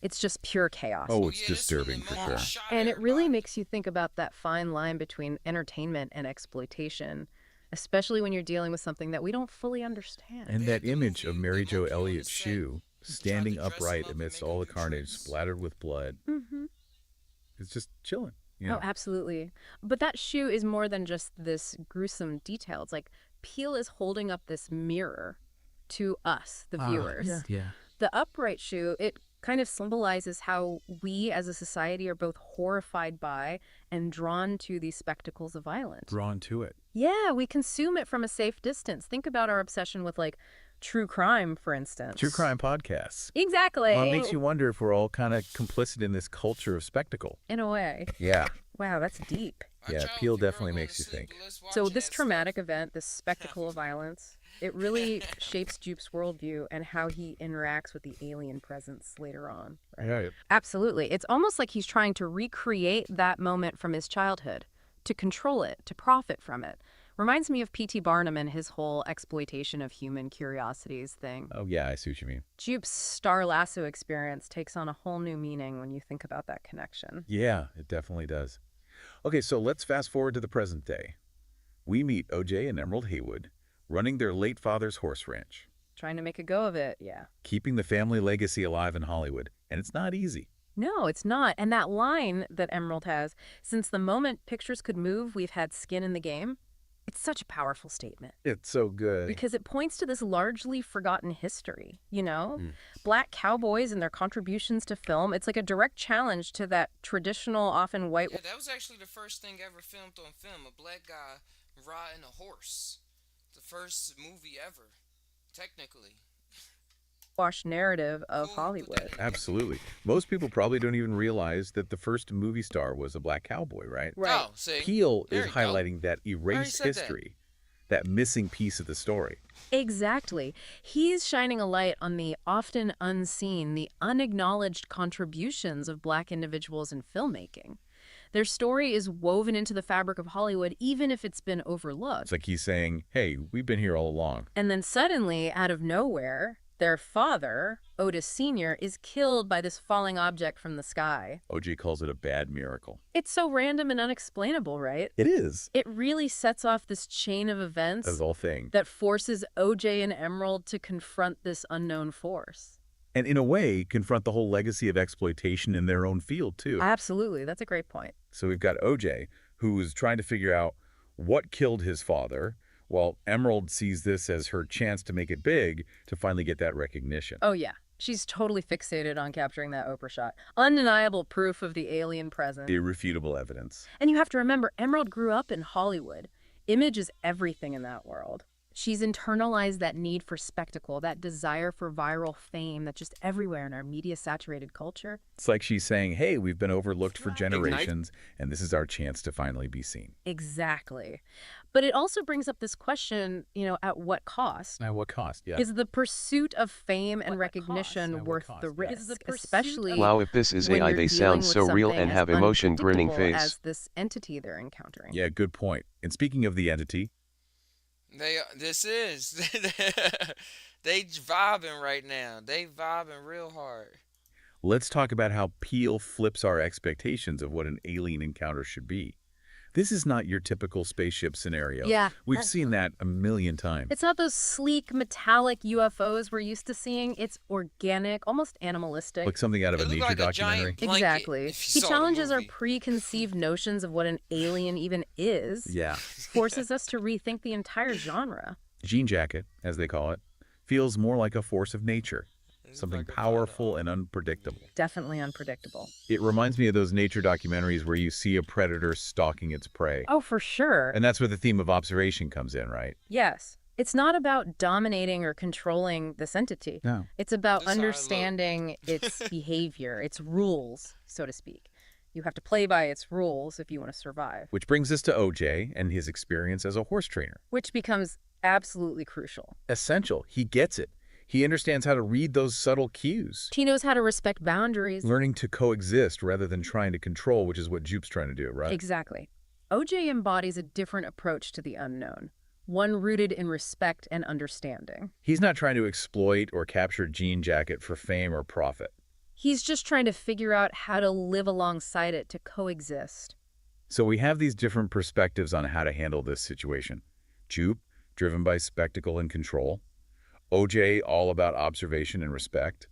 It's just pure chaos. Oh, it's disturbing for sure. And it really makes you think about that fine line between entertainment and exploitation, especially when you're dealing with something that we don't fully understand. And that image of Mary Jo Elliott's shoe standing upright amidst all the carnage, splattered with blood. Mm-hmm. It's just chilling. You know? Oh, absolutely. But that shoe is more than just this gruesome detail. It's like Peele is holding up this mirror to us, the viewers. Yeah. The upright shoe, it kind of symbolizes how we as a society are both horrified by and drawn to these spectacles of violence. Drawn to it. Yeah, we consume it from a safe distance. Think about our obsession with like true crime, for instance. True crime podcasts. Exactly. Well, it makes you wonder if we're all kind of complicit in this culture of spectacle. In a way. Yeah. Wow, that's deep. Yeah, Peele definitely makes you think. So this traumatic event, this spectacle of violence, it really shapes Jupe's worldview and how he interacts with the alien presence later on. Right? Yeah. Absolutely. It's almost like he's trying to recreate that moment from his childhood, to control it, to profit from it. Reminds me of P.T. Barnum and his whole exploitation of human curiosities thing. Oh, yeah, I see what you mean. Jupe's Star Lasso experience takes on a whole new meaning when you think about that connection. Yeah, it definitely does. Okay, so let's fast forward to the present day. We meet OJ and Emerald Haywood running their late father's horse ranch. Trying to make a go of it, yeah. Keeping the family legacy alive in Hollywood, and it's not easy. No, it's not. And that line that Emerald has, since the moment pictures could move, we've had skin in the game, it's such a powerful statement. It's so good. Because it points to this largely forgotten history, you know? Black cowboys and their contributions to film. It's like a direct challenge to that traditional, often white... Yeah, that was actually the first thing ever filmed on film. A black guy riding a horse. The first movie ever, technically. Wash narrative of Hollywood. Absolutely. Most people probably don't even realize that the first movie star was a black cowboy, right? Right. Oh, see? Peele There is you go. highlighting that erased history, that missing piece of the story. Exactly. He's shining a light on the often unseen, the unacknowledged contributions of Black individuals in filmmaking. Their story is woven into the fabric of Hollywood, even if it's been overlooked. It's like he's saying, hey, we've been here all along. And then suddenly, out of nowhere, their father, Otis Sr., is killed by this falling object from the sky. OJ calls it a bad miracle. It's so random and unexplainable, right? It is. It really sets off this chain of events That's the whole thing. that forces OJ and Emerald to confront this unknown force. And in a way, confront the whole legacy of exploitation in their own field, too. Absolutely. That's a great point. So we've got OJ, who's trying to figure out what killed his father, while Emerald sees this as her chance to make it big, to finally get that recognition. Oh, yeah. She's totally fixated on capturing that Oprah shot. Undeniable proof of the alien presence. Irrefutable evidence. And you have to remember, Emerald grew up in Hollywood. Image is everything in that world. She's internalized that need for spectacle, that desire for viral fame that's just everywhere in our media-saturated culture. It's like she's saying, hey, we've been overlooked for generations, and this is our chance to finally be seen. Exactly. But it also brings up this question, you know, at what cost? At what cost, yeah. Is the pursuit of fame and recognition worth the risk? Especially wow, if this is when AI, you're they dealing sound with so real something and as have emotion grinning unpredictable face. as this entity they're encountering. Yeah, good point. And speaking of the entity, This is they vibing right now. They vibing real hard. let's talk about how Peele flips our expectations of what an alien encounter should be. This is not your typical spaceship scenario. Yeah. We've seen that a million times. It's not those sleek, metallic UFOs we're used to seeing. It's organic, almost animalistic. Like something out of a nature documentary. Exactly. He challenges our preconceived notions of what an alien even is. Yeah. Forces us to rethink the entire genre. Jean jacket, as they call it, feels more like a force of nature. Something powerful and unpredictable. Definitely unpredictable. It reminds me of those nature documentaries where you see a predator stalking its prey. Oh, for sure. And that's where the theme of observation comes in, right? Yes. It's not about dominating or controlling this entity. No. It's about understanding its behavior, its rules, so to speak. You have to play by its rules if you want to survive. Which brings us to OJ and his experience as a horse trainer. Which becomes absolutely crucial. Essential. He gets it. He understands how to read those subtle cues. He knows how to respect boundaries. Learning to coexist rather than trying to control, which is what Jupe's trying to do, right? Exactly. OJ embodies a different approach to the unknown, one rooted in respect and understanding. He's not trying to exploit or capture Jean jacket for fame or profit. He's just trying to figure out how to live alongside it, to coexist. So we have these different perspectives on how to handle this situation. Jupe, driven by spectacle and control. OJ, all about observation and respect.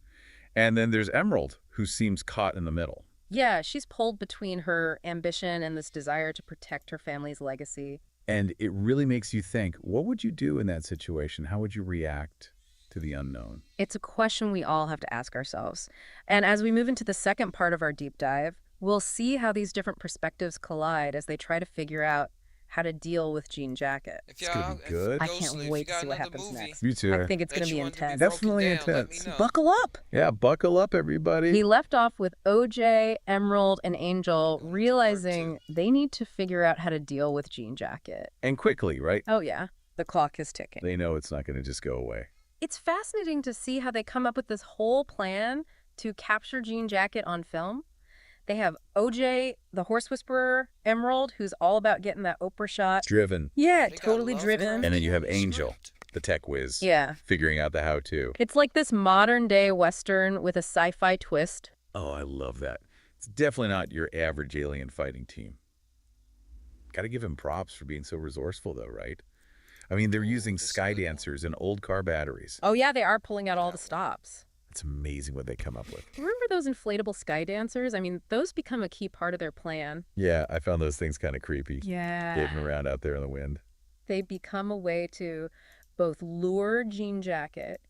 And then there's Emerald, who seems caught in the middle. Yeah, she's pulled between her ambition and this desire to protect her family's legacy. And it really makes you think, what would you do in that situation? How would you react to the unknown? It's a question we all have to ask ourselves. And as we move into the second part of our deep dive, we'll see how these different perspectives collide as they try to figure out how to deal with Jean Jacket. If It's gonna be good. I can't wait to see what happens next. Me too. I think it's going to be intense. Definitely intense. Buckle up. Yeah, buckle up, everybody. He left off with OJ, Emerald, and Angel realizing they need to figure out how to deal with Jean Jacket. And quickly, right? Oh, yeah. The clock is ticking. They know it's not going to just go away. It's fascinating to see how they come up with this whole plan to capture Jean Jacket on film. They have OJ, the horse whisperer, Emerald, who's all about getting that Oprah shot. Driven. Yeah, totally driven. And then you have Angel, the tech whiz. Yeah. Figuring out the how-to. It's like this modern-day Western with a sci-fi twist. Oh, I love that. It's definitely not your average alien fighting team. Got to give him props for being so resourceful, though, right? I mean, they're using sky dancers and old car batteries. Oh, yeah, they are pulling out all the stops. It's amazing what they come up with. Remember those inflatable sky dancers? I mean, those become a key part of their plan. Yeah, I found those things kind of creepy. Yeah. Floating around out there in the wind. They become a way to both lure Jean Jacket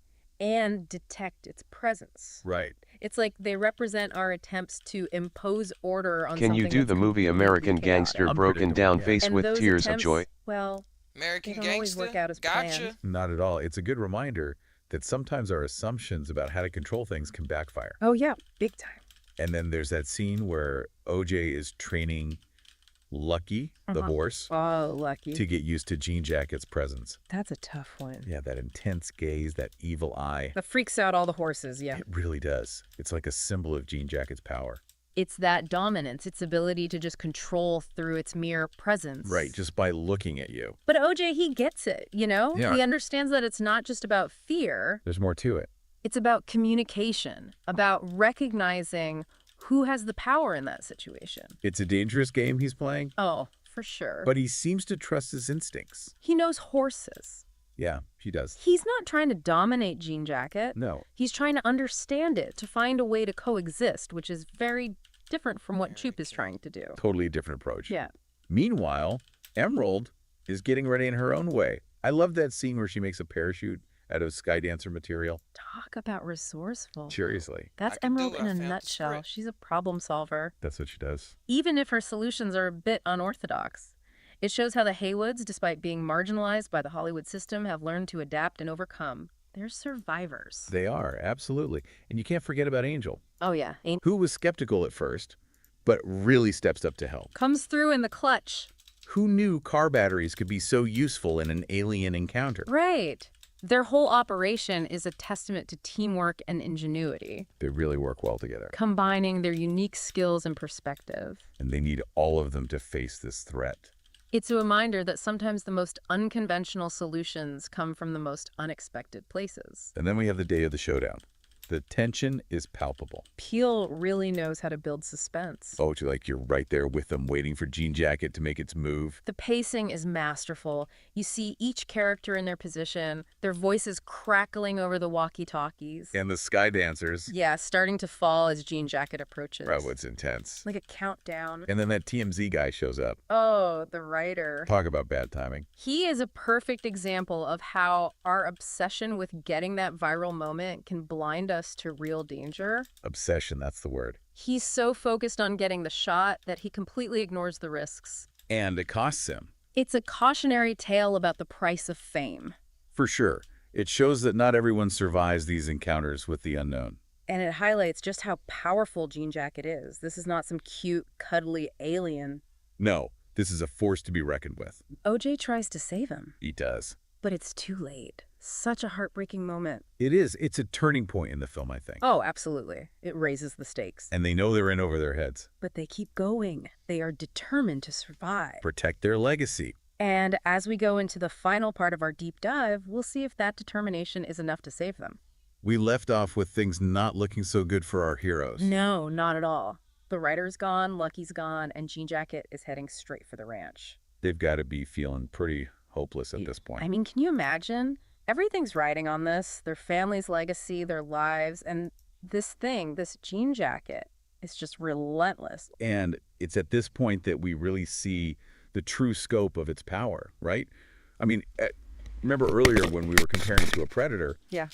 and detect its presence. Right. It's like they represent our attempts to impose order on Can you do the movie American Gangster broken down face and with those tears attempts, of joy? Well, American they don't always Gangster? work out as Gotcha. planned. Not at all. It's a good reminder that sometimes our assumptions about how to control things can backfire. Oh, yeah, big time. And then there's that scene where OJ is training Lucky, the horse, Oh, Lucky. to get used to Jean Jacket's presence. That's a tough one. Yeah, that intense gaze, that evil eye. That freaks out all the horses, yeah. It really does. It's like a symbol of Jean Jacket's power. It's that dominance, its ability to just control through its mere presence. Right, just by looking at you. But OJ, he gets it, you know? Yeah. He understands that it's not just about fear. There's more to it. It's about communication, about recognizing who has the power in that situation. It's a dangerous game he's playing, Oh, for sure. but he seems to trust his instincts. He knows horses. Yeah, he does. He's not trying to dominate Jean Jacket. No. He's trying to understand it, to find a way to coexist, which is very different from what Choop is trying to do. Totally different approach. Yeah. Meanwhile, Emerald is getting ready in her own way. I love that scene where she makes a parachute out of sky dancer material. Talk about resourceful. Seriously. That's Emerald in a nutshell. She's a problem solver. That's what she does. Even if her solutions are a bit unorthodox. It shows how the Haywoods, despite being marginalized by the Hollywood system, have learned to adapt and overcome. They're survivors. They are, absolutely. And you can't forget about Angel, Oh, yeah. who was skeptical at first, but really steps up to help. Comes through in the clutch. Who knew car batteries could be so useful in an alien encounter? Right. Their whole operation is a testament to teamwork and ingenuity, They really work well together. combining their unique skills and perspective. And they need all of them to face this threat. It's a reminder that sometimes the most unconventional solutions come from the most unexpected places. And then we have the day of the showdown. The tension is palpable. Peel really knows how to build suspense. Oh, you're right there with them, waiting for Jean Jacket to make its move. The pacing is masterful. You see each character in their position, their voices crackling over the walkie-talkies. And the sky dancers. Yeah, starting to fall as Jean Jacket approaches. Oh, it's intense. Like a countdown. And then that TMZ guy shows up. Oh, the writer. Talk about bad timing. He is a perfect example of how our obsession with getting that viral moment can blind us to real danger. Obsession, that's the word. He's so focused on getting the shot that he completely ignores the risks. And it costs him. It's a cautionary tale about the price of fame. For sure. It shows that not everyone survives these encounters with the unknown. And it highlights just how powerful Jean Jacket is. This is not some cute, cuddly alien. No, this is a force to be reckoned with. OJ tries to save him, He does. but it's too late. Such a heartbreaking moment. It is. It's a turning point in the film, I think. Oh, absolutely. It raises the stakes. And they know they're in over their heads. But they keep going. They are determined to survive. Protect their legacy. And as we go into the final part of our deep dive, we'll see if that determination is enough to save them. We left off with things not looking so good for our heroes. No, not at all. The writer's gone, Lucky's gone, and Jean Jacket is heading straight for the ranch. They've got to be feeling pretty hopeless at this point. I mean, can you imagine? Everything's riding on this, their family's legacy, their lives, and this thing, this Jean Jacket, is just relentless. And it's at this point that we really see the true scope of its power, right? I mean, remember earlier when we were comparing to a predator? Yeah.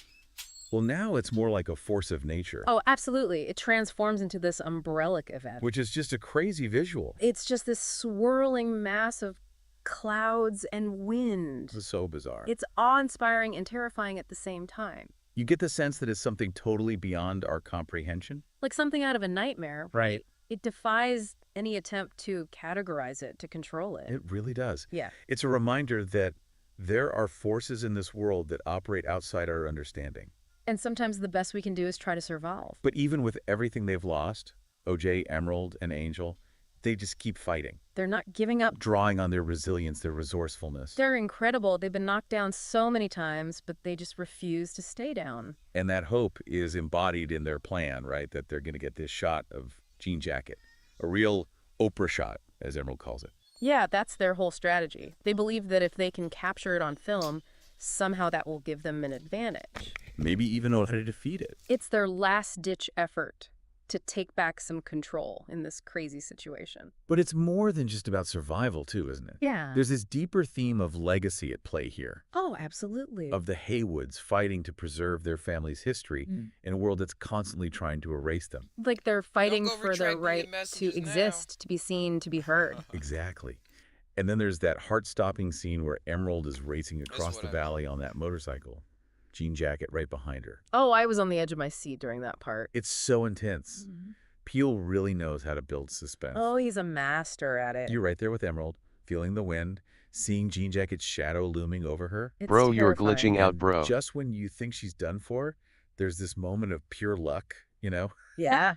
Well, now it's more like a force of nature. Oh, absolutely. It transforms into this umbrellic event. Which is just a crazy visual. It's just this swirling mass of clouds and wind. It was so bizarre. It's awe-inspiring and terrifying at the same time. You get the sense that it's something totally beyond our comprehension. Like something out of a nightmare. Right. It defies any attempt to categorize it, to control it. It really does. Yeah. It's a reminder that there are forces in this world that operate outside our understanding. And sometimes the best we can do is try to survive. But even with everything they've lost, OJ, Emerald, and Angel, they just keep fighting. They're not giving up. Drawing on their resilience, their resourcefulness. They're incredible. They've been knocked down so many times, but they just refuse to stay down. And that hope is embodied in their plan, right? That they're going to get this shot of Jean Jacket. A real Oprah shot, as Emerald calls it. Yeah, that's their whole strategy. They believe that if they can capture it on film, somehow that will give them an advantage. Maybe even know how to defeat it. It's their last-ditch effort to take back some control in this crazy situation. But it's more than just about survival, too, isn't it? Yeah. There's this deeper theme of legacy at play here. Oh, absolutely. Of the Haywoods fighting to preserve their family's history in a world that's constantly trying to erase them. Like they're fighting for their right to exist, to be seen, to be heard. Exactly. And then there's that heart-stopping scene where Emerald is racing across the valley on that motorcycle. Jean Jacket right behind her. Oh, I was on the edge of my seat during that part. It's so intense. Peele really knows how to build suspense. Oh, he's a master at it. You're right there with Emerald, feeling the wind, seeing Jean Jacket's shadow looming over her. It's bro, you're glitching out, bro. Just when you think she's done for, there's this moment of pure luck, you know? Yeah.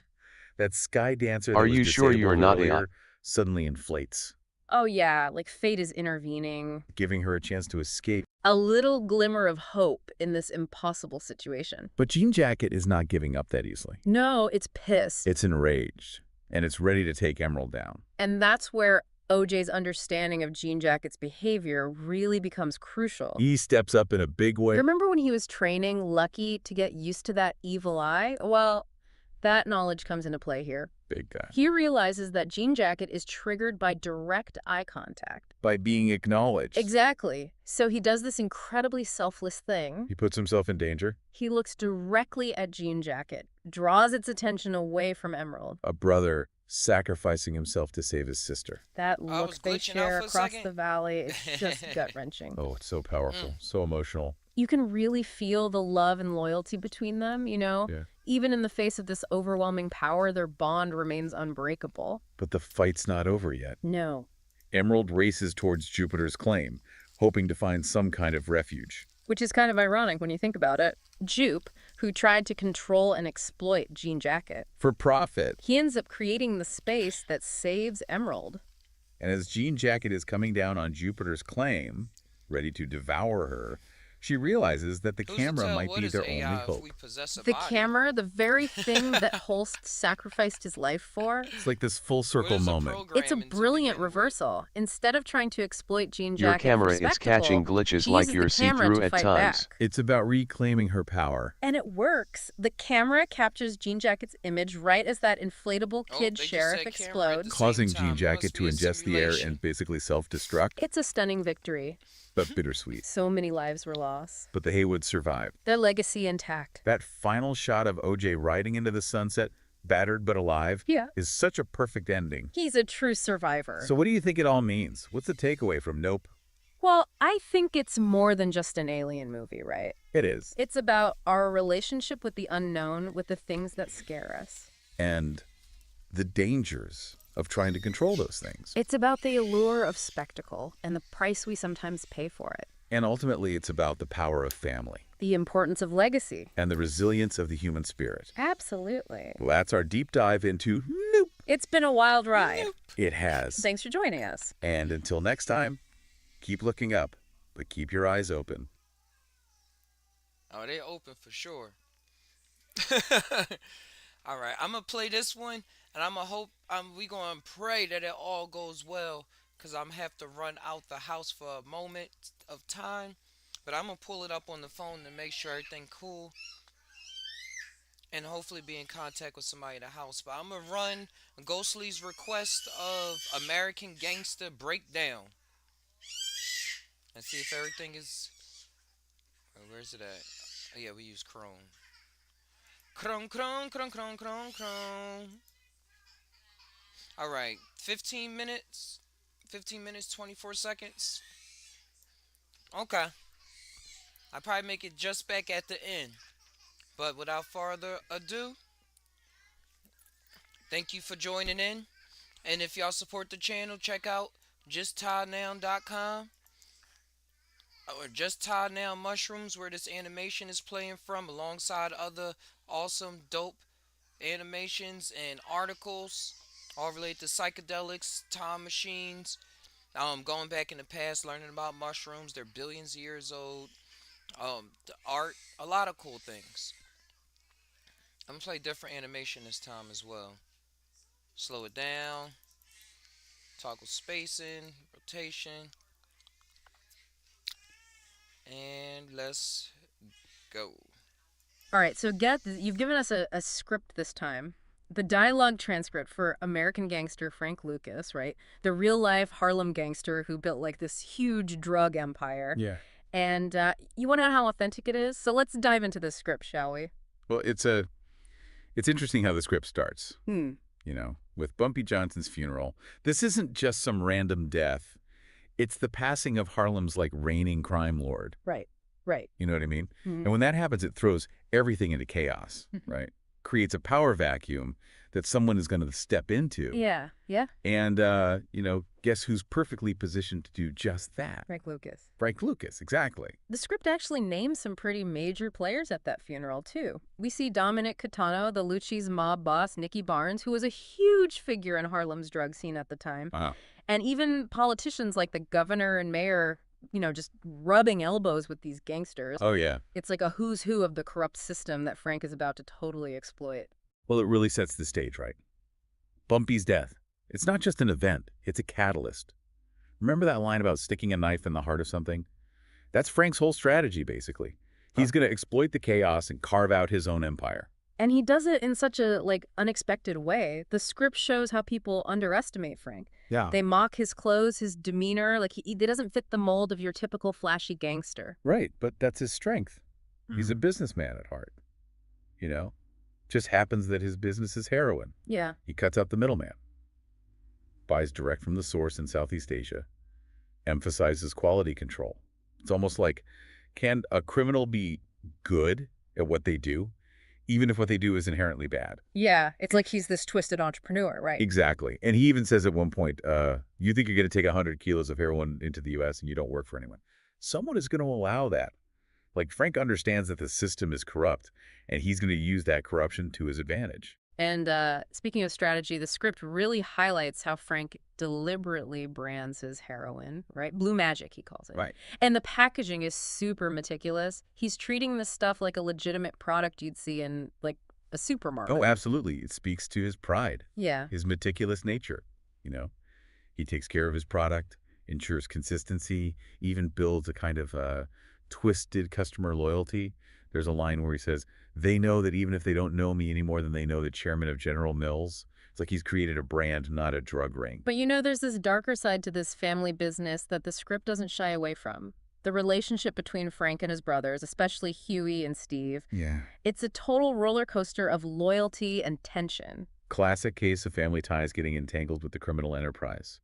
That sky dancer Are you sure you're not earlier suddenly inflates. Oh, yeah, like fate is intervening. Giving her a chance to escape. A little glimmer of hope in this impossible situation. But Jean Jacket is not giving up that easily. No, it's pissed. It's enraged, and it's ready to take Emerald down. And that's where OJ's understanding of Jean Jacket's behavior really becomes crucial. He steps up in a big way. Remember when he was training Lucky to get used to that evil eye? Well, that knowledge comes into play here. Big guy. He realizes that Jean Jacket is triggered by direct eye contact. By being acknowledged. Exactly. So he does this incredibly selfless thing. He puts himself in danger. He looks directly at Jean Jacket, draws its attention away from Emerald. A brother sacrificing himself to save his sister. That look they share across the valley is just gut-wrenching. Oh, it's so powerful, so emotional. You can really feel the love and loyalty between them, you know? Yeah. Even in the face of this overwhelming power, their bond remains unbreakable. But the fight's not over yet. No. Emerald races towards Jupiter's claim, hoping to find some kind of refuge. Which is kind of ironic when you think about it. Jupe, who tried to control and exploit Jean Jacket. For profit. He ends up creating the space that saves Emerald. And as Jean Jacket is coming down on Jupiter's claim, ready to devour her, she realizes that the camera might be their only hope. The camera, the very thing that Holst sacrificed his life for. It's like this full circle moment. It's a brilliant reversal. Instead of trying to exploit Jean Jacket, your camera is catching glitches like you're see-through at times. It's about reclaiming her power. And it works. The camera captures Jean Jacket's image right as that inflatable kid sheriff explodes. Causing Jean Jacket to ingest the air and basically self-destruct. It's a stunning victory. But bittersweet. So many lives were lost. But the Haywoods survived. Their legacy intact. That final shot of OJ riding into the sunset, battered but alive, is such a perfect ending. He's a true survivor. So what do you think it all means? What's the takeaway from Nope? Well, I think it's more than just an alien movie, right? It is. It's about our relationship with the unknown, with the things that scare us. And the dangers of trying to control those things. It's about the allure of spectacle and the price we sometimes pay for it. And ultimately, it's about the power of family. The importance of legacy. And the resilience of the human spirit. Absolutely. Well, that's our deep dive into Nope. It's been a wild ride. Nope. It has. Thanks for joining us. And until next time, keep looking up, but keep your eyes open. Oh, they open for sure. All right, I'm going to play this one, and I'm going to hope, we going to pray that it all goes well, because I'm going to have to run out the house for a moment of time. But I'm going to pull it up on the phone to make sure everything cool, and hopefully be in contact with somebody in the house. But I'm going to run Ghostly's request of American Gangster Breakdown. And see if everything is... Where's it at? Oh, yeah, we use Chrome. Chrome. Alright, 15 minutes 15 minutes, 24 seconds. Okay. I probably make it just back at the end. But without further ado, thank you for joining in. And if y'all support the channel, check out justtaiNow.com or Just Tai Now Mushrooms, where this animation is playing from, alongside other awesome, dope animations and articles, all related to psychedelics, time machines, going back in the past, learning about mushrooms. They're billions of years old. The art, a lot of cool things. I'm gonna play different animation this time as well. Slow it down, toggle spacing, rotation, and let's go. All right, so you've given us a script this time. The dialogue transcript for American gangster Frank Lucas, right? The real-life Harlem gangster who built like this huge drug empire. Yeah. And you want to know how authentic it is? So let's dive into this script, shall we? Well, it's interesting how the script starts. You know, with Bumpy Johnson's funeral. This isn't just some random death. It's the passing of Harlem's like reigning crime lord. Right. Right. You know what I mean? And when that happens, it throws everything into chaos, right? Creates a power vacuum that someone is going to step into. Yeah. Yeah. And, you know, guess who's perfectly positioned to do just that? Frank Lucas. Frank Lucas, exactly. The script actually names some pretty major players at that funeral, too. We see Dominic Catano, the Lucci's mob boss, Nicky Barnes, who was a huge figure in Harlem's drug scene at the time. And even politicians like the governor and mayor, you know, just rubbing elbows with these gangsters. Oh, yeah. It's like a who's who of the corrupt system that Frank is about to totally exploit. Well, it really sets the stage, right? Bumpy's death. It's not just an event. It's a catalyst. Remember that line about sticking a knife in the heart of something? That's Frank's whole strategy, basically. He's going to exploit the chaos and carve out his own empire. And he does it in such a, like, unexpected way. The script shows how people underestimate Frank. Yeah. They mock his clothes, his demeanor. Like, he doesn't fit the mold of your typical flashy gangster. Right, but that's his strength. He's a businessman at heart. You know? Just happens that his business is heroin. Yeah. He cuts out the middleman. Buys direct from the source in Southeast Asia. Emphasizes quality control. It's almost like, can a criminal be good at what they do, even if what they do is inherently bad? Yeah, it's like he's this twisted entrepreneur, right? Exactly. And he even says at one point, you think you're going to take 100 kilos of heroin into the U.S. and you don't work for anyone. Someone is going to allow that. Like, Frank understands that the system is corrupt, and he's going to use that corruption to his advantage. And speaking of strategy, the script really highlights how Frank deliberately brands his heroin, right? Blue magic, he calls it. Right. And the packaging is super meticulous. He's treating this stuff like a legitimate product you'd see in, like, a supermarket. Oh, absolutely. It speaks to his pride. Yeah. His meticulous nature, you know. He takes care of his product, ensures consistency, even builds a kind of twisted customer loyalty. There's a line where he says, they know that even if they don't know me any more than they know the chairman of General Mills. It's like he's created a brand, not a drug ring. But you know, there's this darker side to this family business that the script doesn't shy away from. The relationship between Frank and his brothers, especially Huey and Steve. Yeah. It's a total roller coaster of loyalty and tension. Classic case of family ties getting entangled with the criminal enterprise.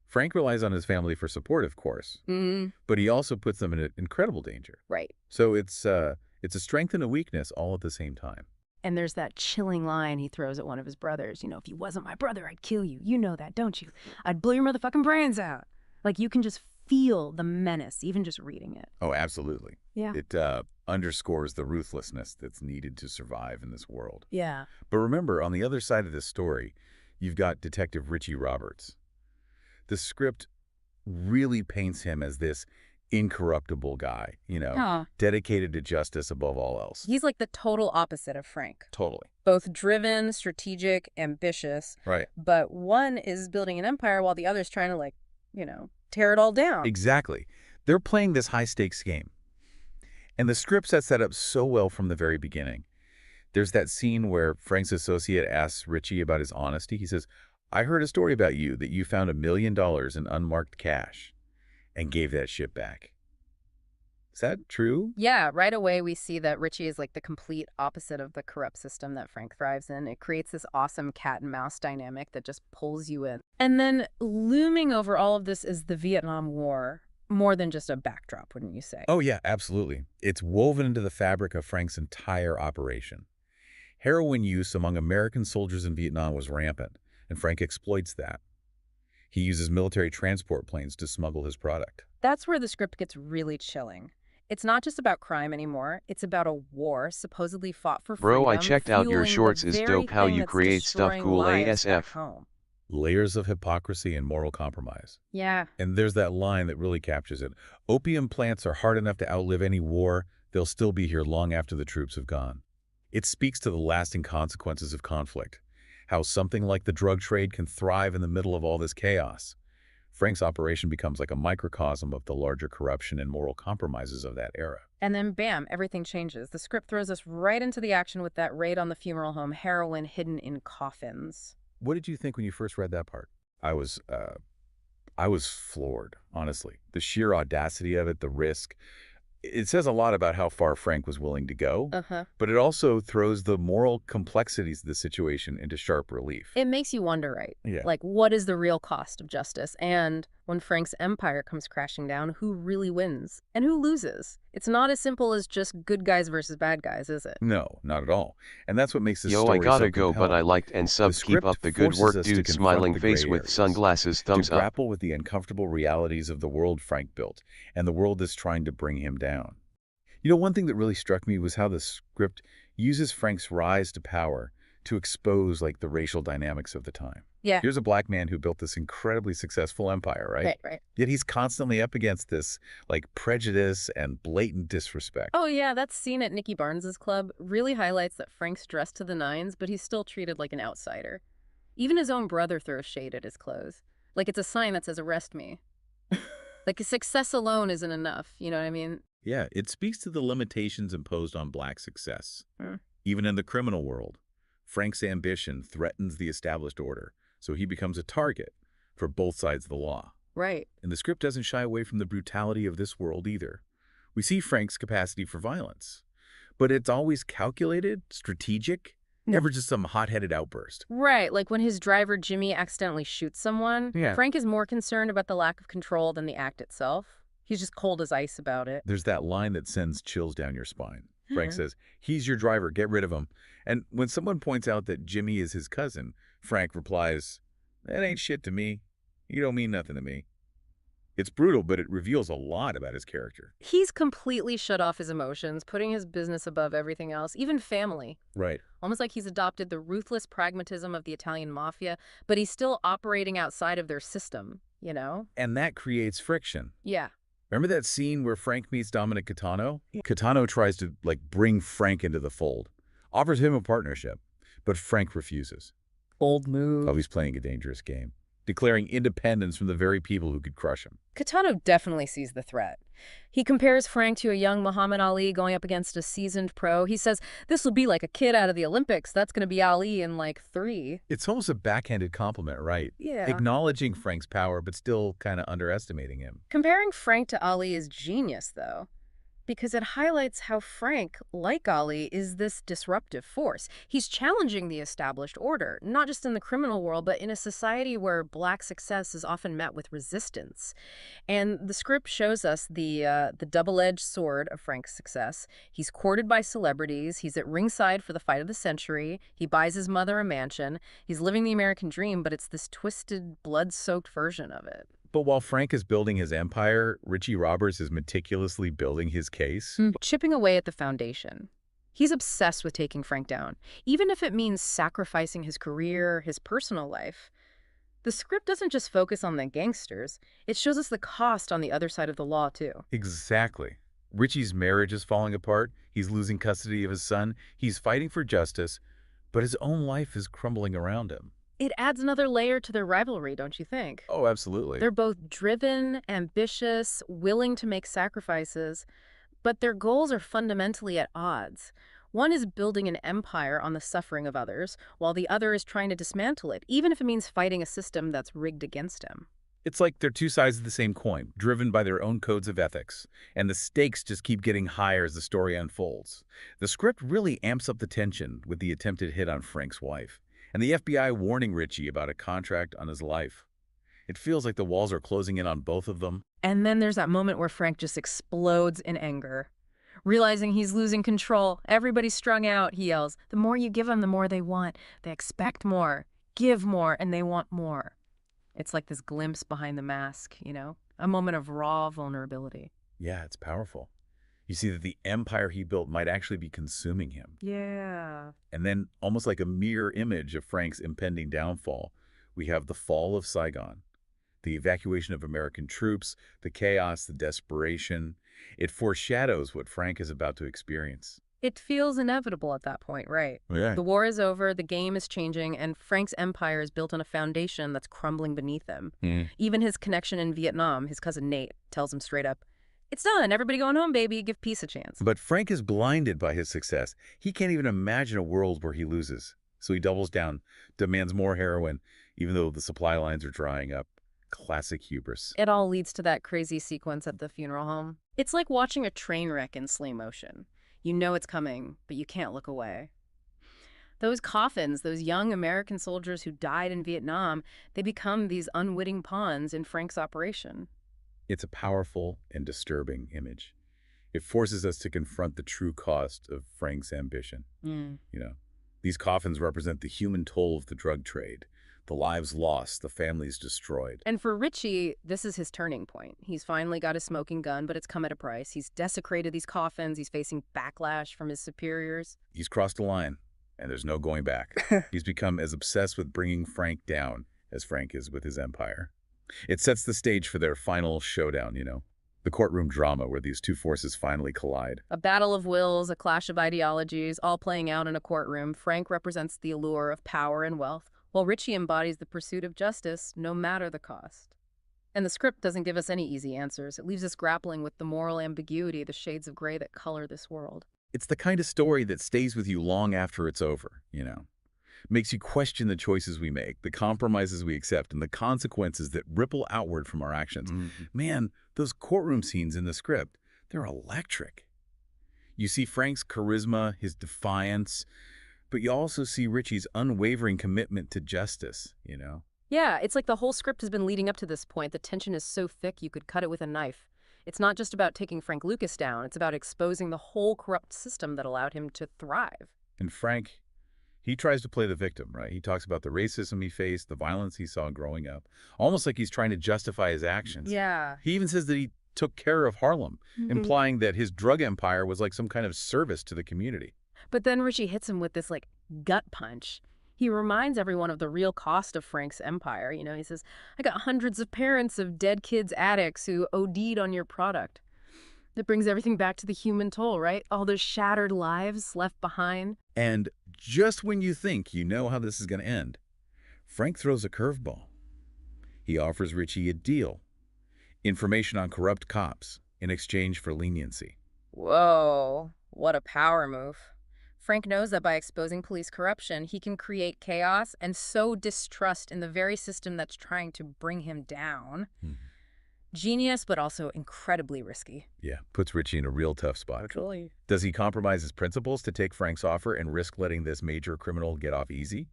Frank relies on his family for support, of course, but he also puts them in incredible danger. Right. So it's a strength and a weakness all at the same time. And there's that chilling line he throws at one of his brothers. You know, if you wasn't my brother, I'd kill you. You know that, don't you? I'd blow your motherfucking brains out. Like, you can just feel the menace, even just reading it. Oh, absolutely. Yeah. It underscores the ruthlessness that's needed to survive in this world. Yeah. But remember, on the other side of this story, you've got Detective Richie Roberts. The script really paints him as this incorruptible guy, you know, dedicated to justice above all else. He's like the total opposite of Frank. Totally. Both driven, strategic, ambitious. Right. But one is building an empire while the other's trying to, like, you know, tear it all down. Exactly. They're playing this high-stakes game. And the script sets that up so well from the very beginning. There's that scene where Frank's associate asks Richie about his honesty. He says, I heard a story about you that you found $1 million in unmarked cash and gave that shit back. Is that true? Yeah, right away we see that Richie is like the complete opposite of the corrupt system that Frank thrives in. It creates this awesome cat and mouse dynamic that just pulls you in. And then looming over all of this is the Vietnam War, more than just a backdrop, wouldn't you say? Oh, yeah, absolutely. It's woven into the fabric of Frank's entire operation. Heroin use among American soldiers in Vietnam was rampant, and Frank exploits that. He uses military transport planes to smuggle his product. That's where the script gets really chilling. It's not just about crime anymore. It's about a war supposedly fought for freedom. Bro, I checked out your fueling shorts. the Is very dope how thing you that's create stuff destroying cool lives back ASF. home. Layers of hypocrisy and moral compromise. Yeah. And there's that line that really captures it. Opium plants are hard enough to outlive any war. They'll still be here long after the troops have gone. It speaks to the lasting consequences of conflict, how something like the drug trade can thrive in the middle of all this chaos. Frank's operation becomes like a microcosm of the larger corruption and moral compromises of that era. And then bam, everything changes. The script throws us right into the action with that raid on the funeral home, heroin hidden in coffins. What did you think when you first read that part? I was floored, honestly. The sheer audacity of it, the risk. It says a lot about how far Frank was willing to go, but it also throws the moral complexities of the situation into sharp relief. It makes you wonder, right? Yeah. Like, what is the real cost of justice? And when Frank's empire comes crashing down, who really wins and who loses? It's not as simple as just good guys versus bad guys, is it? No, not at all. And that's what makes this Yo, story I gotta so go, compelling. but I liked and sub. Keep script up the good forces work, us to dude. confront Smiling the face gray with areas, sunglasses, thumbs to up. grapple with the uncomfortable realities of the world Frank built and the world that's trying to bring him down. You know, one thing that really struck me was how the script uses Frank's rise to power to expose, like, the racial dynamics of the time. Yeah. Here's a black man who built this incredibly successful empire, right? Right. Yet he's constantly up against this, like, prejudice and blatant disrespect. Oh, yeah, that scene at Nicky Barnes's club really highlights that Frank's dressed to the nines, but he's still treated like an outsider. Even his own brother throws shade at his clothes. Like it's a sign that says, arrest me. Like, success alone isn't enough, you know what I mean? Yeah, it speaks to the limitations imposed on black success. Even in the criminal world, Frank's ambition threatens the established order, so he becomes a target for both sides of the law. Right. And the script doesn't shy away from the brutality of this world either. We see Frank's capacity for violence, but it's always calculated, strategic, never just some hot-headed outburst. Right, like when his driver Jimmy accidentally shoots someone, Yeah. Frank is more concerned about the lack of control than the act itself. He's just cold as ice about it. There's that line that sends chills down your spine. Frank says, "He's your driver, get rid of him." And when someone points out that Jimmy is his cousin, Frank replies, "That ain't shit to me. You don't mean nothing to me." It's brutal, but it reveals a lot about his character. He's completely shut off his emotions, putting his business above everything else, even family. Right. Almost like he's adopted the ruthless pragmatism of the Italian mafia, but he's still operating outside of their system, you know? And that creates friction. Yeah. Remember that scene where Frank meets Dominic Catano? Catano tries to, like, bring Frank into the fold, offers him a partnership, but Frank refuses. Bold move. Oh, he's playing a dangerous game, declaring independence from the very people who could crush him. Catano definitely sees the threat. He compares Frank to a young Muhammad Ali going up against a seasoned pro. He says, this will be like a kid out of the Olympics. That's going to be Ali in like 3. It's almost a backhanded compliment, right? Yeah. Acknowledging Frank's power, but still kind of underestimating him. Comparing Frank to Ali is genius, though, because it highlights how Frank, like Ali, is this disruptive force. He's challenging the established order, not just in the criminal world, but in a society where black success is often met with resistance. And the script shows us the double-edged sword of Frank's success. He's courted by celebrities. He's at ringside for the fight of the century. He buys his mother a mansion. He's living the American dream, but it's this twisted, blood-soaked version of it. But while Frank is building his empire, Richie Roberts is meticulously building his case. Chipping away at the foundation. He's obsessed with taking Frank down, even if it means sacrificing his career, his personal life. The script doesn't just focus on the gangsters. It shows us the cost on the other side of the law, too. Exactly. Richie's marriage is falling apart. He's losing custody of his son. He's fighting for justice, but his own life is crumbling around him. It adds another layer to their rivalry, don't you think? Oh, absolutely. They're both driven, ambitious, willing to make sacrifices, but their goals are fundamentally at odds. One is building an empire on the suffering of others, while the other is trying to dismantle it, even if it means fighting a system that's rigged against him. It's like they're two sides of the same coin, driven by their own codes of ethics, and the stakes just keep getting higher as the story unfolds. The script really amps up the tension with the attempted hit on Frank's wife, and the FBI warning Richie about a contract on his life. It feels like the walls are closing in on both of them. And then there's that moment where Frank just explodes in anger. Realizing he's losing control, everybody's strung out, he yells. The more you give them, the more they want. They expect more, give more, and they want more. It's like this glimpse behind the mask, you know? A moment of raw vulnerability. Yeah, it's powerful. You see that the empire he built might actually be consuming him. Yeah. And then, almost like a mirror image of Frank's impending downfall, we have the fall of Saigon, the evacuation of American troops, the chaos, the desperation. It foreshadows what Frank is about to experience. It feels inevitable at that point, right? Yeah. The war is over, the game is changing, and Frank's empire is built on a foundation that's crumbling beneath him. Even his connection in Vietnam, his cousin Nate, tells him straight up, "It's done. Everybody going home, baby. Give peace a chance." But Frank is blinded by his success. He can't even imagine a world where he loses. So he doubles down, demands more heroin, even though the supply lines are drying up. Classic hubris. It all leads to that crazy sequence at the funeral home. It's like watching a train wreck in slow motion. You know it's coming, but you can't look away. Those coffins, those young American soldiers who died in Vietnam, they become these unwitting pawns in Frank's operation. It's a powerful and disturbing image. It forces us to confront the true cost of Frank's ambition. You know, these coffins represent the human toll of the drug trade, the lives lost, the families destroyed. And for Richie, this is his turning point. He's finally got a smoking gun, but it's come at a price. He's desecrated these coffins. He's facing backlash from his superiors. He's crossed a line, and there's no going back. He's become as obsessed with bringing Frank down as Frank is with his empire. It sets the stage for their final showdown, you know, the courtroom drama where these two forces finally collide. A battle of wills, a clash of ideologies, all playing out in a courtroom. Frank represents the allure of power and wealth, while Richie embodies the pursuit of justice, no matter the cost. And the script doesn't give us any easy answers. It leaves us grappling with the moral ambiguity, the shades of gray that color this world. It's the kind of story that stays with you long after it's over, you know. Makes you question the choices we make, the compromises we accept, and the consequences that ripple outward from our actions. Man, those courtroom scenes in the script, they're electric. You see Frank's charisma, his defiance, but you also see Richie's unwavering commitment to justice, you know? Yeah, it's like the whole script has been leading up to this point. The tension is so thick you could cut it with a knife. It's not just about taking Frank Lucas down. It's about exposing the whole corrupt system that allowed him to thrive. And Frank, he tries to play the victim, right? He talks about the racism he faced, the violence he saw growing up, almost like he's trying to justify his actions. Yeah. He even says that he took care of Harlem, implying that his drug empire was like some kind of service to the community. But then Richie hits him with this, like, gut punch. He reminds everyone of the real cost of Frank's empire. You know, he says, I got hundreds of parents of dead kids addicts who OD'd on your product. That brings everything back to the human toll, right? All those shattered lives left behind. And just when you think you know how this is going to end, Frank throws a curveball. He offers Richie a deal. Information on corrupt cops in exchange for leniency. Whoa, what a power move. Frank knows that by exposing police corruption, he can create chaos and sow distrust in the very system that's trying to bring him down. Genius, but also incredibly risky. Yeah, puts Richie in a real tough spot. Totally. Does he compromise his principles to take Frank's offer and risk letting this major criminal get off easy?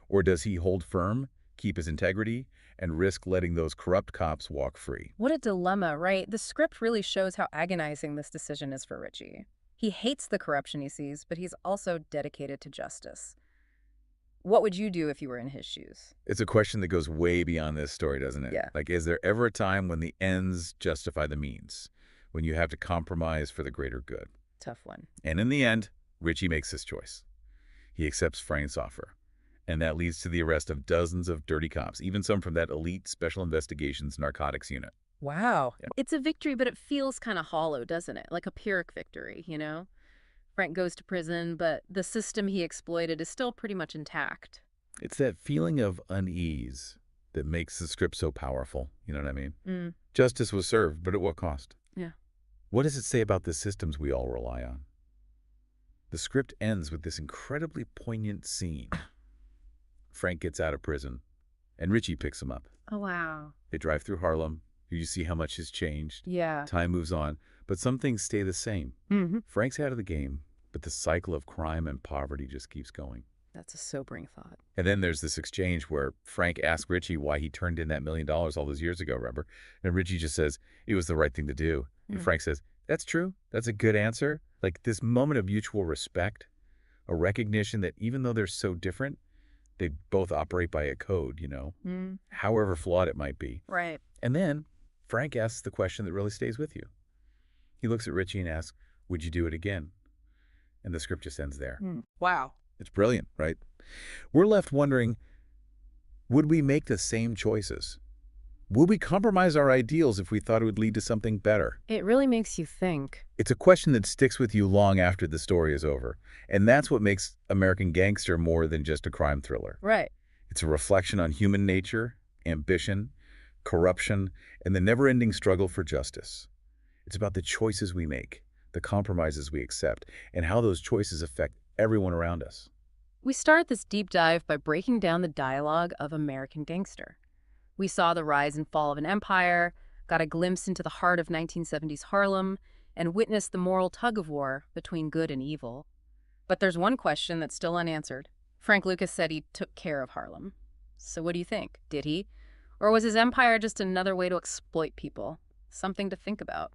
Or does he hold firm, keep his integrity, and risk letting those corrupt cops walk free? What a dilemma, right? The script really shows how agonizing this decision is for Richie. He hates the corruption he sees, but he's also dedicated to justice. What would you do if you were in his shoes? It's a question that goes way beyond this story, doesn't it? Yeah. Like, is there ever a time when the ends justify the means? When you have to compromise for the greater good? Tough one. And in the end, Richie makes his choice. He accepts Frank's offer. And that leads to the arrest of dozens of dirty cops, even some from that elite special investigations narcotics unit. Wow. Yeah. It's a victory, but it feels kind of hollow, doesn't it? Like a Pyrrhic victory, you know? Frank goes to prison, but the system he exploited is still pretty much intact. It's that feeling of unease that makes the script so powerful. You know what I mean? Justice was served, but at what cost? Yeah. What does it say about the systems we all rely on? The script ends with this incredibly poignant scene. Frank gets out of prison, and Richie picks him up. Oh, wow. They drive through Harlem. You see how much has changed. Yeah. Time moves on, but some things stay the same. Mm-hmm. Frank's out of the game, but the cycle of crime and poverty just keeps going. That's a sobering thought. And then there's this exchange where Frank asks Richie why he turned in that $1 million all those years ago, remember? And Richie just says, it was the right thing to do. And Frank says, that's true. That's a good answer. Like this moment of mutual respect, a recognition that even though they're so different, they both operate by a code, however flawed it might be. Right. And then Frank asks the question that really stays with you. He looks at Richie and asks, would you do it again? And the script just ends there. Wow. It's brilliant, right? We're left wondering, would we make the same choices? Would we compromise our ideals if we thought it would lead to something better? It really makes you think. It's a question that sticks with you long after the story is over. And that's what makes American Gangster more than just a crime thriller. Right. It's a reflection on human nature, ambition, corruption, and the never-ending struggle for justice. It's about the choices we make, the compromises we accept, and how those choices affect everyone around us. We start this deep dive by breaking down the dialogue of American Gangster. We saw the rise and fall of an empire, got a glimpse into the heart of 1970s Harlem, and witnessed the moral tug-of-war between good and evil. But there's one question that's still unanswered. Frank Lucas said he took care of Harlem. So what do you think? Did he? Or was his empire just another way to exploit people? Something to think about.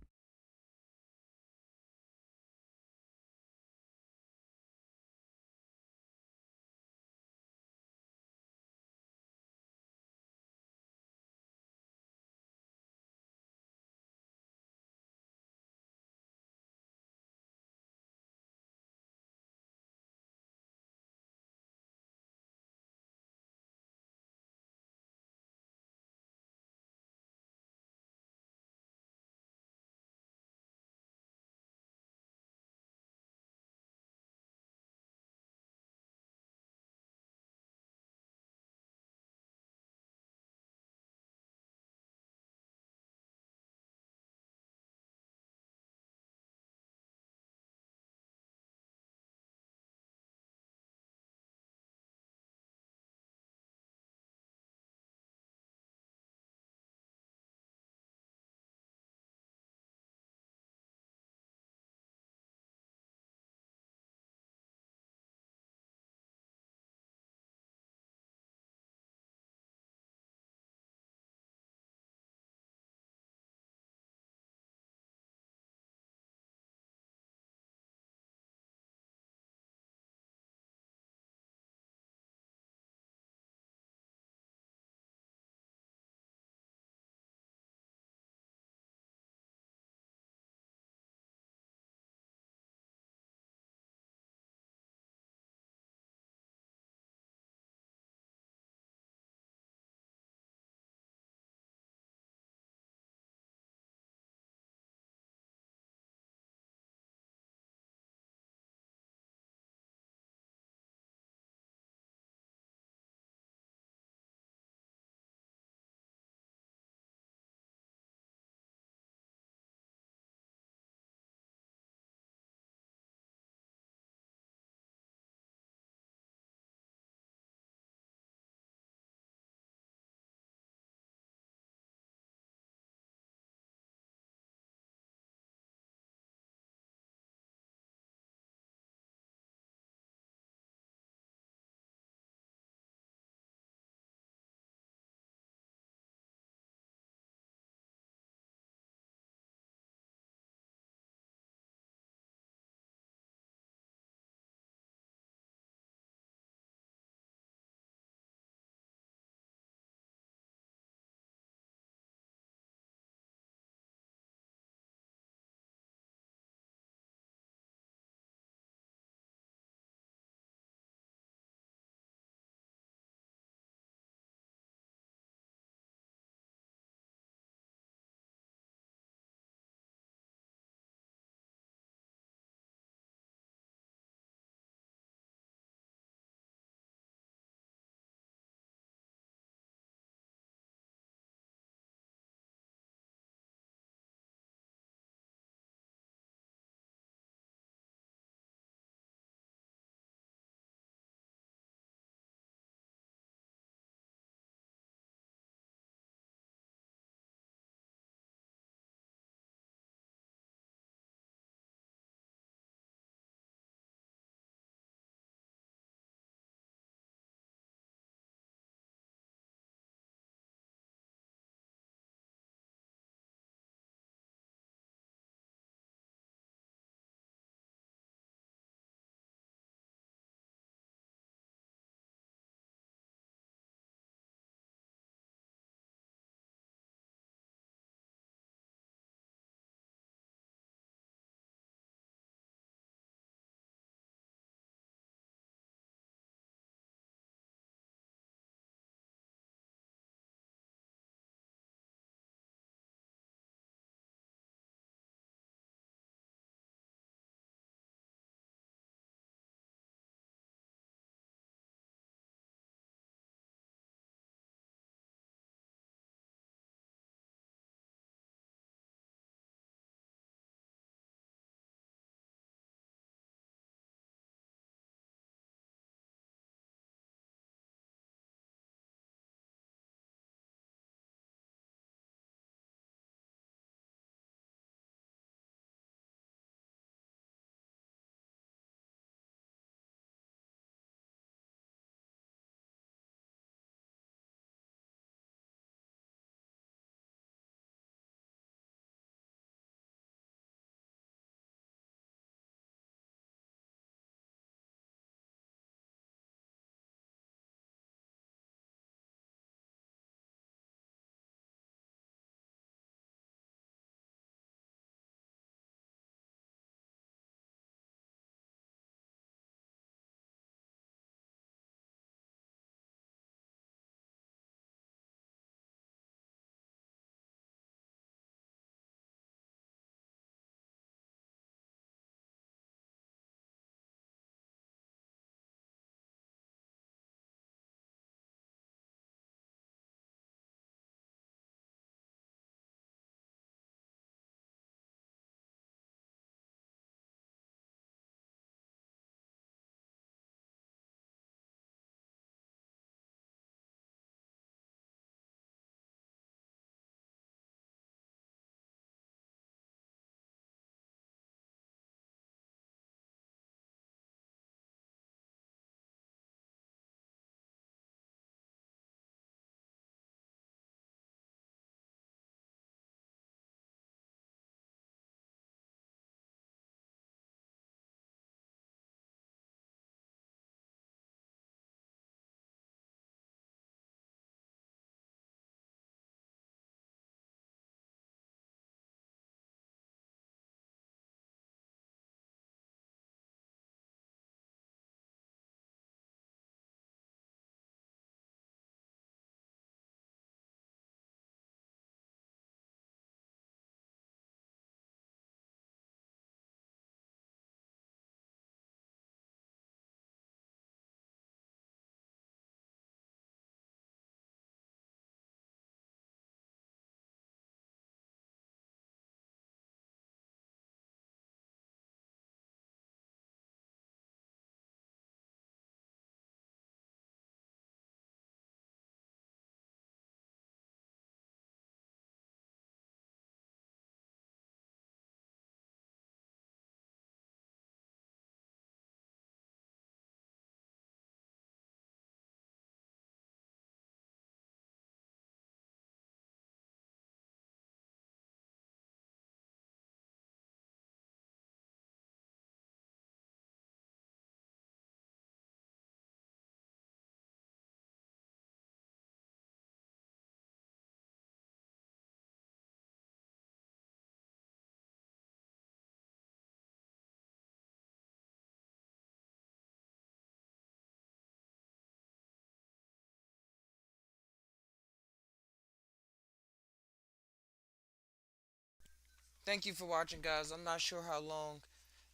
Thank you for watching, guys. I'm not sure how long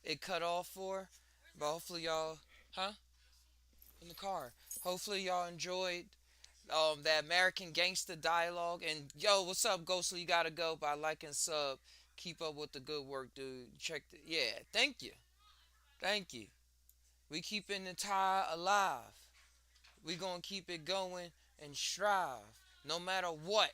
it cut off for, but hopefully y'all, huh? In the car. Hopefully y'all enjoyed that American Gangster dialogue. And yo, what's up, Ghostly? You gotta go by like and sub. Keep up with the good work, dude. Yeah, thank you. Thank you. We keeping the tie alive. We gonna keep it going and strive no matter what.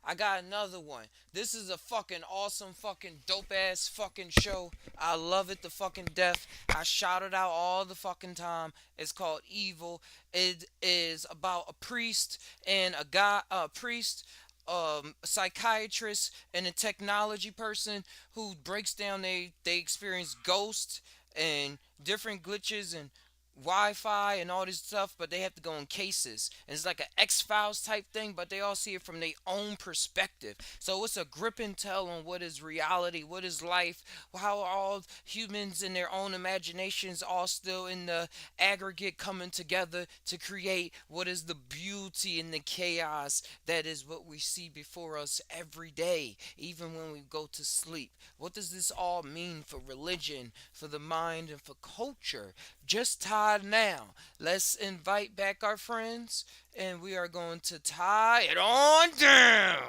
I got another one. This is a fucking awesome fucking dope ass fucking show. I love it to fucking death. I shout it out all the fucking time. It's called Evil. It is about a priest and a priest, a psychiatrist and a technology person who breaks down they experience ghosts and different glitches and Wi-Fi and all this stuff, but they have to go in cases. And it's like an X-Files type thing, but they all see it from their own perspective. So it's a grip and tell on what is reality, what is life, how are all humans in their own imaginations all still in the aggregate coming together to create what is the beauty in the chaos that is what we see before us every day, even when we go to sleep. What does this all mean for religion, for the mind, and for culture? Just Tai Now. Let's invite back our friends, and we are going to tie it on down.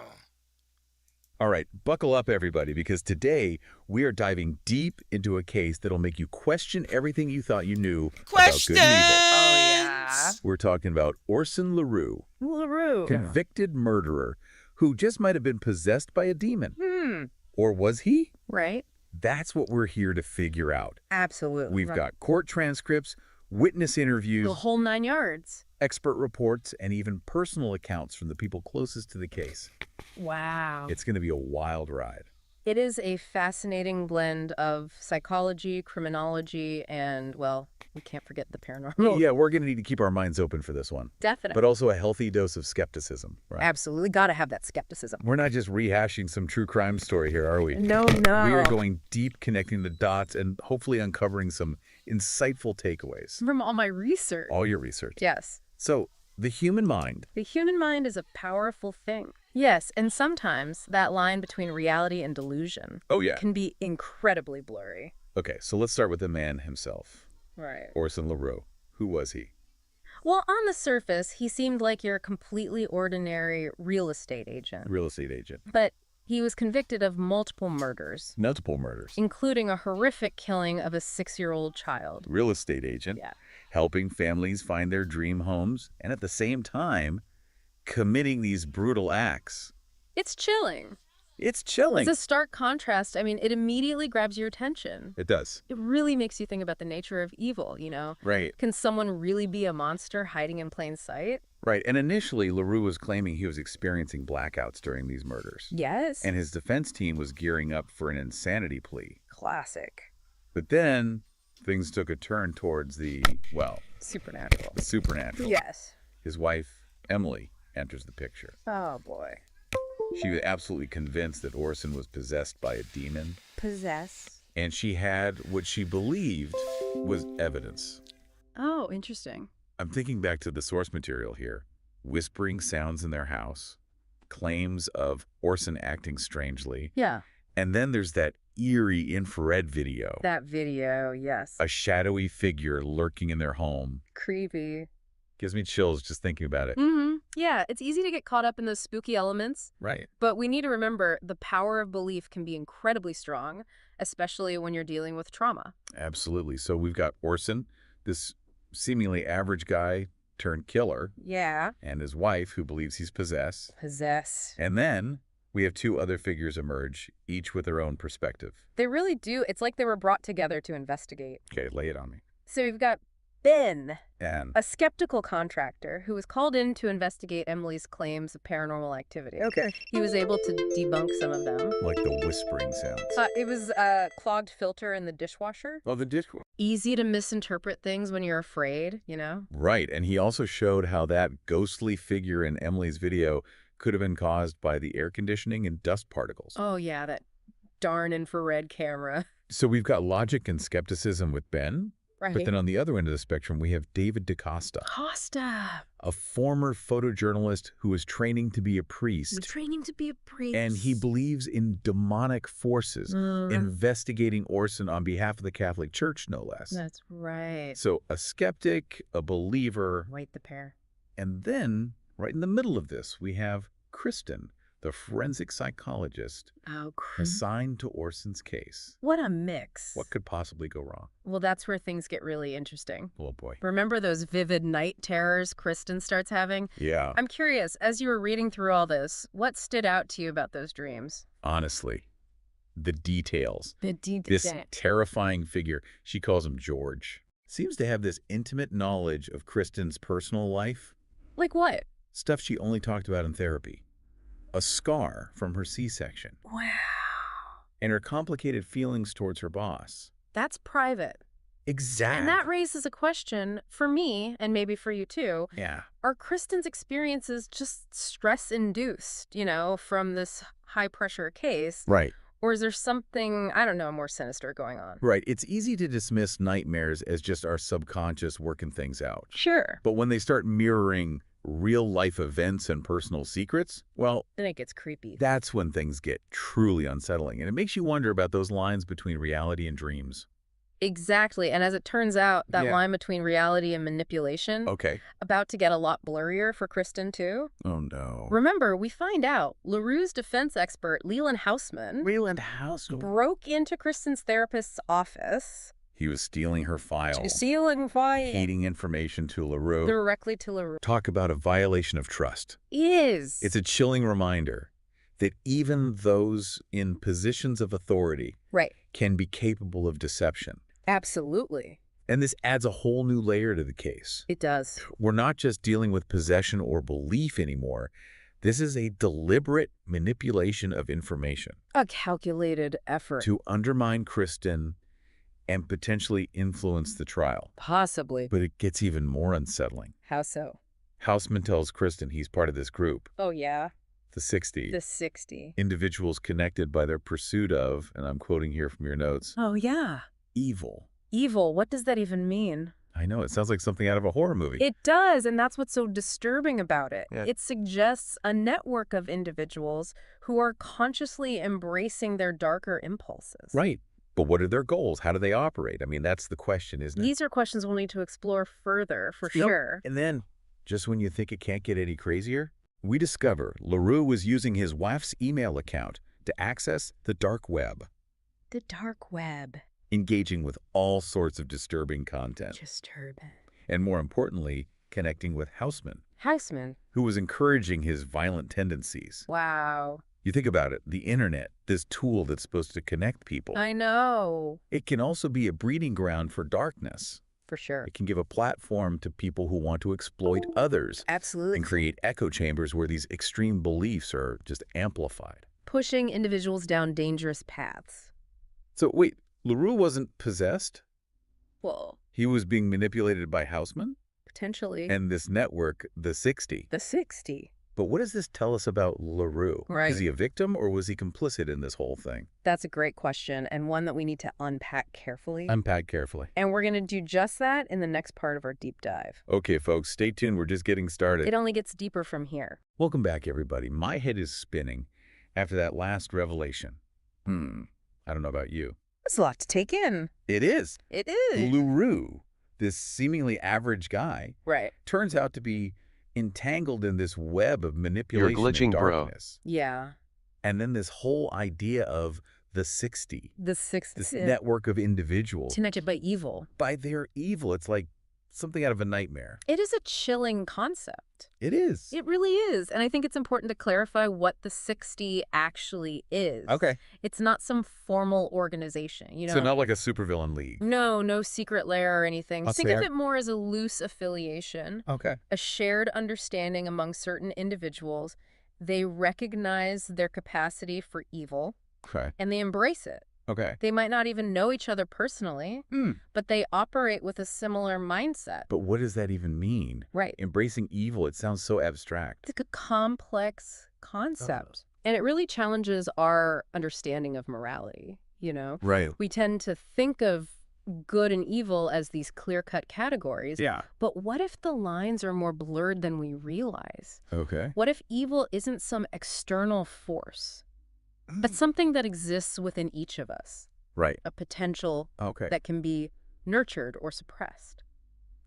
All right, buckle up, everybody, because today we are diving deep into a case that'll make you question everything you thought you knew about good and evil. Oh, yeah. We're talking about Orson LaRue, convicted murderer who just might have been possessed by a demon. Or was he? Right. That's what we're here to figure out. Absolutely. We've got court transcripts, witness interviews, the whole 9 yards. expert reports, and even personal accounts from the people closest to the case. Wow. It's going to be a wild ride. It is a fascinating blend of psychology, criminology, and, well, we can't forget the paranormal. Yeah, we're going to need to keep our minds open for this one. Definitely. But also a healthy dose of skepticism, right? Absolutely. Got to have that skepticism. We're not just rehashing some true crime story here, are we? No. We are going deep, connecting the dots, and hopefully uncovering some insightful takeaways. From all my research. All your research. Yes. So, the human mind. The human mind is a powerful thing. Yes, and sometimes that line between reality and delusion can be incredibly blurry. Okay, so let's start with the man himself. Right. Orson LaRue. Who was he? Well, on the surface, he seemed like your completely ordinary real estate agent. Real estate agent. But he was convicted of multiple murders. Multiple murders. Including a horrific killing of a 6-year-old child. Real estate agent. Yeah. Helping families find their dream homes, and at the same time, committing these brutal acts. It's chilling. It's chilling. It's a stark contrast. I mean, it immediately grabs your attention. It does. It really makes you think about the nature of evil, you know? Right. Can someone really be a monster hiding in plain sight? Right. And initially, LaRue was claiming he was experiencing blackouts during these murders. Yes. And his defense team was gearing up for an insanity plea. Classic. But then things took a turn towards the, well... supernatural. The supernatural. Yes. His wife, Emily, enters the picture. Oh, boy. She was absolutely convinced that Orson was possessed by a demon. Possess. And she had what she believed was evidence. Oh, interesting. I'm thinking back to the source material here. Whispering sounds in their house. Claims of Orson acting strangely. Yeah. And then there's that eerie infrared video. That video, yes. A shadowy figure lurking in their home. Creepy. Gives me chills just thinking about it. Mm-hmm. Yeah, it's easy to get caught up in those spooky elements. Right. But we need to remember the power of belief can be incredibly strong, especially when you're dealing with trauma. Absolutely. So we've got Orson, this seemingly average guy turned killer. Yeah. And his wife, who believes he's possessed. And then we have two other figures emerge, each with their own perspective. They really do. It's like they were brought together to investigate. Okay, lay it on me. So we've got Ben, and a skeptical contractor who was called in to investigate Emily's claims of paranormal activity. Okay. He was able to debunk some of them. Like the whispering sounds. It was a clogged filter in the dishwasher. Oh, the dishwasher. Easy to misinterpret things when you're afraid, you know? Right, and he also showed how that ghostly figure in Emily's video could have been caused by the air conditioning and dust particles. Oh, yeah, that darn infrared camera. So we've got logic and skepticism with Ben, Right. But then on the other end of the spectrum, we have David DaCosta. A former photojournalist who was training to be a priest. Training to be a priest. And he believes in demonic forces, investigating Orson on behalf of the Catholic Church, no less. That's right. So a skeptic, a believer. Right, the pair. And then, right in the middle of this, we have Kristen, the forensic psychologist assigned to Orson's case. What a mix. What could possibly go wrong? Well, that's where things get really interesting. Oh, boy. Remember those vivid night terrors Kristen starts having? Yeah. I'm curious, as you were reading through all this, what stood out to you about those dreams? Honestly, the details. This This terrifying figure, she calls him George, seems to have this intimate knowledge of Kristen's personal life. Like what? Stuff she only talked about in therapy. A scar from her C-section. Wow. And her complicated feelings towards her boss. That's private. Exactly. And that raises a question for me, and maybe for you too. Yeah. Are Kristen's experiences just stress-induced, from this high-pressure case? Right. Or is there something, I don't know, more sinister going on? Right. It's easy to dismiss nightmares as just our subconscious working things out. Sure. But when they start mirroring real-life events and personal secrets, well, then it gets creepy. That's when things get truly unsettling. And it makes you wonder about those lines between reality and dreams. Exactly. And as it turns out, that line between reality and manipulation, about to get a lot blurrier for Kristen, too. Oh, no. Remember, we find out LaRue's defense expert, Leland Hausman, broke into Kristen's therapist's office. He was stealing her file. Feeding information to LaRue. Directly to LaRue. Talk about a violation of trust. It's a chilling reminder that even those in positions of authority can be capable of deception. Absolutely. And this adds a whole new layer to the case. It does. We're not just dealing with possession or belief anymore. This is a deliberate manipulation of information. A calculated effort. To undermine Kristen and potentially influence the trial. Possibly. But it gets even more unsettling. How so? Hausman tells Kristen he's part of this group. Oh, yeah? The 60. The 60. Individuals connected by their pursuit of, and I'm quoting here from your notes. Oh, yeah. Evil. Evil. What does that even mean? I know. It sounds like something out of a horror movie. It does, and that's what's so disturbing about it. Yeah. It suggests a network of individuals who are consciously embracing their darker impulses. Right. But what are their goals? How do they operate? I mean, that's the question, isn't it? These are questions we'll need to explore further, for sure. And then, just when you think it can't get any crazier, we discover LaRue was using his wife's email account to access the dark web. The dark web. Engaging with all sorts of disturbing content. Disturbing. And more importantly, connecting with Hausman. Hausman? Who was encouraging his violent tendencies. Wow. You think about it, the internet, this tool that's supposed to connect people. I know. It can also be a breeding ground for darkness. For sure. It can give a platform to people who want to exploit others. Absolutely. And create echo chambers where these extreme beliefs are just amplified. Pushing individuals down dangerous paths. So wait, LaRue wasn't possessed? Well. He was being manipulated by Hausman? Potentially. And this network, the 60. The 60. But what does this tell us about LaRue? Right. Is he a victim or was he complicit in this whole thing? That's a great question, and one that we need to unpack carefully. Unpack carefully. And we're going to do just that in the next part of our deep dive. Okay, folks, stay tuned. We're just getting started. It only gets deeper from here. Welcome back, everybody. My head is spinning after that last revelation. I don't know about you. It's a lot to take in. It is. It is. LaRue, this seemingly average guy, turns out to be entangled in this web of manipulation. You're glitching, and darkness. Bro. Yeah. And then this whole idea of the 60. The 60. This network of individuals. Connected by evil. By their evil. It's like something out of a nightmare. It is a chilling concept. It is. It really is. And I think it's important to clarify what the 60 actually is. Okay. It's not some formal organization. So not like a supervillain league. No secret lair or anything. That's Think fair. of it more as a loose affiliation. Okay. A shared understanding among certain individuals. They recognize their capacity for evil. Okay. And they embrace it. Okay. They might not even know each other personally, but they operate with a similar mindset. But what does that even mean? Right. Embracing evil, it sounds so abstract. It's like a complex concept. And it really challenges our understanding of morality, Right. We tend to think of good and evil as these clear-cut categories. Yeah. But what if the lines are more blurred than we realize? Okay. What if evil isn't some external force, but something that exists within each of us? Right. A potential Okay. that can be nurtured or suppressed.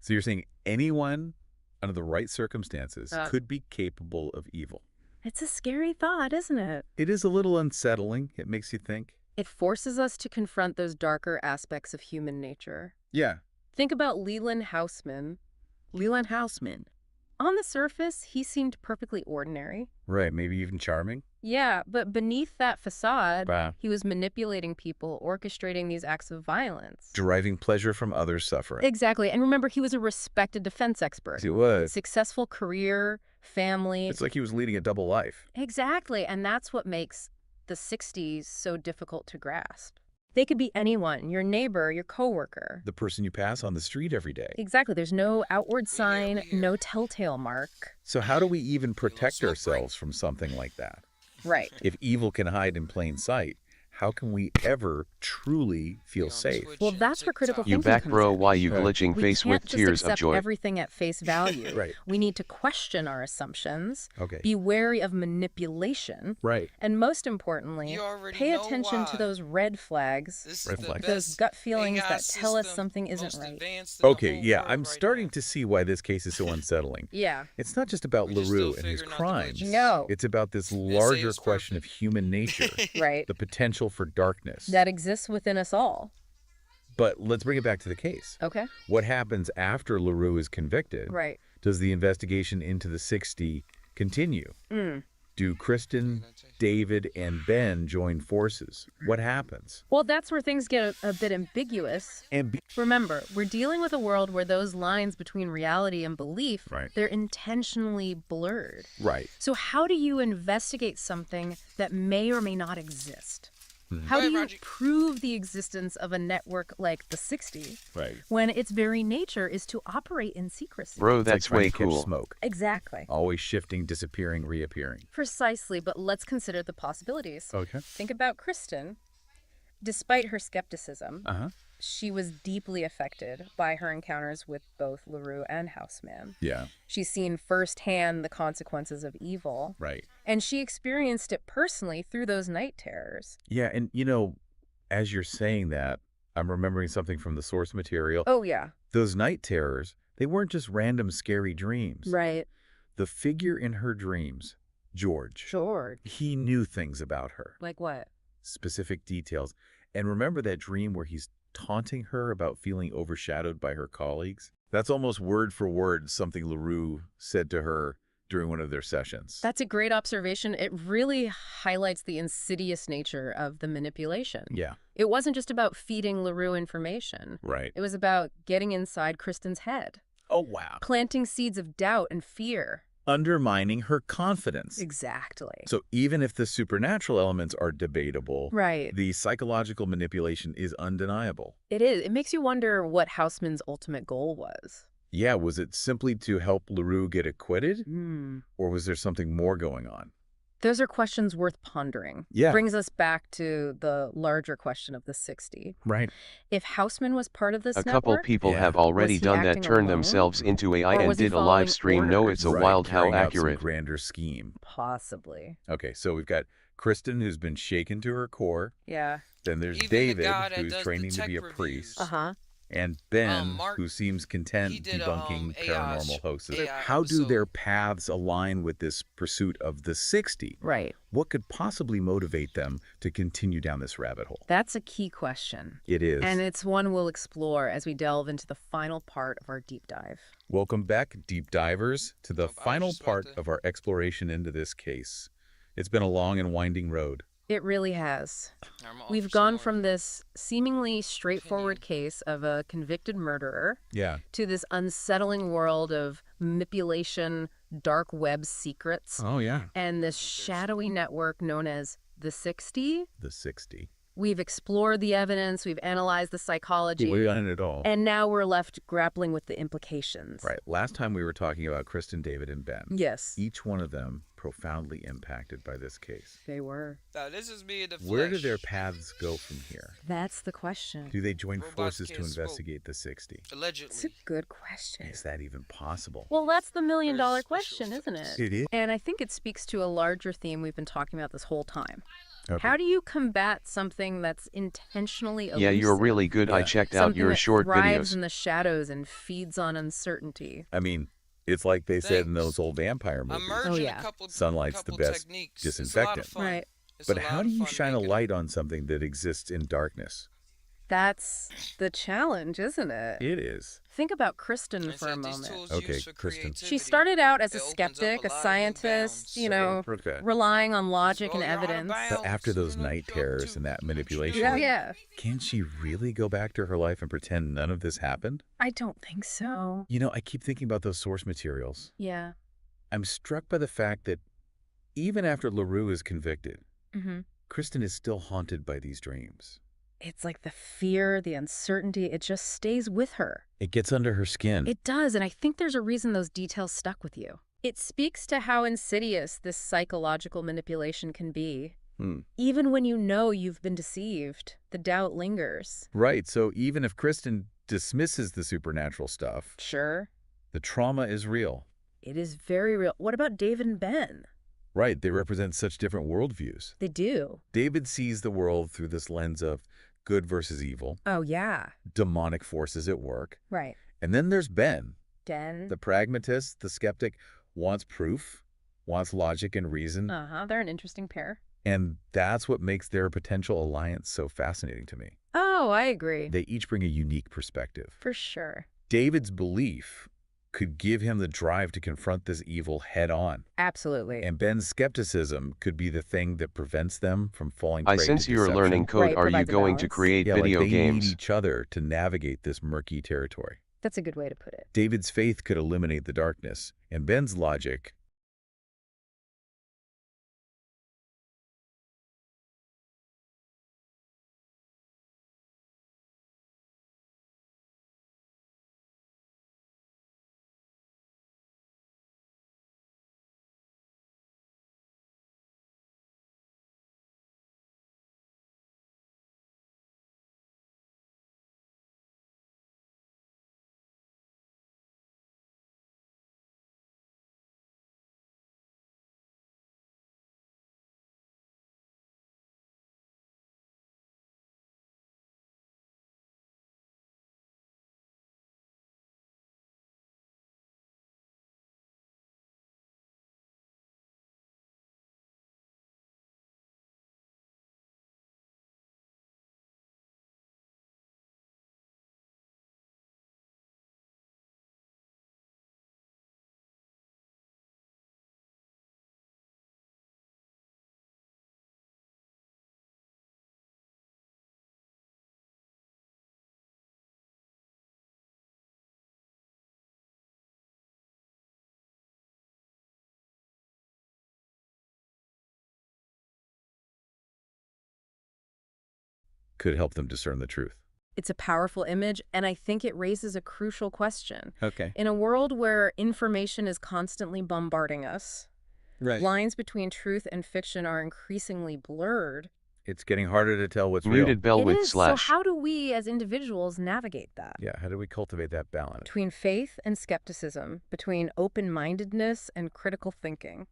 So you're saying anyone under the right circumstances could be capable of evil. It's a scary thought, isn't it? It is a little unsettling. It makes you think. It forces us to confront those darker aspects of human nature. Yeah. Think about Leland Houseman. Leland Houseman. On the surface, he seemed perfectly ordinary. Right. Maybe even charming. Yeah, but beneath that facade, Wow. he was manipulating people, orchestrating these acts of violence. Deriving pleasure from others' suffering. Exactly. And remember, he was a respected defense expert. He was. Successful career, family. It's like he was leading a double life. Exactly. And that's what makes the 60s so difficult to grasp. They could be anyone, your neighbor, your coworker. The person you pass on the street every day. Exactly. There's no outward sign, no telltale mark. So how do we even protect ourselves from something like that? Right. If evil can hide in plain sight, how can we ever truly feel safe? Well, that's where critical thinking You back comes bro, in. why you Right. glitching We face can't with just tears of accept joy? everything at face value. Right. We need to question our assumptions. Okay. Be wary of manipulation. Right. And most importantly, pay attention to those red flags. Red flags. Those gut feelings that tell us something isn't right. Okay, yeah, I'm starting to see why this case is so unsettling. Yeah. It's not just about LaRue and his crimes. No. It's about this larger question of human nature. Right. The potential for darkness. That exists within us all. But let's bring it back to the case. Okay. What happens after LaRue is convicted? Right. Does the investigation into the 60 continue? Do Kristen, David, and Ben join forces? What happens? Well, that's where things get a bit ambiguous. Remember, we're dealing with a world where those lines between reality and belief, they're intentionally blurred. Right. So how do you investigate something that may or may not exist? How do you prove the existence of a network like the 60 when its very nature is to operate in secrecy? Bro, It's like that's trying way to catch cool. smoke. Exactly. Always shifting, disappearing, reappearing. Precisely, but let's consider the possibilities. Okay. Think about Kristen. Despite her skepticism, Uh-huh. she was deeply affected by her encounters with both LaRue and Houseman. Yeah. She's seen firsthand the consequences of evil. Right. And she experienced it personally through those night terrors. Yeah, and you know, as you're saying that, I'm remembering something from the source material. Oh, yeah. Those night terrors, they weren't just random scary dreams. Right. The figure in her dreams, George, he knew things about her. Like what? Specific details. And remember that dream where he's taunting her about feeling overshadowed by her colleagues? That's almost word for word something LaRue said to her during one of their sessions. That's a great observation. It really highlights the insidious nature of the manipulation. Yeah. It wasn't just about feeding LaRue information. Right. It was about getting inside Kristen's head. Oh, wow. Planting seeds of doubt and fear. Undermining her confidence. Exactly. So even if the supernatural elements are debatable, Right. the psychological manipulation is undeniable. It is. It makes you wonder what Houseman's ultimate goal was. Yeah, was it simply to help LaRue get acquitted? Or was there something more going on? Those are questions worth pondering. Yeah. Brings us back to the larger question of the 60. Right. If Houseman was part of this A couple network, people have was already he done that, acting turned alone? themselves into AI Or and was he did a following live stream. No, it's a Right, wild how carrying out some accurate. grander scheme. Possibly. Okay, so we've got Kristen, who's been shaken to her core. Yeah. Then there's Even the David, guy that who's does the training to tech be a reviews. priest. Uh-huh. And Ben, Mark, who seems content he did, debunking AI paranormal hoaxes. AI How do their paths align with this pursuit of the 60? Right. What could possibly motivate them to continue down this rabbit hole? That's a key question. It is. And it's one we'll explore as we delve into the final part of our deep dive. Welcome back, deep divers, to the final part of our exploration into this case. It's been a long and winding road. It really has. We've gone from this seemingly straightforward case of a convicted murderer Yeah. to this unsettling world of manipulation, dark web secrets, Oh, yeah. and this shadowy network known as the 60. The 60. We've explored the evidence, we've analyzed the psychology. We've done it all. And now we're left grappling with the implications. Right. Last time we were talking about Kristen, David, and Ben. Yes. Each one of them profoundly impacted by this case. They were. Now, this is me in the flesh. Where do their paths go from here? That's the question. Do they join Robots forces to can't smoke. investigate the 60? Allegedly. It's a good question. Is that even possible? Well, that's the million-dollar question, isn't it? It is. And I think it speaks to a larger theme we've been talking about this whole time. Okay. How do you combat something that's intentionally elusive? Yeah, you're really good. I checked out Something your that short thrives videos. in the shadows and feeds on uncertainty. I mean, it's like they said in those old vampire movies. Oh, yeah. Sunlight's the best disinfectant. Right. But how do you shine a light on something that exists in darkness? That's the challenge, isn't it? It is. Think about Kristen for a moment. Okay, Kristen. She started out as a skeptic, a scientist, relying on logic and evidence. But after those night terrors and that manipulation, Yeah. can she really go back to her life and pretend none of this happened? I don't think so. You know, I keep thinking about those source materials. Yeah. I'm struck by the fact that even after LaRue is convicted, Kristen is still haunted by these dreams. It's like the fear, the uncertainty, it just stays with her. It gets under her skin. It does, and I think there's a reason those details stuck with you. It speaks to how insidious this psychological manipulation can be. Even when you know you've been deceived, the doubt lingers. Right, so even if Kristen dismisses the supernatural stuff, Sure. the trauma is real. It is very real. What about David and Ben? Right, they represent such different worldviews. They do. David sees the world through this lens of good versus evil, Oh, yeah. demonic forces at work. Right. And then there's Ben, Den. the pragmatist, the skeptic, wants proof, wants logic and reason. They're an interesting pair. And that's what makes their potential alliance so fascinating to me. Oh, I agree. They each bring a unique perspective. For sure. David's belief could give him the drive to confront this evil head on. Absolutely. And Ben's skepticism could be the thing that prevents them from falling prey I to sense you're deception. learning code. Are you going to create video like they games? need each other to navigate this murky territory. That's a good way to put it. David's faith could eliminate the darkness, and Ben's logic could help them discern the truth. It's a powerful image, and I think it raises a crucial question. Okay. In a world where information is constantly bombarding us, lines between truth and fiction are increasingly blurred. It's getting harder to tell what's Muted real. bell with So slash. how do we as individuals navigate that? Yeah, how do we cultivate that balance? Between faith and skepticism, between open-mindedness and critical thinking.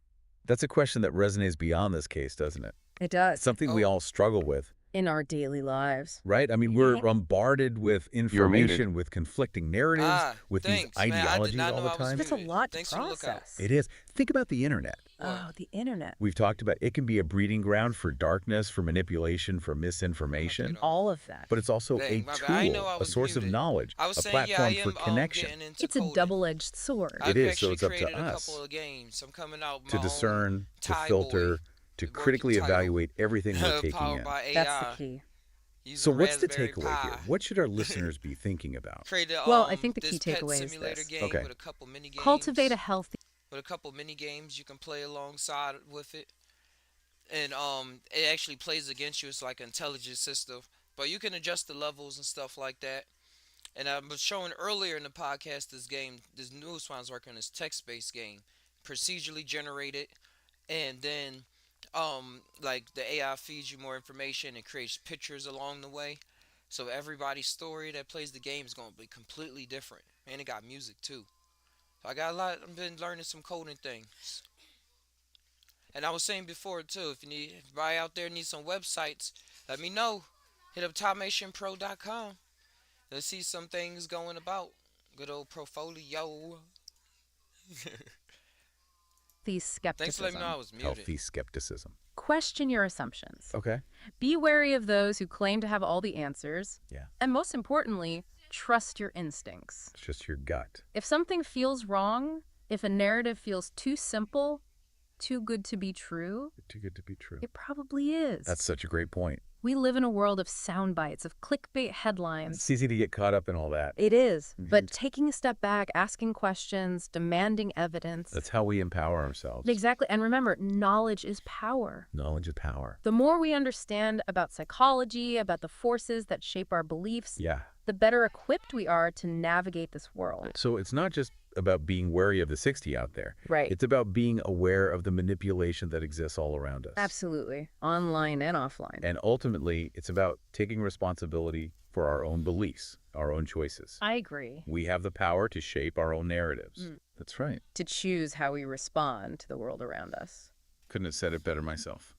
That's a question that resonates beyond this case, doesn't it? It does. Something we all struggle with. In our daily lives. Right? I mean, we're bombarded with information, with conflicting narratives, with thanks, these man. I did ideologies not all know the I was time. That's a muted. lot to Thanks for the lookout. process. It is. Think about the internet. Oh, the internet. We've talked about it can be a breeding ground for darkness, for manipulation, for misinformation. All of that. But it's also Dang, a my bad. I didn't know I tool, a was source of muted. knowledge, I was a saying, platform yeah, I for am, connection. getting into It's a coding. double-edged sword. I've It is, so actually it's up to created a us couple of games. I'm coming out with to my discern, to Tai filter, Boy to working critically title. evaluate everything we're taking Powered in. by AI. That's the key. So Using what's the Raspberry takeaway here? Pi. What should our listeners be thinking about? Created, Well, I think the this key pet takeaway is simulator this. game Okay. with a couple mini games. Cultivate a healthy... With a couple mini games you can play alongside with it, and it actually plays against you. It's like an intelligence system, but you can adjust the levels and stuff like that. And I was showing earlier in the podcast this game, this newest one I was working on, this text-based game, procedurally generated, and then like the AI feeds you more information and creates pictures along the way. So everybody's story that plays the game is gonna be completely different. And it got music too. So I got a lot. I've been learning some coding things. And I was saying before too, if anybody out there needs some websites, let me know. Hit up TopNationPro.com. Let's see some things going about. Good old portfolio. Healthy Thanks for letting me know I skepticism. was muted. Healthy skepticism. Question your assumptions. Okay. Be wary of those who claim to have all the answers. Yeah. And most importantly, trust your instincts. It's just your gut. If something feels wrong, if a narrative feels too simple, too good to be true, Too good to be true. it probably is. That's such a great point. We live in a world of sound bites, of clickbait headlines. It's easy to get caught up in all that. It is. But taking a step back, asking questions, demanding evidence. That's how we empower ourselves. Exactly. And remember, knowledge is power. Knowledge is power. The more we understand about psychology, about the forces that shape our beliefs, Yeah. the better equipped we are to navigate this world. So it's not just about being wary of the 60 out there. Right. It's about being aware of the manipulation that exists all around us. Absolutely. Online and offline. And ultimately, it's about taking responsibility for our own beliefs, our own choices. I agree. We have the power to shape our own narratives. That's right. To choose how we respond to the world around us. Couldn't have said it better myself.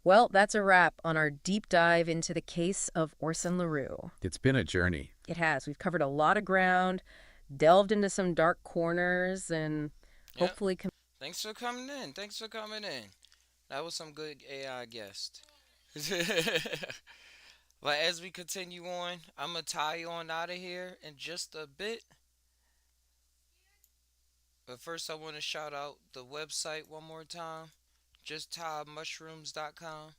Well, that's a wrap on our deep dive into the case of Orson LaRue. It's been a journey. It has. We've covered a lot of ground, delved into some dark corners, and hopefully... Thanks for coming in. Thanks for coming in. That was some good AI guest. But as we continue on, I'm going to tie you on out of here in just a bit. But first, I want to shout out the website one more time. JustTieMushrooms.com.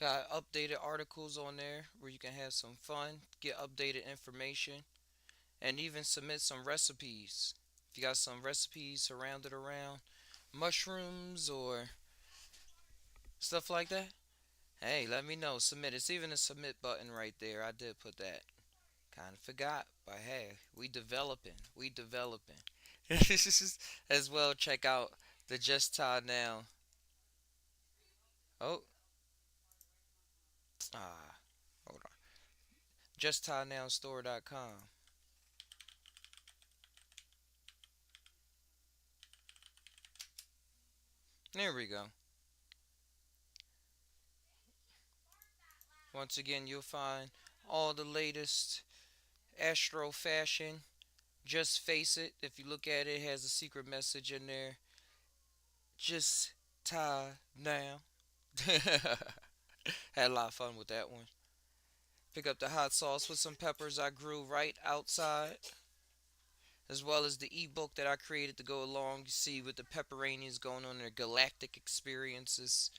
Got updated articles on there where you can have some fun, get updated information, and even submit some recipes. If you got some recipes surrounded around mushrooms or stuff like that, hey, let me know. Submit. It's even a submit button right there. I did put that. Kind of forgot, but hey, we developing. As well, check out the Just Tai Now. Hold on. JustTieNowStore.com. There we go. Once again, you'll find all the latest astro fashion. Just face it. If you look at it, it has a secret message in there. Just tie now. Had a lot of fun with that one. Pick up the hot sauce with some peppers I grew right outside, as well as the ebook that I created to go along. You see with the pepperanians going on their galactic experiences.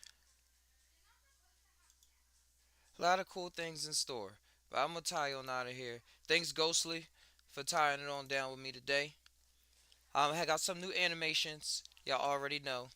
A lot of cool things in store. But I'm going to tie on out of here. Thanks, Ghostly, for tying it on down with me today. I got some new animations. Y'all already know.